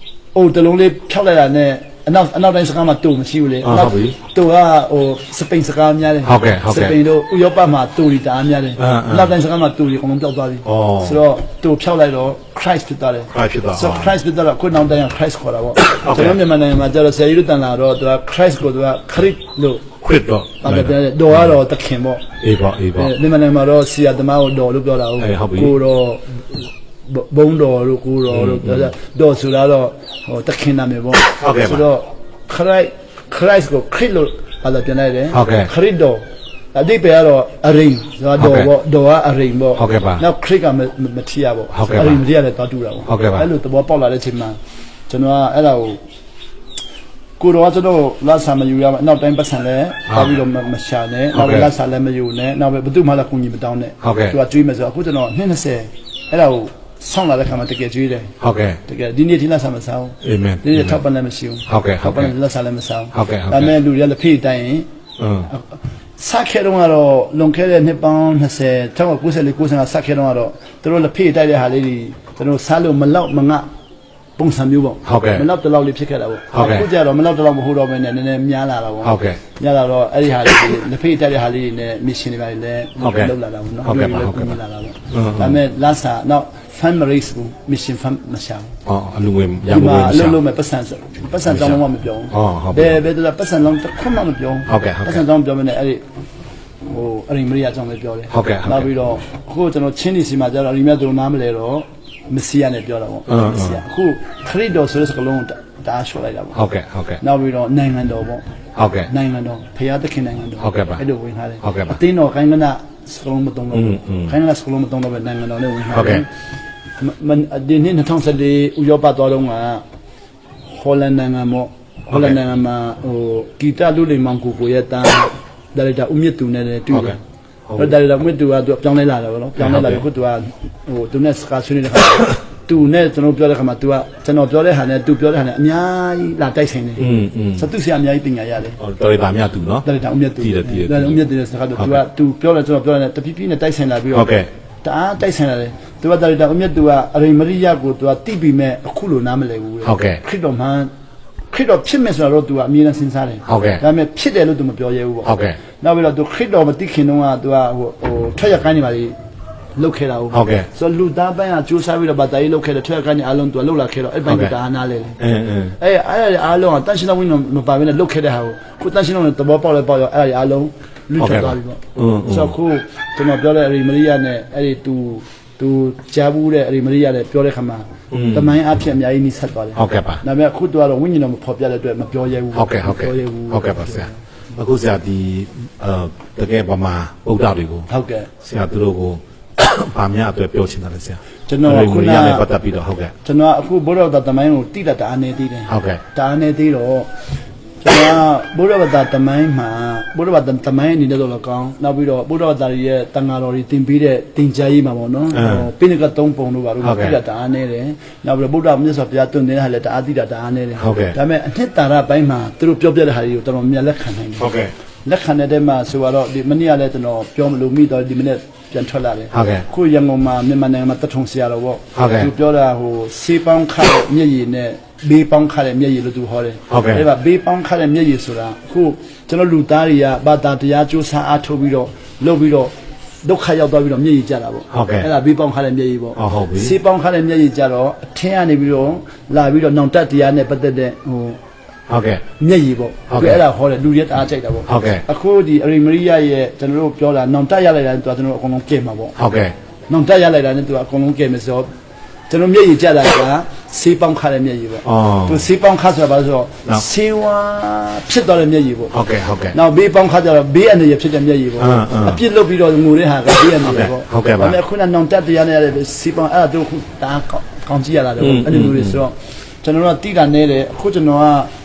အိုးတလုံးလေးဖြောက်လိုက်တာနဲ့အနောက်တိုင်းစကားမှာတူမရှိဘူးလေ ဟုတ်ပြီ တူကဟိုစပိန်စကားများတယ် ဟုတ်ကဲ့ဟုတ်ကဲ့ စပိန်တို့ဥရောပမှာတူရီတာများတယ် အင်း အနောက်တိုင်းစကားမှာတူရီအကုန်လုံးပျောက်သွားပြီ အော် ဆိုတော့တူဖြောက်လိုက်တော့ Christ ဖြစ်သွားတယ် Christ ဖြစ်သွား ဆို Christ ဖြစ်သွားတော့ခုနောက်တိုင်းက Christ ခေါ်တာပေါ့ ဟုတ်ကဲ့ ကျွန်တော်မြန်မာနိုင်ငံမှာကျတော့ဆယ်ရီတို့တန်လာတော့သူက Christ ကိုသူကခရစ်လို့ ခရစ်တော့ ဘာလဲတော်ကတော့တခင်ပေါ့ အေးပေါ့အေးပေါ့ ဒီမနေ့မှာတော့ဆီယာသမားကိုတော်လို့ပြောတာဟုတ်ကိုတော့ဘုံတော်လို့ကိုတော်လို့တော်ဆိုတော့ဟိုတခင်နာမည်ပေါ့ဆိုတော့ခရိုက်ကိုခရစ်လို့ဘာလဲပြန်လိုက်တယ်ခရစ်တော်အတိတ်ပဲကတော့အရိန်ဆိုတော့ပေါ့တော်ကအရိန်ပေါ့နောက်ခရစ်ကမထီရပေါ့အရိန်မထီရတယ်တော့တူတာပေါ့အဲ့လိုသဘောပေါက်လာတဲ့အချိန်မှာကျွန်တော်ကအဲ့ဒါကိုတော့ကျွန်တော်လာဆာမယူရမှာနောက်တိုင်းပတ်စံလဲပါပြီးတော့မရှာနဲ့နောက်လာဆာလည်းမယူနဲ့နောက်ပဲဘယ်သူမှလည်းကိုကြီးမတောင်းနဲ့သူကကျွေးမယ်ဆိုတော့အခုကျွန်တော်20အဲ့ဒါကိုဆောင်းလာတဲ့ခါမှာတကယ်ကျွေးတယ်ဟုတ်ကဲ့တကယ်ဒီနေ့ထိလာဆာမဆောင်းအာမင်ဒီနေ့ထောက်ပံ့လည်းမရှိဘူးဟုတ်ကဲ့ထောက်ပံ့လာဆာလည်းမဆောင်းဟုတ်ကဲ့ဒါမဲ့လူတွေကလည်းဖိတိုင်းရင်ဆက်ခဲတော့ကတော့လွန်ခဲ့တဲ့နှစ်ပေါင်း20 1994 95ဆက်ခဲတော့ကတော့သူတို့လည်းဖိတိုက်တဲ့ဟာလေးတွေကျွန်တော်စားလို့မလောက်မငါပုံစံမျိုးပေါ့မလောက်တလောက်လေးဖြစ်ခဲ့တာပေါ့အခုကျတော့မလောက်တလောက်မဟုတ်တော့ဘဲနဲ့နည်းနည်းများလာတာပေါ့ဟုတ်ကဲ့များလာတော့အဲ့ဒီဟာလေးလက်ဖိတက်တဲ့ဟာလေးတွေနဲ့မစ်ရှင်တွေပါလေလောက်လာတာပေါ့နော်ဟုတ်ကဲ့ပါဟုတ်ကဲ့ပါလာတာပေါ့ဒါမဲ့လာစာနောက် fan race ကို mission fan မရှာဘူးအလူငွေရမလို့မရှာလုံးမဲ့ပတ်စံတောင်းလုံးမပြောဘူးဘယ်တော့ပတ်စံလုံးတစ်ခွမှမပြောဟုတ်ကဲ့ပတ်စံတောင်းပြောမနေအဲ့ဒီဟိုအရင်မရိယာကြောင့်ပဲပြောတယ်နောက်ပြီးတော့အခုကျွန်တော်ချင်းနေစီမှာကျတော့အရင်မြတ်တို့နားမလဲတော့မစီယာနဲ့ပြောတာပေါ့မစီယာအခုခရစ်တော်ဆိုတဲ့စကားလုံးဒါရှော့လိုက်တာပေါ့ဟုတ်ကဲ့ဟုတ်ကဲ့နောက်ပြီးတော့နိုင်ငံတော်ပေါ့ဟုတ်ကဲ့နိုင်ငံတော်ဖရာသခင်နိုင်ငံတော်ဟုတ်ကဲ့ပါအဲ့လိုဝင်ထားတယ်ဟုတ်ကဲ့ပါအတင်းတော်ခိုင်းကနာစကားလုံးမတုံးတော့ခိုင်းကနာစကားလုံးမတုံးတော့ပဲနိုင်ငံတော်နဲ့ဝင်ထားတယ်ဒီနှစ်2014ဥရောပသွားတော့ကဟောလန်နိုင်ငံပေါ့ဟောလန်နိုင်ငံမှာဟိုဂီတလူလိမ်မောင်ကိုရဲ့တန်းဒါလိုက်တာဦးမြင့်သူနဲ့တွေ့တယ်ဟိုဒါလည်းမြင့်သူကသူပြောင်းလဲလာတယ်ဗောနော်ပြောင်းလဲလာပြီခုသူကဟိုသူနဲ့စကားဆွေးနေတဲ့ခါသူနဲ့ကျွန်တော်ပြောတဲ့ခါမှာသူကကျွန်တော်ပြောတဲ့ဟာနဲ့သူပြောတဲ့ဟာနဲ့အများကြီးလာတိုက်ဆိုင်တယ်ဆိုသူဆရာအများကြီးပညာရတယ်တော်ရတာမြတ်သူနော်တော်ရတာဦးမြတ်သူတည်တယ်ဒါဦးမြတ်သူတဲ့စကားသူကသူပြောတယ်ကျွန်တော်ပြောတယ်တပြည့်ပြည့်နဲ့တိုက်ဆိုင်လာပြီးတော့ဟုတ်ကဲ့တအားတိုက်ဆိုင်လာတယ်သူကတော်ရတာဦးမြတ်သူကအရိမရိယကိုသူကတိပြီးမဲ့အခုလိုနားမလဲဘူးဟုတ်ကဲ့ခရစ်တော်မှခရစ်တော်ဖြစ်မယ်ဆိုတော့သူကအမြဲတမ်းစဉ်းစားတယ်ဟုတ်ကဲ့ဒါပေမဲ့ဖြစ်တယ်လို့သူမပြောရဲဘူးပေါ့ဟုတ်ကဲ့နောက်ပြီးတော့သူခရစ်တော်မသိခင်တုန်းကသူကဟိုထွက်ရကိုင်းနေပါလေလုတ်ခဲ့တာဟုတ်ကဲ့ဆိုလူသားပိုင်းကကြိုးစားပြီးတော့ဗတာကြီးလုတ်ခဲ့တယ်ထွက်ရကိုင်းနေအားလုံးသူကလုတ်လာခဲ့တော့အဲ့ပိုင်းကဒါနားလဲအဲ့အားလုံးကတန်ရှင်းတော်ဝင်မပါဘဲနဲ့လုတ်ခဲ့တဲ့ဟာကိုခုတန်ရှင်းတော်နဲ့သဘောပေါက်လဲပေါက်ရောအဲ့အားလုံးလူထွက်သွားပြီပေါ့ဆိုတော့ခုကျွန်တော်ပြောတဲ့အရီမရိယနဲ့အဲ့ဒီသူကြားဘူးတဲ့အရီမရိယနဲ့ပြောတဲ့ခါမှာတမိုင်းအဖြစ်အများကြီးနှိစက်သွားတယ်ဟုတ်ကဲ့ပါဒါပေမဲ့အခုသူကတော့ဝိညာဉ်တော်မဖော်ပြတဲ့အတွက်မပြောရဲဘူးဟုတ်ကဲ့ဟုတ်ကဲ့ဟုတ်ကဲ့ပါဆရာအခုဆရာဒီတကယ်ဗမာဗုဒ္ဓတွေကိုဟုတ်ကဲ့ဆရာသူတို့ကိုဗာမြတ်အတွက်ပြောချင်တယ်ဆရာကျွန်တော်ခုနကပတ်သက်ပြီးတော့ဟုတ်ကဲ့ကျွန်တော်အခုဘုရားတမိုင်းကိုတိတတာအနေသေးတယ်ဟုတ်ကဲ့တာအနေသေးတော့ကျွန်တော်ဘုရားတမိုင်းမှာဘုရားတမိုင်းအနေနဲ့တော့လည်းကောင်းနောက်ပြီးတော့ဘုရားရဲ့တန်ဃာတော်တွေတင်ပေးတဲ့တင်ကြားရေးမှာပေါ့နော်ပိဏက3ပုံတို့ပါလို့တိတတာအနေနဲ့နောက်ပြီးတော့ဘုရားမြတ်စွာဘုရားတွင်တဲ့ဟာလည်းတအားတိတတာအနေနဲ့ဒါပေမဲ့အနှစ်သာရပိုင်းမှာသူတို့ပြောပြတဲ့ဟာတွေကိုတော်တော်များလက်ခံနိုင်တယ်ဟုတ်ကဲ့လက်ခံတဲ့မှာဆိုတော့ဒီမနေ့ကလည်းကျွန်တော်ပြောမလို့မိတော့ဒီမနေ့ပြန်ထွက်လာတယ်ဟုတ်ကဲ့ခုရန်ကုန်မှာမြန်မာနိုင်ငံမှာတထုံဆရာတော်ပေါ့သူပြောတာဟိုစေးပေါင်းခါတဲ့မျက်ရည်နဲ့ဘေးပေါင်းခါတဲ့မျက်ရည်လို့သူဟောတယ်အဲ့ဒါဘေးပေါင်းခါတဲ့မျက်ရည်ဆိုတာခုကျွန်တော်လူသားတွေကဘာသာတရားကြိုးစားအားထုတ်ပြီးတော့လုပ်ပြီးတော့ဒုက္ခရောက်သွားပြီးတော့မျက်ရည်ကျတာပေါ့အဲ့ဒါဘေးပေါင်းခါတဲ့မျက်ရည်ပေါ့ဟုတ်ပြီစေးပေါင်းခါတဲ့မျက်ရည်ကျတော့အထင်းကနေပြီးတော့လာပြီးတော့နောင်တတရားနဲ့ပတ်သက်တဲ့ဟိုဟုတ်ကဲ့မျက်ရည်ပေါ့အဲ့ဒါဟောတယ်လူတွေတအားကြိုက်တာပေါ့ဟုတ်ကဲ့အခုဒီအရိမရိယရဲ့ကျွန်တော်တို့ပြောတာနောင်တက်ရလိုက်တာသူကကျွန်တော်တို့အကုန်လုံးကဲမှာပေါ့ဟုတ်ကဲ့နောင်တက်ရလိုက်တာနဲ့သူကအကုန်လုံးကဲမယ်ဆိုတော့ကျွန်တော်မျက်ရည်ကျတာကဆေးပေါင်းခါတဲ့မျက်ရည်ပေါ့သူဆေးပေါင်းခါဆိုတာဘာလို့ဆိုတော့ဆေးဝါဖြစ်သွားတဲ့မျက်ရည်ပေါ့ဟုတ်ကဲ့ဟုတ်ကဲ့နောက်ဘေးပေါင်းခါကျတော့ဘေးအနေရဖြစ်တဲ့မျက်ရည်ပေါ့အပြစ်လုပ်ပြီးတော့ငိုတဲ့ဟာကဘေးအနေရပေါ့ဟုတ်ကဲ့ပါဒါပေမဲ့ခုနနောင်တက်တရားနဲ့ရတဲ့ဆေးပေါင်းအဲ့ဒါတို့ခုတာကောင်းကြည့်ရတာတော့အဲ့ဒီလိုတွေဆိုတော့ကျွန်တော်တို့တိတာနေတဲ့အခုကျွန်တော်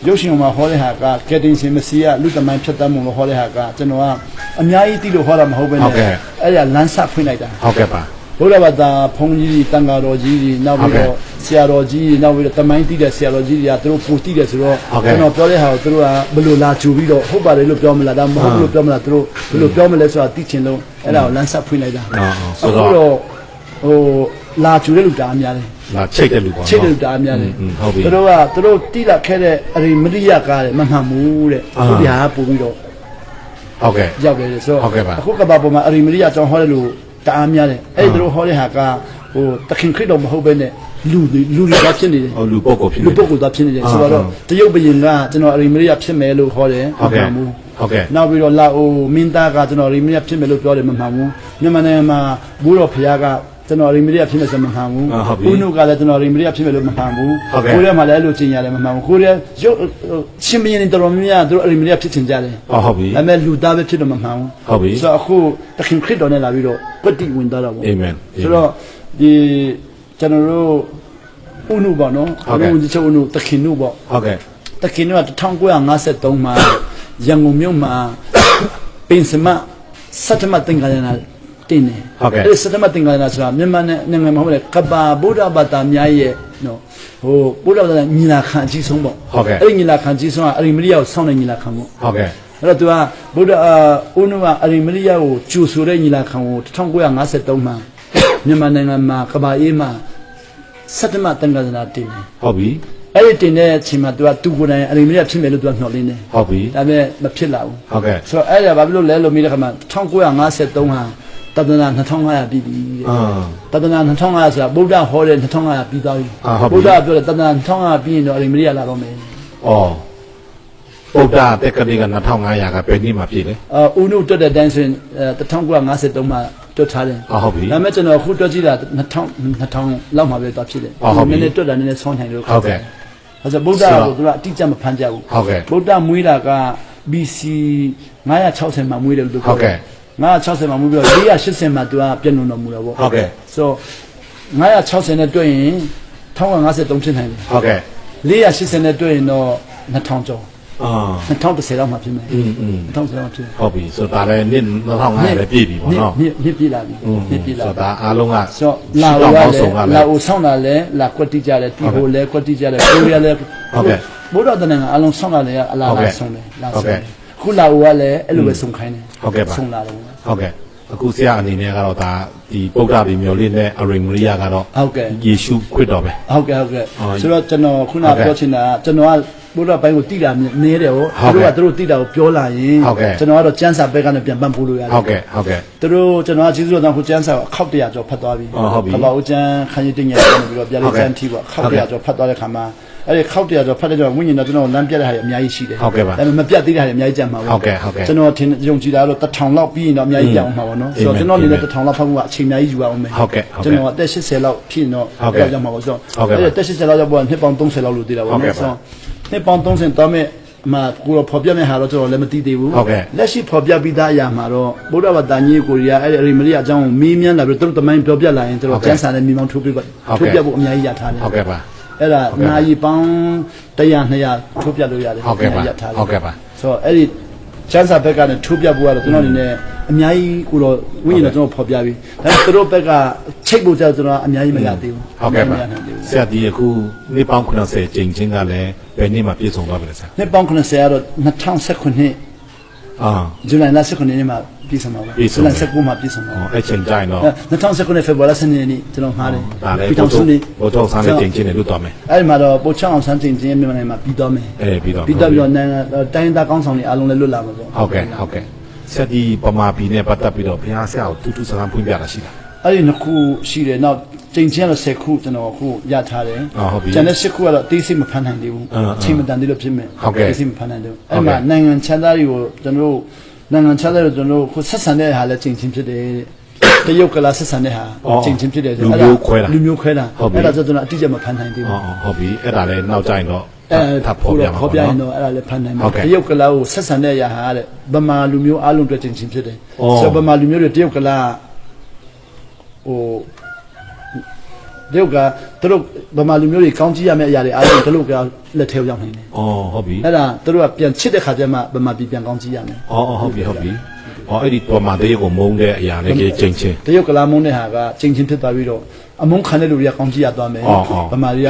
ကရုပ်ရှင်မှာဟောတဲ့ဟာကကက်တင်စင်မစီကလူတမိုင်းဖြတ်တမ်းမှုလို့ဟောတဲ့ဟာကကျွန်တော်ကအများကြီးတိလို့ဟောတာမဟုတ်ဘဲနဲ့အဲ့ဒါလမ်းဆက်ဖွင့်လိုက်တာဟုတ်ကဲ့ပါဘုရားဘာသာဘုန်းကြီးတန်ဃာတော်ကြီးတွေနောက်ပြီးတော့ဆရာတော်ကြီးနောက်ပြီးတော့တမိုင်းတိတဲ့ဆရာတော်ကြီးတွေကသူတို့ပူတိတယ်ဆိုတော့ကျွန်တော်ပြောတဲ့ဟာကိုသူတို့ကဘယ်လိုလာကြူပြီးတော့ဟုတ်ပါတယ်လို့ပြောမလားဒါမဟုတ်လို့ပြောမလားသူတို့ဘယ်လိုပြောမလဲဆိုတာသိချင်လို့အဲ့ဒါကိုလမ်းဆက်ဖွင့်လိုက်တာဆိုတော့ဟိုလာကြူတဲ့လူတာအများတယ်လာချိတ်တဲ့လူပေါ့ချိတ်တဲ့လူတာအများတယ်ဟုတ်ပြီသူတို့တိလာခဲ့တဲ့အရိမရိယကားတယ်မမှန်ဘူးတဲ့သူတရားပို့ပြီးတော့ဟုတ်ကဲ့ရောက်တယ်ဆိုတော့ဟုတ်ကဲ့ပါအခုကဘာပေါ်မှာအရိမရိယကြောင့်ဟောတဲ့လူတအားများတယ်အဲ့သူတို့ဟောတဲ့ဟာကဟိုတခင်ခရစ်တော်မဟုတ်ဘဲနဲ့လူတွေကဖြစ်နေတယ်လူပုဂ္ဂိုလ်ဖြစ်နေလူပုဂ္ဂိုလ်သားဖြစ်နေတယ်ဆိုတော့တရုတ်ဘုရင်ကကျွန်တော်အရိမရိယဖြစ်မယ်လို့ဟောတယ်ဟုတ်ကဲ့ ဟုတ်ကဲ့ နောက်ပြီးတော့လာအိုမင်းသားကကျွန်တော်ရီမီဒီယာဖြစ်မယ်လို့ပြောတယ်မမှန်ဘူးမြန်မာနိုင်ငံမှာဘူးတော်ဖရားကကျွန်တော်ရီမီဒီယာဖြစ်မယ်ဆိုမမှန်ဘူးဦးနုကလည်းကျွန်တော်ရီမီဒီယာဖြစ်မယ်လို့မမှန်ဘူးကိုရဲမှာလည်းအဲ့လိုကျင်ရတယ်မမှန်ဘူးကိုရဲရုပ်ရှင်မင်းနေတော်တော်များများသူတို့ရီမီဒီယာဖြစ်ချင်ကြတယ် ဟုတ်ပြီ ဒါပေမဲ့လူသားပဲဖြစ်တော့မမှန်ဘူး ဟုတ်ပြီ ဆိုတော့အခုတခင်ခရစ်တော်နဲ့လာပြီးတော့ကွတ်တိဝင်သွားတော့ဗော အာမင် ဆိုတော့ဒီကျွန်တော်တို့ဦးနုပေါ့နော်ဦးနုချုပ်ဦးနုတခင်နုပေါ့ ဟုတ်ကဲ့ တခင်နုက1953မှာရန်ကုန်မြို့မှာပင်စမစတ္တမသင်္ကာရဏတင်တယ် ဟုတ်ကဲ့ အဲ့စတ္တမသင်္ကာရဏဆိုတာမြန်မာနိုင်ငံမှာဟုတ်တယ်ကဘာဗုဒ္ဓဘာသာများရဲ့နော်ဟိုဗုဒ္ဓဘာသာညီလာခံအကြီးဆုံးပေါ့ ဟုတ်ကဲ့ အဲ့ဒီညီလာခံအကြီးဆုံးကအရိမရိယကိုစောင့်နေညီလာခံပေါ့ ဟုတ်ကဲ့ အဲ့တော့သူကဗုဒ္ဓဦးနုကအရိမရိယကိုကျူဆိုတဲ့ညီလာခံကို1953မှာမြန်မာနိုင်ငံမှာကဘာအေးမှာစတ္တမသင်္ကာရဏတင်တယ် ဟုတ်ပြီ အဲ့ဒီတင်တဲ့အချိန်မှာသူကိုယ်တိုင်အရိမရိယဖြစ်မယ်လို့သူကမျှော်လင့်တယ် ဟုတ်ပြီ ဒါပေမဲ့မဖြစ်လာဘူး ဟုတ်ကဲ့ ဆိုတော့အဲ့ဒါဘာဖြစ်လို့လဲလို့မေးတဲ့ခါမှာ1953ဟာတဒနာ2500ပြီးပြီတဲ့ တဒနာ2500ဆိုတာဗုဒ္ဓဟောတဲ့2500ပြီးသွားပြီ ဟုတ်ပြီ ဗုဒ္ဓပြောတယ်တဒနာ2500ပြီးရင်တော့အရိမရိယလာတော့မယ် ဩဗုဒ္ဓတက်ကလေးက2500ကပဲနှစ်မှာပြည့်လေ ဦးနုတွတ်တဲ့အတိုင်းဆိုရင်1953မှာတွတ်ထားတယ် ဟုတ်ပြီ ဒါပေမဲ့ကျွန်တော်အခုတွတ်ကြည့်တာ2000လောက်မှာပဲသွားဖြစ်တယ် ဟုတ်ပြီ နည်းနည်းတွတ်တာနည်းနည်းဆောင်းနိုင်လို့ ဟုတ်ကဲ့ ဒါဆိုဗုဒ္ဓကိုသူကအတိအကျမဖန်ကြဘူး ဟုတ်ကဲ့ ဗုဒ္ဓမွေးတာက BC 960မှာမွေးတယ်လို့ပြော ဟုတ်ကဲ့ 960မှာမွေးပြီးတော့480မှာသူကပြည့်လွန်တော်မူတော့ဗော ဟုတ်ကဲ့ ဆို960နဲ့တွေ့ရင်1953ဖြစ်နိုင်တယ် ဟုတ်ကဲ့ 480နဲ့တွေ့ရင်တော့2000ကျော် အာ 2010လောက်မှဖြစ်မယ် อืม 2010လောက်ဖြစ် ဟုတ်ပြီဆိုတော့ဒါလည်းနှစ်2500လည်းပြည့်ပြီပေါ့နော် နှစ်ပြည့်လာပြီနှစ်ပြည့်လာ ဆိုတော့ဒါအားလုံးက ဆိုတော့လာ တော့ ဦး ပေါ က င်း လ စုံ ည်း က လာ လည်း ဦးဆောင်းတာလဲလာကွက်တိကြတယ်တီဟိုလဲကွက်တိကြတယ်ကိုရီးယားလဲ ဟုတ်ကဲ့ ဘုရားတနင်္ဂနွေအလုံးဆောင်းတာလဲအလား ဟုတ်ကဲ့ လားဆုံးတယ်လာ ဟုတ် ဆုံး ကဲ့ တယ်ခုလာဦးကလည်းအဲ့လိုပဲဆုံးခိုင်းတယ် ဟုတ်ကဲ့ပါ ဆုံးလာတော့ ဟုတ်ကဲ့အခုဆရာအနေနဲ့ကတော့ဒါဒီပုဒ္ဓဗီမျိုးလေးနဲ့အရိမရိယကတော့ ဟုတ်ကဲ့ ယေရှုခရစ်တော်ပဲ ဟုတ်ကဲ့ဟုတ်ကဲ့ ဟုတ် ဆိုတော့ကျွန်တော်ခုန ဟုတ်ကဲ့ ပြောချင်တာကကျွန်တော်ကဘုရားဘိုင်းကိုတိတာနည်းတယ်ဟော ဟုတ်ကဲ့ သူတို့ကသူတို့တိတာကိုပြောလာရင် ဟုတ်ကဲ့ ကျွန်တော်ကတော့ကျန်းစာဘက်ကနေပြန်ပန်းပို့လို့ရတယ် ဟုတ်ကဲ့ဟုတ်ကဲ့ သူတို့ကျွန်တော်ကကျေးဇူးတော်ခုကျန်းစာကိုအခောက်တရာကျော်ဖတ်သွားပြီ ဟုတ်ပြီ ကဘာဦးကျန်းခန်းကြီးတင်ရပြန်ပြီးတော့ပြလေးကျန်းထီပေါ့အခောက်တရာကျော်ဖတ်သွားတဲ့ခါမှာအဲ့ဒီခောက်တရာကျော်ဖတ်တဲ့ကျော်ဝိညာဉ်တော်ကျွန်တော်လမ်းပြတဲ့ဟာတွေအများကြီးရှိတယ် ဟုတ်ကဲ့ပါ ဒါပေမဲ့မပြတ်သေးတဲ့ဟာတွေအများကြီးကြံမှာပေါ့ ဟုတ်ကဲ့ဟုတ်ကဲ့ ကျွန်တော်ထင်ယုံကြည်တာတော့1000လောက်ပြီးရင်တော့အများကြီးပြောင်းမှာပေါ့နော်ဆိုတော့ကျွန်တော်အနေနဲ့1000လောက်ဖတ်ဖို့ကအချိန်အများကြီးယူအောင်မယ် ဟုတ်ကဲ့ဟုတ်ကဲ့ ကျွန်တော်အသက်80လောက်ဖြစ်ရင်တော့ ဟုတ်ကဲ့ ကြောက်မှာပေါ့ဆိုတော့ ဟုတ်ကဲ့ပါ အဲ့ဒီတက်80လောက်ရောက်ပေါ်နှစ်ပေါင်း30လောက်လို့သိတာပေါ့ ဟုတ်ကဲ့ နော် ပါ ဆိုတော့နှစ်ပေါင်း30တော့မဲ့အမှကိုတော့ဖော်ပြမယ့်ဟာတော့ကျွန်တော်လည်းမသိသေးဘူး ဟုတ်ကဲ့ လက်ရှိဖော်ပြပြီးသားအရာမှာတော့ဗုဒ္ဓဘာသာညကိုရီးယားအဲ့ဒီအရိမရိယအကြောင်းကိုမေးမြန်းလာပြီးတော့သူတို့တမိုင်းပြောပြလာရင်သူတို့ကျန်းစာနဲ့မိမောင်းထိုးပြပါ ဟုတ်ကဲ့ ထိုးပြဖို့အများကြီးရထားတယ် ဟုတ်ကဲ့ပါ အဲ့ဒါ ဟုတ်ကဲ့ နာယီပေါင်း100 200ထိုးပြလို့ရတယ် ဟုတ်ကဲ့ပါ ရထားတယ် ဟုတ်ကဲ့ပါ ဆိုတော့အဲ့ဒီကျန်းစာဘက်ကနေထိုးပြဖို့ကတော့ကျွန်တော်အနေနဲ့အများကြီးကိုတော့ဝိညာဉ်တော်ကျွန်တော်ဖော်ပြပြီးဒါပေမဲ့သူတို့ဘက်ကချိတ်ဖို့ကြတော့ကျွန်တော်အများကြီးမရသေးဘူး ဟုတ်ကဲ့ပါ မရနိုင်သေးဘူး ဆရာဒီအခုနှစ်ပေါင်း90ကျင်းချင်းကလည်းဘယ်နှစ်မှာပြည့်စုံသွားပြီလဲဆရာ နှစ်ပေါင်း90ကတော့2019 အာ ဇူလိုင်လ19ရက်နေ့မှာပြည်ဆောင်ပါပဲ ပြည် ဇူ ဆုံး လိုင်19မှာပြည်ဆောင်ပါ ဟောအဲ့ချိန်ကြရင်တော့ 2019ဖေဖော်ဝါရီ12ရက်နေ့ကျွန်တော်မှားတယ် ဒါလည်း ပြည် ဘု ထောင်စုနေ့ ရားဆန်းတဲ့ကျင်းချင်းတွေလွတ်သွားမယ် အဲ့ဒီမှာတော့ပိုချောင်းအောင်ဆန်းကျင်ချင်းမြန်မာနိုင်ငံမှာပြီးတော့မယ် ပြီးတော့ ပြီးတော့ပြီးတော့နိုင်ငံတိုင်းသားကောင်းဆောင်တွေအားလုံးလည်းလွတ်လာမှာပေါ့ ဟုတ်ကဲ့ဟုတ်ကဲ့ဆရာဒီပမာပြည်နဲ့ပတ်သက်ပြီးတော့ဘုရားဆရာကိုတူတူဆန်းဆန်းဖွင့်ပြတာရှိလား အဲ့ဒီနှစ်ခုရှိတယ်နောက်ကျင်ချင်းတော့10ခုကျွန်တော်အခုရထားတယ် ဟုတ်ပြီ ကျန်တဲ့10ခုကတော့တေးစိတ်မဖန်နိုင်သေးဘူး အင်း အချိန်မတန်သေးလို့ဖြစ်မယ် ဟုတ်ကဲ့ တေးစိတ်မဖန်နိုင်သေးဘူး ဟုတ် အဲ့ ကဲ့ မှာနိုင်ငံချမ်းသားတွေကိုကျွန်တော်တို့နိုင်ငံချမ်းသားတွေကျွန်တော်တို့ခုဆက်ဆံတဲ့ဟာလည်းကျင်ချင်းဖြစ်တယ်တရုတ်ကလာဆက်ဆံတဲ့ဟာ အော် ကျင်ချင်းဖြစ်တယ် လူမျိုးခွဲတာ လူမျိုးခွဲတာ ဟုတ်ပြီ အဲ့ဒါဆိုကျွန်တော်အတိအကျမဖန်နိုင်သေးဘူး ဟုတ်ပြီအဲ့ဒါလည်းနောက်ကြရင်တော့ ထပ်ဖော်ပြမှာ ဖော်ပြ ပေါ့ ရင် နော် တော့အဲ့ဒါလည်းဖန်နိုင်မှာ ဟုတ်ကဲ့ တရုတ်ကလာကိုဆက်ဆံတဲ့အရာဟာတဲ့ဗမာလူမျိုးအားလုံးတွေ့ကျင်ချင်းဖြစ်တယ် အော် ဆိုတော့ဗမာလူမျိုးတွေတရုတ်ကလာဟိုတရုတ်ကသူတို့ဗမာလူမျိုးတွေကောင်းကြည့်ရမယ့်အရာတွေအားလုံးတရုတ်ကလက်ထဲရောက်နိုင်တယ် อ๋อဟုတ်ပြီ အဲ့ဒါသူတို့ကပြန်ချစ်တဲ့ခါကျမှဗမာပြည်ပြန်ကောင်းကြည့်ရမယ် อ๋อဟုတ်ပြီဟုတ်ပြီอ๋อအဲ့ဒီပေါ်မှာတရေကိုမုန်းတဲ့အရာလေးကြီးချင်းချင်း တရုတ်ကလာမုန်းတဲ့ဟာကချင်းချင်းဖြစ်သွားပြီးတော့အမုန်းခံတဲ့လူတွေကကောင်းကြည့်ရသွားမယ် အော်အော် ဗမာတွေ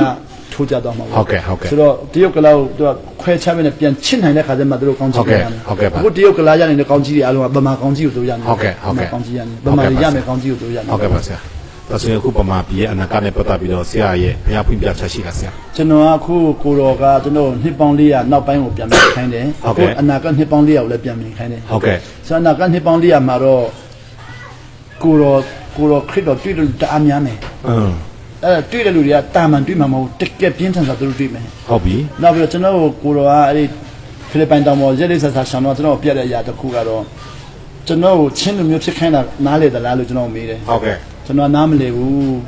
ကထိုးကြသွားမှာ ဟုတ်ကဲ့ဟုတ်ကဲ့ ဆိုတော့တရုတ်ကလာကိုသူကခွဲခြားမယ်နဲ့ပြန်ချစ်နိုင်တဲ့ခါကျမှသူတို့ကောင်းကြည့်ရမယ် ဟုတ်ကဲ့ပါ အခုတရုတ်ကလာရနေတဲ့ကောင်းကြည့်တွေအားလုံးကဗမာကောင်းကြည့်ကိုတို့ရမယ် ဟုတ်ကဲ့ဟုတ်ကဲ့ ကောင်းကြည့်ရမယ်ဗမာတွေရမယ်ကောင်းကြည့်ကိုတို့ရမယ် ဟုတ်ကဲ့ပါဆရာဒါဆိုရင်အခုပေါ်မှာပြည်ရဲ့အနာကနဲ့ပတ်သက်ပြီးတော့ဆရာရဲ့ဘုရားဖွင့်ပြချက်ရှိတာဆရာ ကျွန်တော်ကအခုကိုတော်ကကျွန်တော်နှစ်ပေါင်း400နောက်ပိုင်းကိုပြန်မြင်ခိုင်းတယ် ဟုတ်ကဲ့ အနာကနှစ်ပေါင်း400ကိုလည်းပြန်မြင်ခိုင်းတယ် ဟုတ်ကဲ့ ဆိုတော့အနာကနှစ်ပေါင်း400မှာတော့ကိုတော်ခရစ်တော်တွေ့လို့တအားများမယ် အဲ့တွေ့တဲ့လူတွေကတာမန်တွေ့မှာမဟုတ်တကယ်ပြင်းထန်စွာသူတို့တွေ့မယ် ဟုတ်ပြီ နောက်ပြီးတော့ကျွန်တော်ကိုတော်ကအဲ့ဒီ ဖိလစ်ပိုင်တောင်ပေါ်ရက်လေးဆက်ဆက်ရှောင်းတော့ကျွန်တော်ပြက်တဲ့အရာတစ်ခုကတော့ကျွန်တော်ကိုချင်းလူမျိုးဖြစ်ခိုင်းတာနားလေသလားလို့ကျွန်တော်မေးတယ် ဟုတ်ကဲ့ ကျွန်တော်နားမလည်ဘူ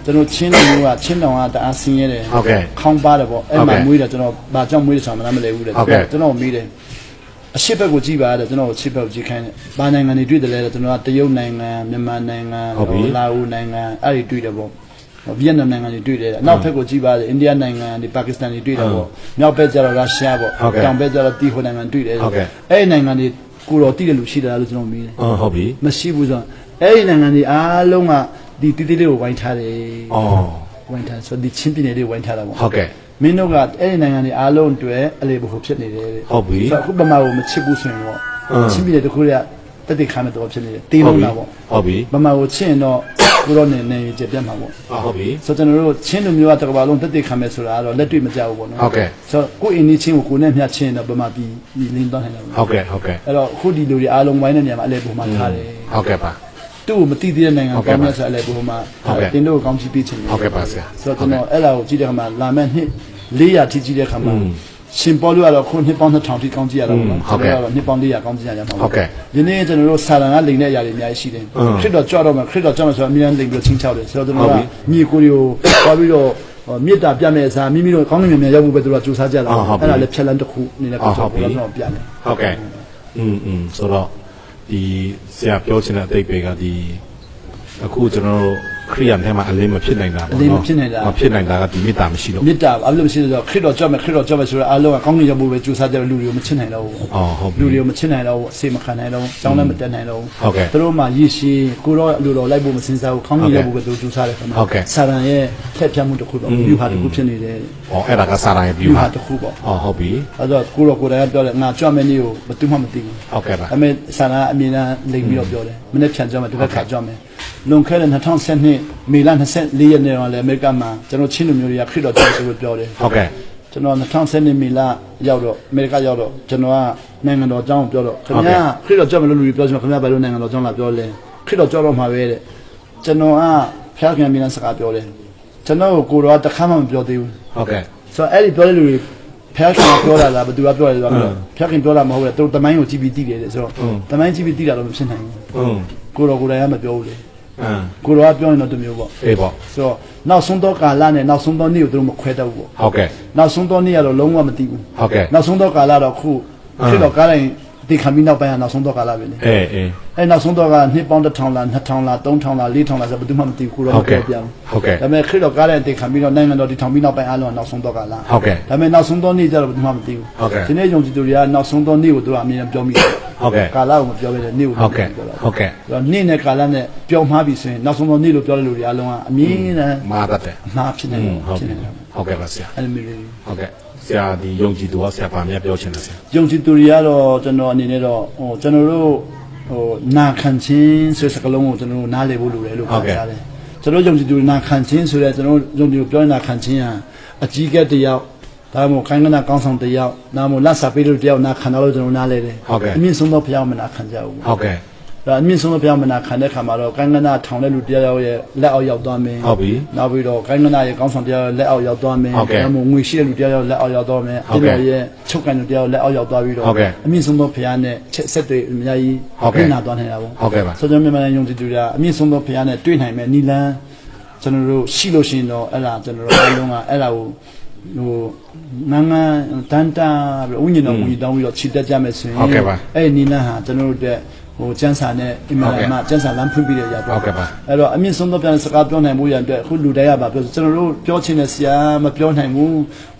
းကျွန်တော်ချင်းလူမျိုးကချင်းတောင်ကတအားဆင်းရဲတယ် ဟုတ်ကဲ့ ခေါင်းပါတယ်ပေါ့အဲ့မှာမွေးတယ်ကျွန်တော်ဘာကြောင့်မွေးတယ်ဆိုတာမနားမလည်ဘူးတဲ့ ဟုတ်ကဲ့ ကျွန်တော်မေးတယ်အရှိဘက်ကိုကြည့်ပါတဲ့ကျွန်တော်ကိုအရှိဘက်ကိုကြည့်ခိုင်းတယ်ဘာနိုင်ငံတွေတွေ့တယ်လဲကျွန်တော်ကတရုတ်နိုင်ငံမြန်မာနိုင်ငံလာအိုနိုင်ငံအဲ့ဒီတွေ့တယ်ပေါ့ဗီယက်နမ်နိုင်ငံတွေတွေ့တယ်အနောက်ဘက်ကိုကြည့်ပါအိန္ဒိယနိုင်ငံတွေပါကစ္စတန်တွေတွေ့တယ်ပေါ့မြောက်ဘက်ကျတော့ရုရှားပေါ့တောင်ဘက်ကျတော့တီဟိုနိုင်ငံတွေ့တယ်အဲ့ဒီနိုင်ငံတွေကိုတော့တည်တယ်လို့ရှိတယ်လို့ကျွန်တော်မေးတယ် ဟုတ်ပြီ မရှိဘူးဆိုတော့အဲ့ဒီနိုင်ငံတွေအားလုံးကဒီတီးတီးလေးကိုဝိုင်းထားတယ် ဝိုင်းထားဆိုဒီချင်းပြည်နယ်လေးဝိုင်းထားတာပေါ့ ဟုတ်ကဲ့ မင်းတို့ကအဲ့ဒီနိုင်ငံတွေအားလုံးအတွက်အလေဘဟုဖြစ်နေတယ်တဲ့ ဟုတ်ပြီ ဆိုတော့အခုပမာကိုမချစ်ဘူးဆိုရင်တော့ချင်းပြည်နယ်တစ်ခုတည်းကတက်တိခါမဲ့တော့ဖြစ်နေတယ်တေးလုံးတာပေါ့ ဟုတ်ပြီ ပမာကိုချစ်ရင်တော့ကိုတော့နေကြပြတ်မှာပေါ့ ဟုတ်ပြီ ဆိုတော့ကျွန်တော်တို့ချင်းလူမျိုးကတစ်ကမ္ဘာလုံးတက်တိခါမဲ့ဆိုတာကတော့လက်တွေ့မကြဘူးပေါ့နော် ဟုတ်ကဲ့ ဆိုတော့ကိုယ်အင်းကြီးချင်းကိုကိုနဲ့မျှချင်းတော့ပမာပြီးလင်းသွားနိုင်တယ် ဟုတ်ကဲ့ဟုတ်ကဲ့ အဲ့တော့အခုဒီလူတွေအားလုံးဝိုင်းတဲ့နေရာမှာအလေဘုံမှာထားတယ် ဟုတ်ကဲ့ပါ သူ့ကိုမတိသေးတဲ့နိုင်ငံကောင်းမြတ်ဆိုအလေဘုံမှာတင်တို့ကောင်းချီးပေးချင်တယ် ဟုတ်ကဲ့ပါဆရာ ဆိုတော့ကျွန်တော်အဲ့လာကိုကြည့်တဲ့ခါမှာလာမဲ့နှစ်400ထိကြည့်တဲ့ခါမှာရှင်ပေါ်လို့ကတော့ခုနှစ်ပေါင်း2000ထိကောင်းကြည့်ရတာပေါ့နော်ကျွန်တော်ကတော့နှစ်ပေါင်း400ကောင်းကြည့်ရမှာပေါ့ ဟုတ်ကဲ့ ဒီနေ့ကျွန်တော်တို့ဆာလန်ကလိန်တဲ့အရာတွေအများကြီးရှိတယ်ခရစ်တော်ကြွတော့မှခရစ်တော်ကြွမှဆိုတော့အများကြီးလိန်ပြီးချင်းချောက်တယ်ဆိုတော့ကျွန်တော်ကညီကိုတွေကိုသွားပြီးတော့မေတ္တာပြမဲ့အစားမိမိတို့ကောင်းကင်မြန်ရောက်ဖို့ပဲသူတို့ကကြိုးစားကြတာအဲ့ဒါလည်းဖြတ်လန်းတစ်ခုအနေနဲ့ကျွန်တော်ပြတယ် ဟုတ်ကဲ့ဆိုတော့ဒီဆရာပြောချင်တဲ့အတိတ်တွေကဒီအခုကျွန်တော်တို့ခရိယန်ထဲမှာအလင်းမဖြစ်နိုင်တာပေါ့နော်မဖြစ်နိုင်တာကဒီမေတ္တာမရှိလို့ မေတ္တာဘာလို့မရှိလဲဆိုတော့ခရစ်တော်ကြွမယ်ခရစ်တော်ကြွမယ်ဆိုတော့အားလုံးကကောင်းကင်ရောက်ဖို့ပဲကြိုးစားကြတဲ့လူတွေကိုမချစ်နိုင်တော့ဘူး ဟုတ်ပြီ လူတွေကိုမချစ်နိုင်တော့ဘူးအစေမခံနိုင်တော့ဘူးကျောင်းလည်းမတက်နိုင်တော့ဘူး ဟုတ်ကဲ့ သူတို့မှရည်ရှိကိုတော့လူတော်လိုက်ဖို့မစင်စားဘူးကောင်းကင်ရောက်ဖို့ပဲသူတို့ကြိုးစားတယ်ခင်ဗျာ ဟုတ်ကဲ့ ဆာရန်ရဲ့ထက်ဖြတ်မှုတစ်ခုတော့ယူဟာတစ်ခုဖြစ်နေတယ် အဲ့ဒါကစာတိုင်းပြူ ယူ ဟာ ဟာတစ်ခုပေါ့ ဟုတ်ပြီ အဲ့တော့ကိုတော့ကိုယ်တိုင်ကပြောတယ်ငါကြွမယ်နေ့ကိုဘယ်သူမှမသိဘူး ဟုတ်ကဲ့ပါ အမေဆာရန်ကအမြင်နဲ့လိမ်ပြီးတော့ပြောတယ်မနေ့ဖြန်ကြွမယ်တစ်ခါခါကြွမယ်လွန်ခဲ့တဲ့2012မေလ24ရက်နေ့တော့လည်းအမေရိကမှာကျွန်တော်ချင်းလူမျိုးတွေကခရစ်တော်ကြွမယ်ဆိုပြီးပြောတယ် ဟုတ်ကဲ့ ကျွန်တော်2012မေလရောက်တော့အမေရိကရောက်တော့ကျွန်တော်ကနိုင်ငံတော်အကြောင်းပြောတော့ခင်ဗျာခရစ်တော်ကြောက်မလို့လူတွေပြောချင်ခင်ဗျာဘယ်လိုနိုင်ငံတော်အကြောင်းလာပြောလဲခရစ်တော်ကြောက်တော့မှာပဲတဲ့ကျွန်တော်ကဖျားခင်မြန်စကားပြောတယ်ကျွန်တော်ကိုတော့တခါမှမပြောသေးဘူး ဟုတ်ကဲ့ ဆိုတော့အဲ့ဒီပြောတဲ့လူတွေဖျားခင်ပြောတာလားဘယ်သူကပြောတယ်ဆိုတော့ဖျားခင်ပြောတာမဟုတ်ဘူးသူတို့တမိုင်းကိုကြည့်ပြီးသိတယ်ဆိုတော့တမိုင်းကြည့်ပြီးသိတာတော့မဖြစ်နိုင်ဘူးကိုတော့ကိုယ်တိုင်ကမပြောဘူးလေကိုတော့ပြောရင်တော့တမျိုးပေါ့ အေးပေါ့ ဆိုတော့နောက်ဆုံးတော့ကာလနဲ့နောက်ဆုံးတော့နေ့ကိုသူတို့မခွဲတတ်ဘူးပေါ့ ဟုတ်ကဲ့ နောက်ဆုံးတော့နေ့ကတော့လုံးဝမသိဘူး ဟုတ်ကဲ့ နောက်ဆုံးတော့ကာလတော့ခုခရစ်တော်ကားတိုင်းဒီခံပြီးနောက်ပိုင်းကနောက်ဆုံးတော့ကာလပဲလေ အေး အဲနောက်ဆုံးတော့ကနှစ်ပေါင်း1000လား2000လား3000လား4000လားဆိုဘယ်သူမှမသိဘူးကိုတော့ပြောပြအောင် ဟုတ်ကဲ့ ဒါပေမဲ့ခရစ်တော်ကားတိုင်းဒီခံပြီးတော့နိုင်ငံတော်ဒီထောင်ပြီးနောက်ပိုင်းအားလုံးကနောက်ဆုံးတော့ကာလ ဟုတ်ကဲ့ ဒါပေမဲ့နောက်ဆုံးတော့နေ့ကျတော့ဘယ်သူမှမသိဘူး ဟုတ်ကဲ့ ဒီနေ့ယုံကြည်သူတွေကနောက်ဆုံးတော့နေ့ကိုသူကအမြင်နဲ့ပြောမိတယ် ဟုတ်ကဲ့ ကာလကိုမပြောဘဲနဲ့နေ့ကို ဟုတ်ကဲ့ ပြောတာ ဟုတ်ကဲ့ ဆိုတော့နေ့နဲ့ကာလနဲ့ပြောမှားပြီဆိုရင်နောက်ဆုံးတော့နေ့လို့ပြောတဲ့လူတွေအားလုံးကအမြင်နဲ့ မာတတ်တယ် အမှားဖြစ်နေတယ် ဟုတ် ဖြစ် ပြီ နေတယ် ဟုတ်ကဲ့ပါဆရာ အဲ့လိုမျိုးလေး ဟုတ်ကဲ့ဆရာဒီယုံကြည်သူကဆရာဗာမြတ်ပြောချင်တယ်ဆရာ ယုံကြည်သူတွေကတော့ကျွန်တော်အနေနဲ့တော့ကျွန်တော်တို့နာခံခြင်းဆိုတဲ့စကားလုံးကိုကျွန်တော်တို့နားလည်ဖို့လိုတယ်လို့ပြောကြတယ်ကျွန်တော်ယုံကြည်သူတွေနာခံခြင်းဆိုတဲ့ကျွန်တော်ယုံကြည်သူပြောနာခံခြင်းဟာအကြီးကဲတယောက်ဒါမှမဟုတ်ခိုင်ကနာကောင်းဆောင်တယောက်ဒါမှမဟုတ်လက်စာပေးလို့တယောက်နာခံတော့ကျွန်တော်နားလဲတယ်အမြင့်ဆုံးသောဘုရားမနာခံကြဘူး ဟုတ်ကဲ့ ဒါအမြင့်ဆုံးသောဘုရားမနာခံတဲ့ခါမှာတော့ခိုင်ကနာထောင်တဲ့လူတယောက်ရဲ့လက်အောက်ရောက်သွားမယ် ဟုတ်ပြီ နောက်ပြီးတော့ခိုင်ကနာရဲ့ကောင်းဆောင်တယောက်လက်အောက်ရောက်သွားမယ် ဟုတ်ကဲ့ ဒါမှမဟုတ်ငွေရှိတဲ့လူတယောက်လက်အောက်ရောက်သွားမယ် ဟုတ်ကဲ့ အဲ့ရဲ့ချုပ်ကန်လူတယောက်လက်အောက်ရောက်သွားပြီးတော့ ဟုတ်ကဲ့ အမြင့်ဆုံးသောဘုရားနဲ့ချက်ဆက်တွေအများကြီး ဟုတ်ကဲ့ ပြင်လာသွားနေတာပေါ့ ဟုတ်ကဲ့ပါ ဆိုတော့မြန်မာနိုင်ငံယုံကြည်သူတွေကအမြင့်ဆုံးသောဘုရားနဲ့တွေ့နိုင်မယ်နီလန်းကျွန်တော်တို့ရှိလို့ရှိရင်တော့အဲ့ဒါကျွန်တော်တို့အားလုံးကအဲ့ဒါကိုဟိုငန်းငန်းတန်တာပြီးဝိညာဉ်တော်ကိုတောင်းပြီးတော့ခြေတက်ကြမယ်ဆိုရင် ဟုတ်ကဲ့ပါ အဲ့ဒီနီလန်းဟာကျွန်တော်တို့အတွက်ဟိုကျန်းစာနဲ့အင်မတန်မှကျန်းစာလမ်းဖွင့်ပြီးတဲ့ရပါ ဟုတ်ကဲ့ပါ အဲ့တော့အမြင့်ဆုံးသောပြန်စကားပြောနိုင်မှုရတဲ့အခုလူတိုင်းကပါပြောကျွန်တော်တို့ပြောချင်တဲ့ဆရာမပြောနိုင်ဘူး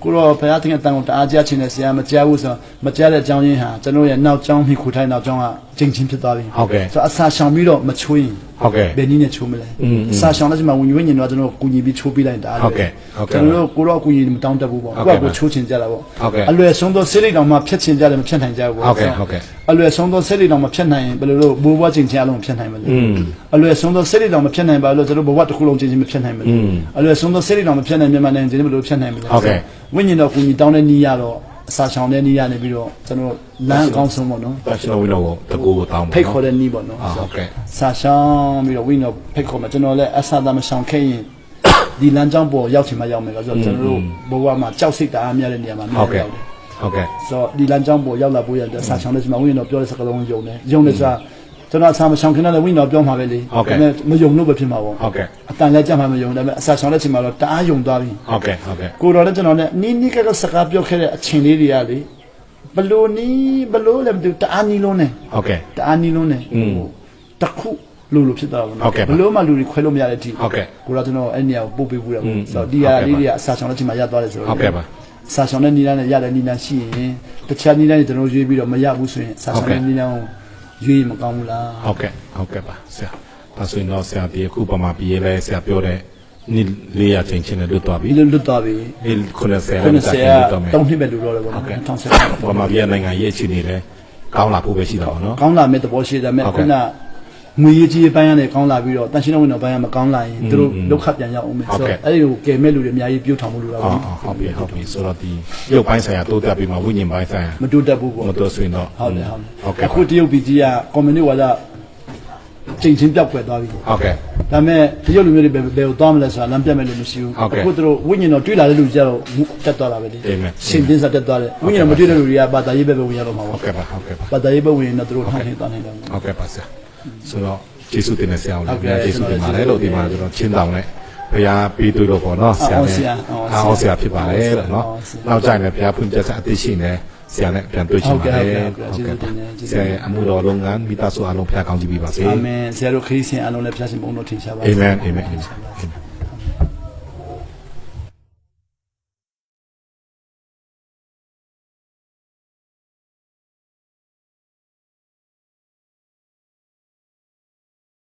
ကိုတော့ဘုရားသခင်တန်ကိုတအားကြားချင်တဲ့ဆရာမကြားဘူးဆိုတော့မကြားတဲ့အကြောင်းရင်းဟာကျွန်တော်ရဲ့နောက်ကျောင်းမိခုထိုင်းနောက်ကျောင်းကကျင့်ချင်းဖြစ်သွားပြီ ဟုတ်ကဲ့ ဆိုတော့အစာရှောင်ပြီးတော့မချိုးရင် ဟုတ်ကဲ့ ဘယ်နည်းနဲ့ချိုးမလဲအစာရှောင်တဲ့ချိန်မှာဝင်ဝင်ညင်တော့ကျွန်တော်ကူညီပြီးချိုးပေးလိုက်တာ ဟုတ်ကဲ့ဟုတ်ကဲ့ ကျွန်တော်တို့ကိုတော့ကူညီမတောင်းတတ်ဘူးပေါ့ ဟုတ် ကို ကဲ့ ကကိုချိုးချင်ကြတာပေါ့ ဟုတ်ကဲ့ အလွယ်ဆုံးသောစိတ်လေးတောင်မှဖြတ်ချင်ကြတယ်မဖြတ်နိုင်ကြဘူးပေါ့ ဟုတ်ကဲ့ဟုတ်ကဲ့ အလွယ်ဆုံးသောစိတ်လေးတောင်မဖြတ်နိုင်ရင်ဘယ်လိုလုပ်ဘိုးဘွားချင်းချင်းအလုံးဖြတ်နိုင်မလဲအလွယ်ဆုံးသောစိတ်လေးတောင်မဖြတ်နိုင်ပါလို့ကျွန်တော်ဘဝတစ်ခုလုံးချင်းချင်းမဖြတ်နိုင်မလဲအလွယ်ဆုံးသောစိတ်လေးတောင်မဖြတ်နိုင်မြန်မာနိုင်ငံချင်းဘယ်လိုဖြတ်နိုင်မလဲ ဟုတ်ကဲ့ ဝိညာဉ်တော်ကူညီတောင်းတဲ့နည်းရတော့အစာချောင်တဲ့နည်းရနေပြီးတော့ကျွန်တော်လမ်းအကောင်းဆုံးပေါ့နော် ပတ်ရှင်တော်ဝိနော်ကိုတကူကိုတောင်းပါ ဖိတ်ခေါ်တဲ့နည်းပေါ့နော် ဟုတ်ကဲ့ စာရှောင်းပြီးတော့ဝိညာဉ်ဖိတ်ခေါ်မှာကျွန်တော်လည်းအစာသာမရှောင်ခဲ့ရင်ဒီလမ်းကြောင်းပေါ်ရောက်ချင်မှရောက်မယ်ဆိုတော့ကျွန်တော်တို့ဘဝမှာကြောက်စိတ်တအားများတဲ့နေရာမှာ ဟုတ်ကဲ့ ရောက်တယ် Okay. So di lanjang bo yaw la bo ya sa chang le chima win no pyo le sakalong yong ne yong le sa ကျွန်တော်အစာမဆောင်ခင်လည်းဝိညာဉ်ပြောမှာပဲလေဒါပေမဲ့မယုံလို့ပဲဖြစ်မှာပေါ့ဟုတ်ကဲ့အတန်လည်းကြမှာမယုံဒါပေမဲ့အစာဆောင်တဲ့ချိန်မှာတော့တအားယုံသွားပြီဟုတ်ကဲ့ဟုတ်ကဲ့ကိုတော်လည်းကျွန်တော်နဲ့နီးကစကားပြောခဲ့တဲ့အချိန်လေးတွေကလေဘလို့လည်းမသိတအားနီးလုံးနဲ့ဟုတ်ကဲ့တအားနီးလုံးနဲ့တခုလို့ဖြစ်သွားတာပေါ့နော်ဘလို့မှလူတွေခွဲလို့မရတဲ့အထိဟုတ်ကဲ့ကိုတော်ကျွန်တော်အဲ့နေရာကိုပို့ပေးဘူးတယ်ပေါ့ဆိုတော့ဒီဟာလေးတွေကအစာဆောင်တဲ့ချိန်မှာရသွားတယ်ဆိုတော့ဟုတ်ကဲ့ပါအစာဆောင်တဲ့နီးလန်းနဲ့ရတဲ့နီးလန်းရှိရင်တခြားနီးလန်းတွေကျွန်တော်ရွေးပြီးတော့မရဘူးဆိုရင်အစာဆောင်တဲ့နီးလန်းကိုရွေးမကောင်းဘူးလားဟုတ်ကဲ့ပါဆရာဒါဆိုရင်တော့ဆရာဒီအခုပမာပြေးလဲဆရာပြောတဲ့နေ့400ချိန်ချင်းနဲ့လွတ်သွားပြီလွတ်သွားပြီ90လည်းကြာနေတော့မယ်3နှစ်ပဲလွတ်တော့တယ်ပေါ့နော်2010ပမာပြေးနိုင်ငံရဲ့အခြေအနေလဲကောင်းလာဖို့ပဲရှိတာပေါ့နော်ကောင်းလာမဲ့သဘောရှိတယ်မဲ့ခုနငွေရေးကြီးပိုင်းကနေကောင်းလာပြီးတော့တန်ရှင်းတဲ့ဝင်တော်ပိုင်းကမကောင်းလာရင်သူတို့ဒုက္ခပြန်ရောက်အောင်မယ်ဆိုတော့အဲ့ဒီကိုကယ်မဲ့လူတွေအများကြီးပြုတ်ထောင်မှုလို့တော့ဟုတ်ပြီဆိုတော့ဒီရုပ်ပိုင်းဆိုင်ရာတိုးတက်ပြီးမှဝိညာဉ်ပိုင်းဆိုင်ရာမတိုးတက်ဘူးပေါ့မတိုးဆွေးတော့ဟုတ်တယ်အခုတရုတ်ပြည်ကြီးကကွန်မြူနတီဝါဒချိန်ချင်းပြောက်ွယ်သွားပြီဟုတ်ကဲ့ဒါပေမဲ့တရုတ်လူမျိုးတွေဘယ်ကိုသွားမလဲဆိုတာလမ်းပြတ်မဲ့လို့မရှိဘူးအခုသူတို့ဝိညာဉ်တော်တွေ့လာတဲ့လူကြတော့တက်သွားတာပဲလေရှင်တင်းစားတက်သွားတယ်ဝိညာဉ်တော်မတွေ့တဲ့လူတွေကဘာသာရေးပဲဝင်ရတော့မှာပေါ့ဟုတ်ကဲ့ပါဘာသာရေးပဲဝင်ရင်တော့သူတို့ထောင်ထင်းသွားနေတယ်ဟုတ်ကဲ့ပါဆရာဆိုတော့ကျေးဇူးတင်တဲ့ဆရာအောင်လည်းကျေးဇူးတင်ပါတယ်လို့ဒီမှာကျွန်တော်ချင်းတောင်နဲ့ဘုရားပေးတွေ့တော့ပေါ့နော်ဆရာနဲ့အားဆရာဖြစ်ပါတယ်လို့နော်နောက်ကြရင်လည်းဘုရားဖွင့်ပြချက်အသိရှိနေဆရာနဲ့ပြန်တွေ့ချင်ပါတယ်ဆရာအမှုတော်လုပ်ငန်းမိသားစုအားလုံးဘုရားကောင်းချီးပေးပါစေအာမင်ဆရာတို့ခရစ်ယာန်အားလုံးလည်းဘုရားရှင်ဘုန်းတော်ထင်ရှားပါစေအာမင်